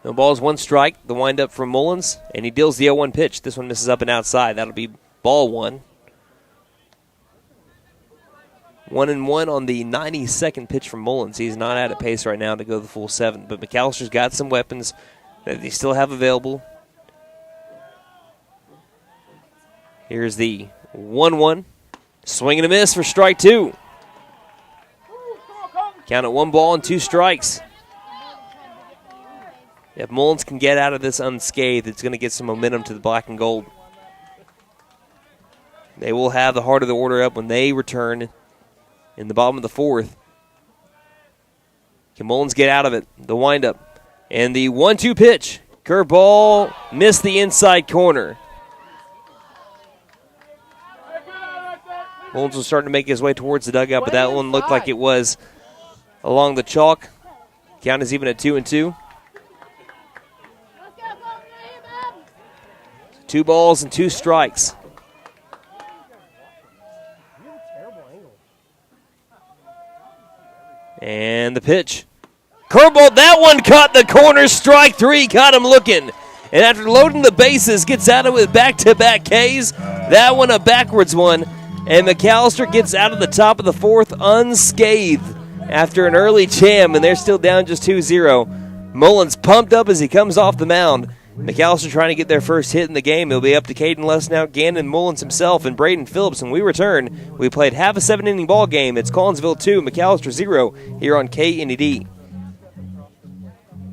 No balls, 1 strike. The windup from Mullins, and he deals the 0-1 pitch. This one misses up and outside. That'll be ball 1. 1-1 on the 92nd pitch from Mullins. He's not at a pace right now to go the full 7, but McAllister's got some weapons that they still have available. Here's the 1-1. Swing and a miss for strike 2. Count at 1 ball and 2 strikes. If Mullins can get out of this unscathed, it's going to get some momentum to the black and gold. They will have the heart of the order up when they return in the bottom of the fourth. Can Mullins get out of it? The windup. And the 1-2 pitch. Curveball, missed the inside corner. Mullins was starting to make his way towards the dugout, but that one looked like it was along the chalk. Count is even at 2-2. 2 balls and 2 strikes. And the pitch. Curveball, that one caught the corner, strike 3, caught him looking. And after loading the bases, gets out of it with back-to-back Ks. That one a backwards one. And McAllister gets out of the top of the fourth unscathed after an early jam, and they're still down just 2-0. Mullins pumped up as he comes off the mound. McAllister trying to get their first hit in the game. It'll be up to Caden Lesnout, Gannon Mullins himself, and Braden Phillips. When we return, we played half a 7-inning ball game. It's Collinsville 2, McAllister 0 here on KNED.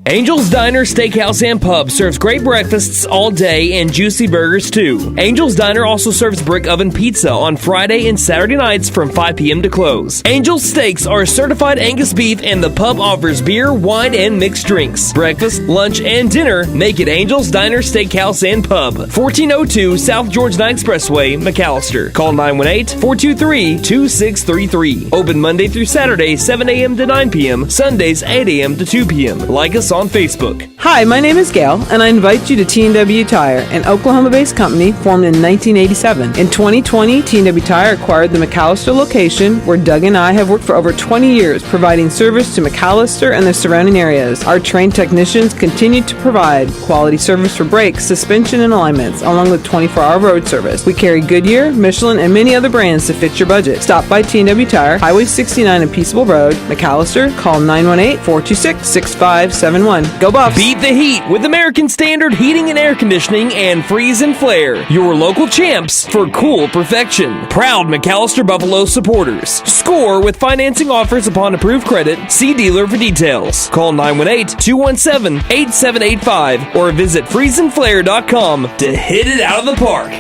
Angel's Diner, Steakhouse, and Pub serves great breakfasts all day and juicy burgers too. Angel's Diner also serves brick oven pizza on Friday and Saturday nights from 5 p.m. to close. Angel's Steaks are certified Angus beef, and the pub offers beer, wine, and mixed drinks. Breakfast, lunch, and dinner make it Angel's Diner, Steakhouse, and Pub. 1402 South Georgia Expressway, McAllister. Call 918-423-2633. Open Monday through Saturday, 7 a.m. to 9 p.m. Sundays, 8 a.m. to 2 p.m. Like us on Facebook. Hi, my name is Gail, and I invite you to T&W Tire, an Oklahoma-based company formed in 1987. In 2020, T&W Tire acquired the McAlester location, where Doug and I have worked for over 20 years, providing service to McAlester and the surrounding areas. Our trained technicians continue to provide quality service for brakes, suspension, and alignments, along with 24-hour road service. We carry Goodyear, Michelin, and many other brands to fit your budget. Stop by T&W Tire, Highway 69 and Peaceable Road, McAllister. Call 918-426-6571. Go Buffs! Beat the heat with American Standard Heating and Air Conditioning and Freeze and Flare, your local champs for cool perfection. Proud McAlester Buffalo supporters. Score with financing offers upon approved credit. See dealer for details. Call 918-217-8785 or visit freezeandflare.com to hit it out of the park.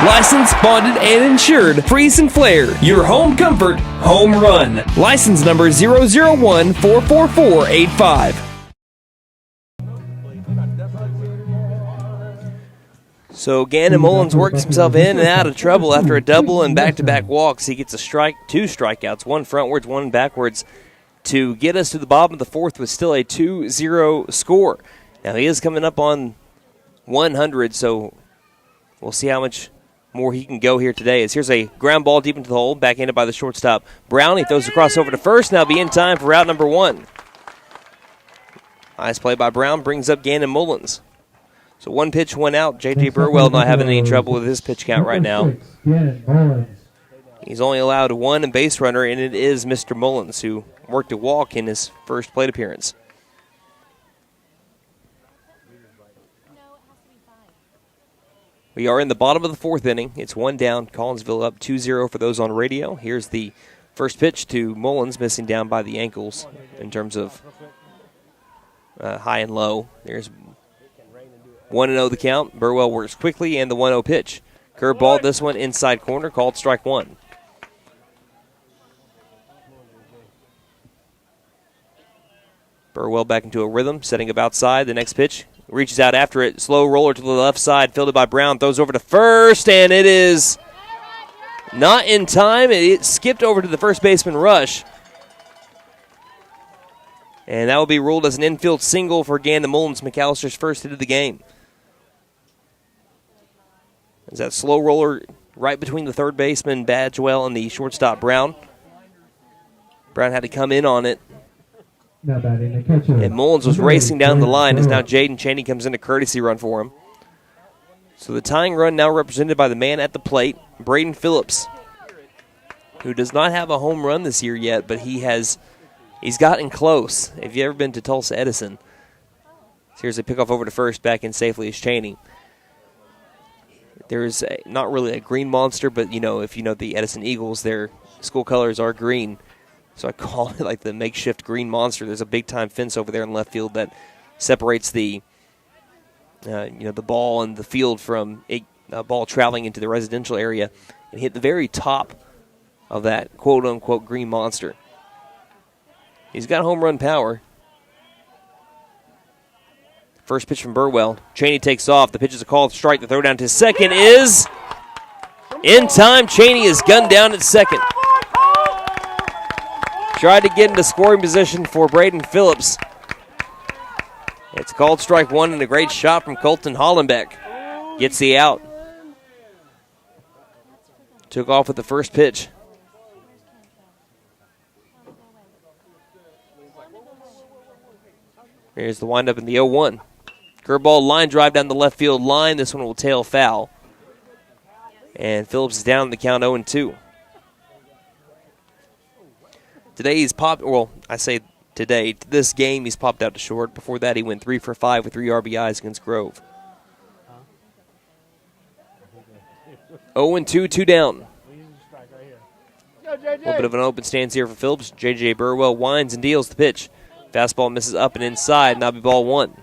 Licensed, bonded, and insured. Freeze and Flare, your home comfort, home run. License number 001-44485. So Gannon Mullins works himself in and out of trouble after a double and back-to-back walks. He gets a strike, 2 strikeouts, 1 frontwards, 1 backwards, to get us to the bottom of the fourth with still a 2-0 score. Now he is coming up on 100, so we'll see how much more he can go here today. As here's a ground ball deep into the hole, backhanded by the shortstop Brown. He throws across over to first. Now be in time for route number 1. Nice play by Brown, brings up Gannon Mullins. So 1 pitch, 1 out. J.J. Burwell not having any trouble with his pitch count right now. He's only allowed 1 base runner, and it is Mr. Mullins, who worked a walk in his first plate appearance. We are in the bottom of the fourth inning. It's one down. Collinsville up 2-0 for those on radio. Here's the first pitch to Mullins, missing down by the ankles in terms of high and low. There's 1-0 the count. Burwell works quickly, and the 1-0 pitch. Curveball, this one inside corner, called strike one. Burwell back into a rhythm, setting up outside. The next pitch, reaches out after it. Slow roller to the left side, fielded by Brown. Throws over to first, and it is not in time. It skipped over to the first baseman Rush. And that will be ruled as an infield single for Gandon Mullins, McAllister's first hit of the game. Is that slow roller right between the third baseman Badgewell and the shortstop Brown. Brown had to come in on it. Now batting the catcher. And Mullins was racing down the line as now Jaden Cheney comes in a courtesy run for him. So the tying run now represented by the man at the plate, Braden Phillips, who does not have a home run this year yet, but he's gotten close. If you've ever been to Tulsa Edison, here's a pickoff over to first, back in safely is Cheney. There's not really a green monster, but if you know the Edison Eagles, their school colors are green. So I call it like the makeshift green monster. There's a big-time fence over there in left field that separates the ball and the field from a ball traveling into the residential area, and hit the very top of that quote-unquote green monster. He's got home run power. First pitch from Burwell. Cheney takes off. The pitch is a called strike. The throw down to second is in time. Cheney is gunned down at second. Tried to get into scoring position for Braden Phillips. It's called strike one, and a great shot from Colton Hollenbeck. Gets the out. Took off with the first pitch. Here's the windup in the 0-1. Curveball line drive down the left field line. This one will tail foul. And Phillips is down in the count 0-2. Today he's this game he's popped out to short. Before that he went 3 for 5 with 3 RBIs against Grove. 0-2, 2 down. A little bit of an open stance here for Phillips. J.J. Burwell winds and deals the pitch. Fastball misses up and inside, and that'll be ball one.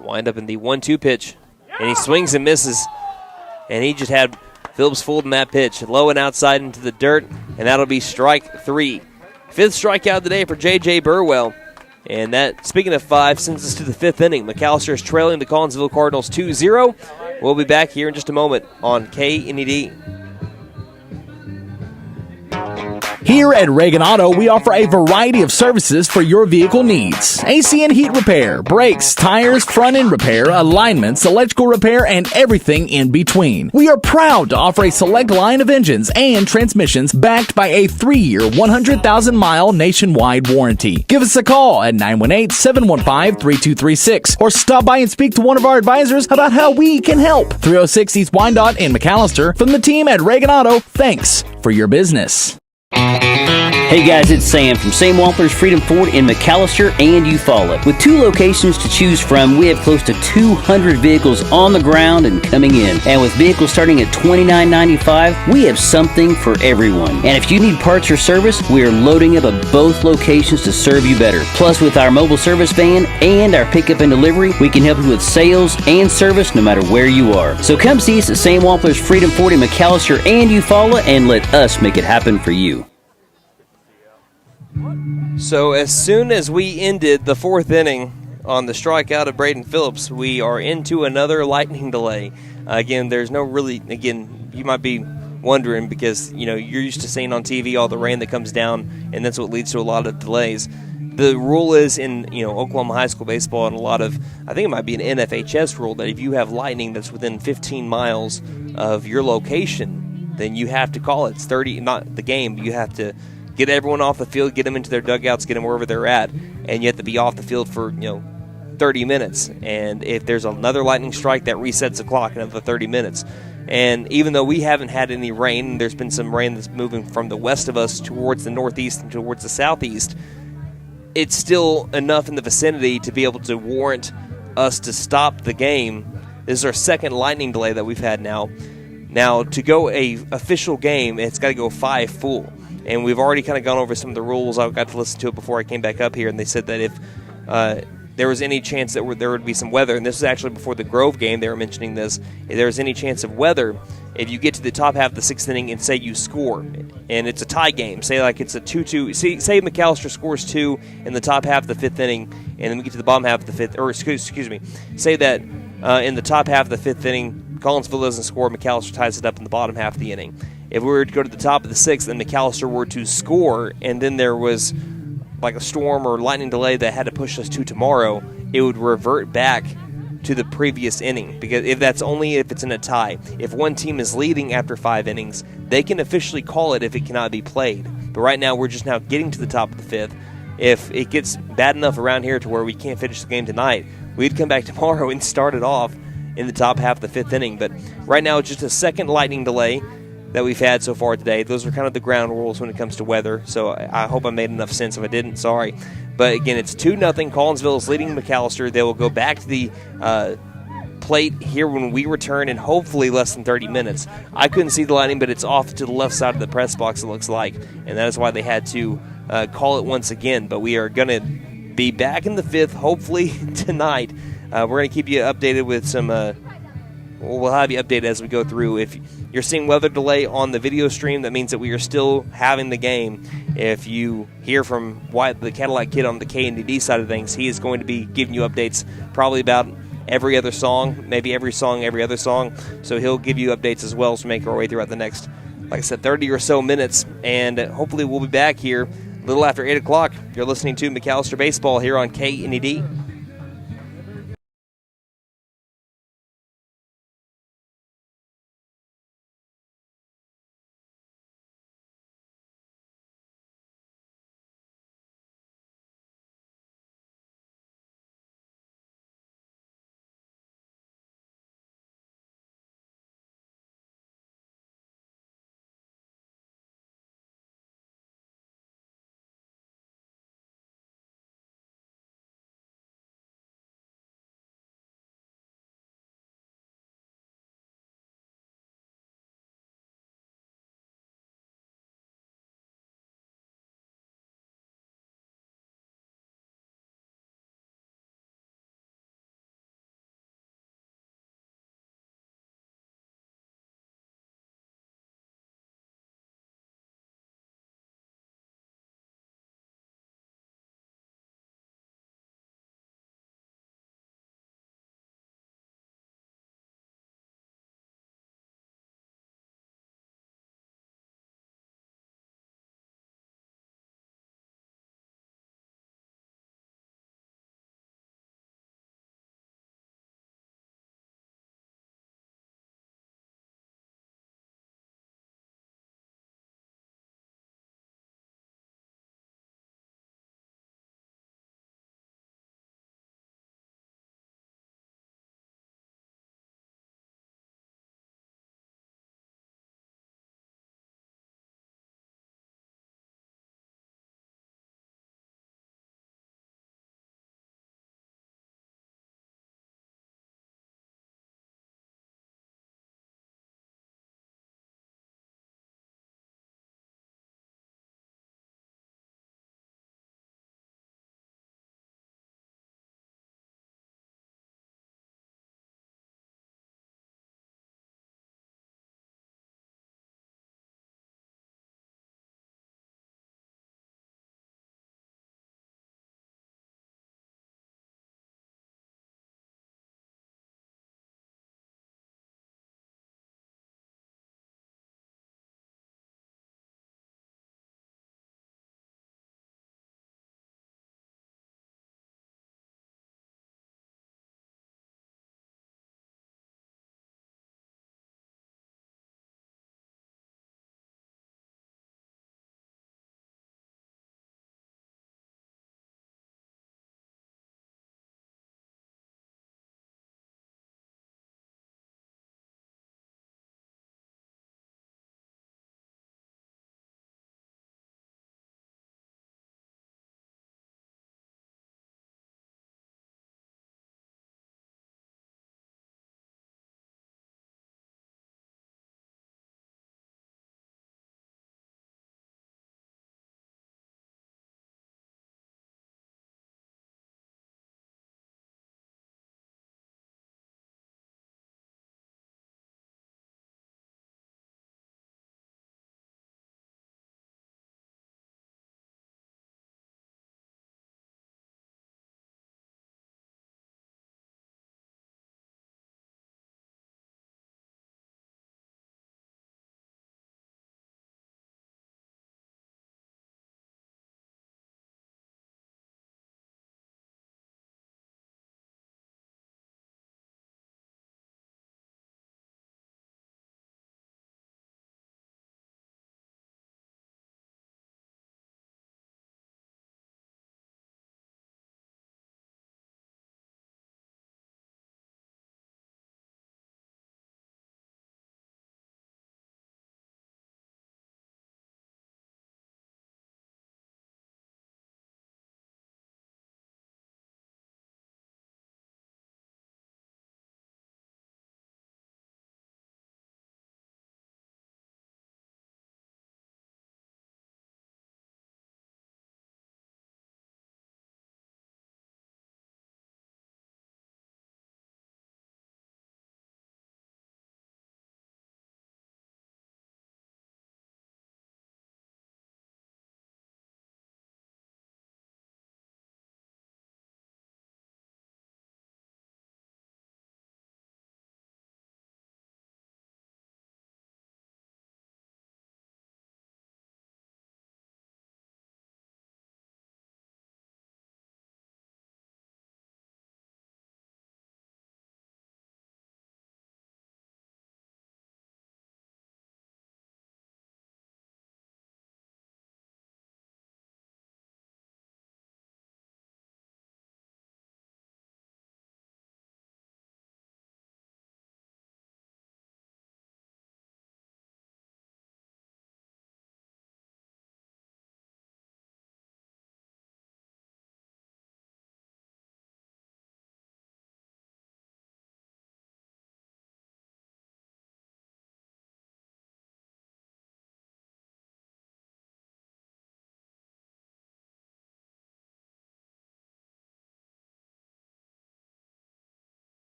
Wind up in the 1-2 pitch, and he swings and misses, and he just had Phillips fooled in that pitch. Low and outside into the dirt, and that'll be strike 3. 5th strikeout of the day for J.J. Burwell. And that, speaking of 5, sends us to the 5th inning. McAlester is trailing the Collinsville Cardinals 2-0. We'll be back here in just a moment on KNED. Here at Reagan Auto, we offer a variety of services for your vehicle needs. AC and heat repair, brakes, tires, front end repair, alignments, electrical repair, and everything in between. We are proud to offer a select line of engines and transmissions backed by a 3-year, 100,000-mile nationwide warranty. Give us a call at 918-715-3236 or stop by and speak to one of our advisors about how we can help. 306 East Wyandotte in McAlester. From the team at Reagan Auto, thanks for your business. Hey guys, it's Sam from Sam Wampler's Freedom Ford in McAlester and Eufaula. With 2 locations to choose from, we have close to 200 vehicles on the ground and coming in. And with vehicles starting at $29.95, we have something for everyone. And if you need parts or service, we are loading up at both locations to serve you better. Plus, with our mobile service van and our pickup and delivery, we can help you with sales and service no matter where you are. So come see us at Sam Wampler's Freedom Ford in McAlester and Eufaula and let us make it happen for you. So as soon as we ended the 4th inning on the strikeout of Braden Phillips, we are into another lightning delay. Again, there's no really, you might be wondering because, you're used to seeing on TV all the rain that comes down, and that's what leads to a lot of delays. The rule is in, Oklahoma high school baseball and a lot of, I think it might be an NFHS rule, that if you have lightning that's within 15 miles of your location, then you have to call it. It's 30, not the game, but you have to get everyone off the field, get them into their dugouts, get them wherever they're at, and you have to be off the field for, 30 minutes. And if there's another lightning strike, that resets the clock another 30 minutes. And even though we haven't had any rain, there's been some rain that's moving from the west of us towards the northeast and towards the southeast, it's still enough in the vicinity to be able to warrant us to stop the game. This is our second lightning delay that we've had now. Now, to go a official game, it's got to go 5 full. And we've already kind of gone over some of the rules. I got to listen to it before I came back up here, and they said that if there was any chance that there would be some weather, and this was actually before the Grove game, they were mentioning this, if there was any chance of weather, if you get to the top half of the 6th inning and say you score, and it's a tie game, say like it's a 2-2, say McAlester scores 2 in the top half of the 5th inning, and then we get to the bottom half of the 5th, or excuse me, say that in the top half of the 5th inning, Collinsville doesn't score, McAlester ties it up in the bottom half of the inning. If we were to go to the top of the 6th and McAlester were to score, and then there was like a storm or lightning delay that had to push us to tomorrow, it would revert back to the previous inning, because if it's in a tie. If one team is leading after 5 innings, they can officially call it if it cannot be played. But right now we're just now getting to the top of the 5th. If it gets bad enough around here to where we can't finish the game tonight, we'd come back tomorrow and start it off in the top half of the 5th inning. But right now it's just a second lightning delay that we've had so far today. Those are kind of the ground rules when it comes to weather, so I hope I made enough sense. If I didn't, sorry. But again, it's 2-0. Collinsville is leading McAlester. They will go back to the plate here when we return in hopefully less than 30 minutes. I couldn't see the lightning, but it's off to the left side of the press box, it looks like, and that is why they had to call it once again. But we are going to be back in the 5th, hopefully tonight. We're going to keep you updated with some we'll have you updated as we go through. If you're seeing weather delay on the video stream, that means that we are still having the game. If you hear from Wyatt, the Cadillac Kid, on the KNDD side of things, he is going to be giving you updates probably about every other song, maybe every song, every other song. So he'll give you updates as well as we make our way throughout the next, like I said, 30 or so minutes. And hopefully we'll be back here a little after 8 o'clock. You're listening to McAlester Baseball here on KNED.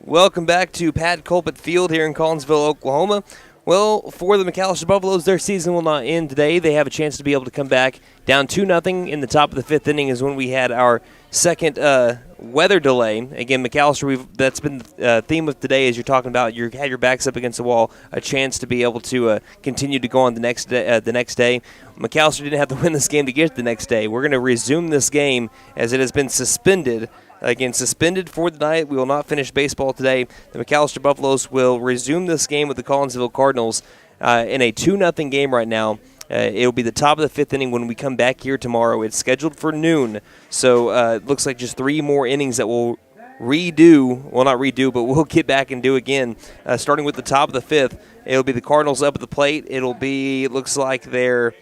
Welcome back to Pat Colpett Field here in Collinsville, Oklahoma. Well, for the McAlester Buffaloes, their season will not end today. They have a chance to be able to come back down 2-0 in the top of the fifth inning is when we had our second weather delay. Again, McAlester, that's been the theme of today as you're talking about. You had your backs up against the wall, a chance to be able to continue to go on the next day. McAlester didn't have to win this game to get to the next day. We're going to resume this game as it has been suspended. Again, suspended for the night. We will not finish baseball today. The McAlester Buffaloes will resume this game with the Collinsville Cardinals in a 2-0 game right now. It will be the top of the fifth inning when we come back here tomorrow. It's scheduled for noon, so it looks like just 3 more innings that we'll redo. Well, not redo, but we'll get back and do again. Starting with the top of the fifth, it'll be the Cardinals up at the plate. It'll be, it looks like they're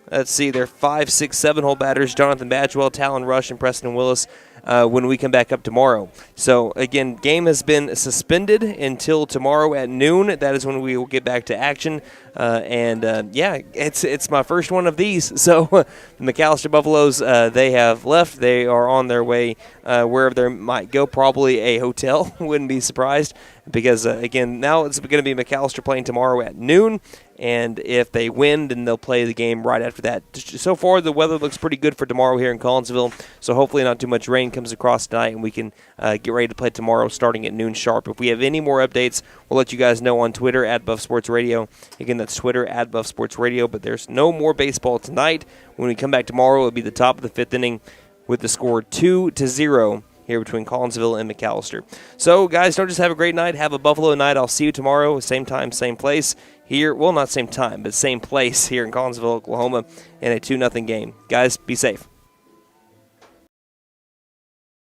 5, 6, 7 hole batters, Jonathan Badgewell, Talon Rush, and Preston Willis when we come back up tomorrow. So, again, game has been suspended until tomorrow at noon. That is when we will get back to action. It's my first one of these. So, the McAlester Buffaloes, they have left. They are on their way wherever they might go, probably a hotel. Wouldn't be surprised because, again, now it's going to be McAlester playing tomorrow at noon. And if they win, then they'll play the game right after that. So far, the weather looks pretty good for tomorrow here in Collinsville, so hopefully not too much rain comes across tonight, and we can get ready to play tomorrow starting at noon sharp. If we have any more updates, we'll let you guys know on Twitter at Buff Sports Radio. Again, that's Twitter at Buff Sports Radio, but there's no more baseball tonight. When we come back tomorrow, it'll be the top of the fifth inning with the score 2-0. Here between Collinsville and McAlester. So, guys, don't just have a great night. Have a Buffalo night. I'll see you tomorrow, same time, same place. Here, well, not same time, but same place here in Collinsville, Oklahoma, in a 2-0 game. Guys, be safe.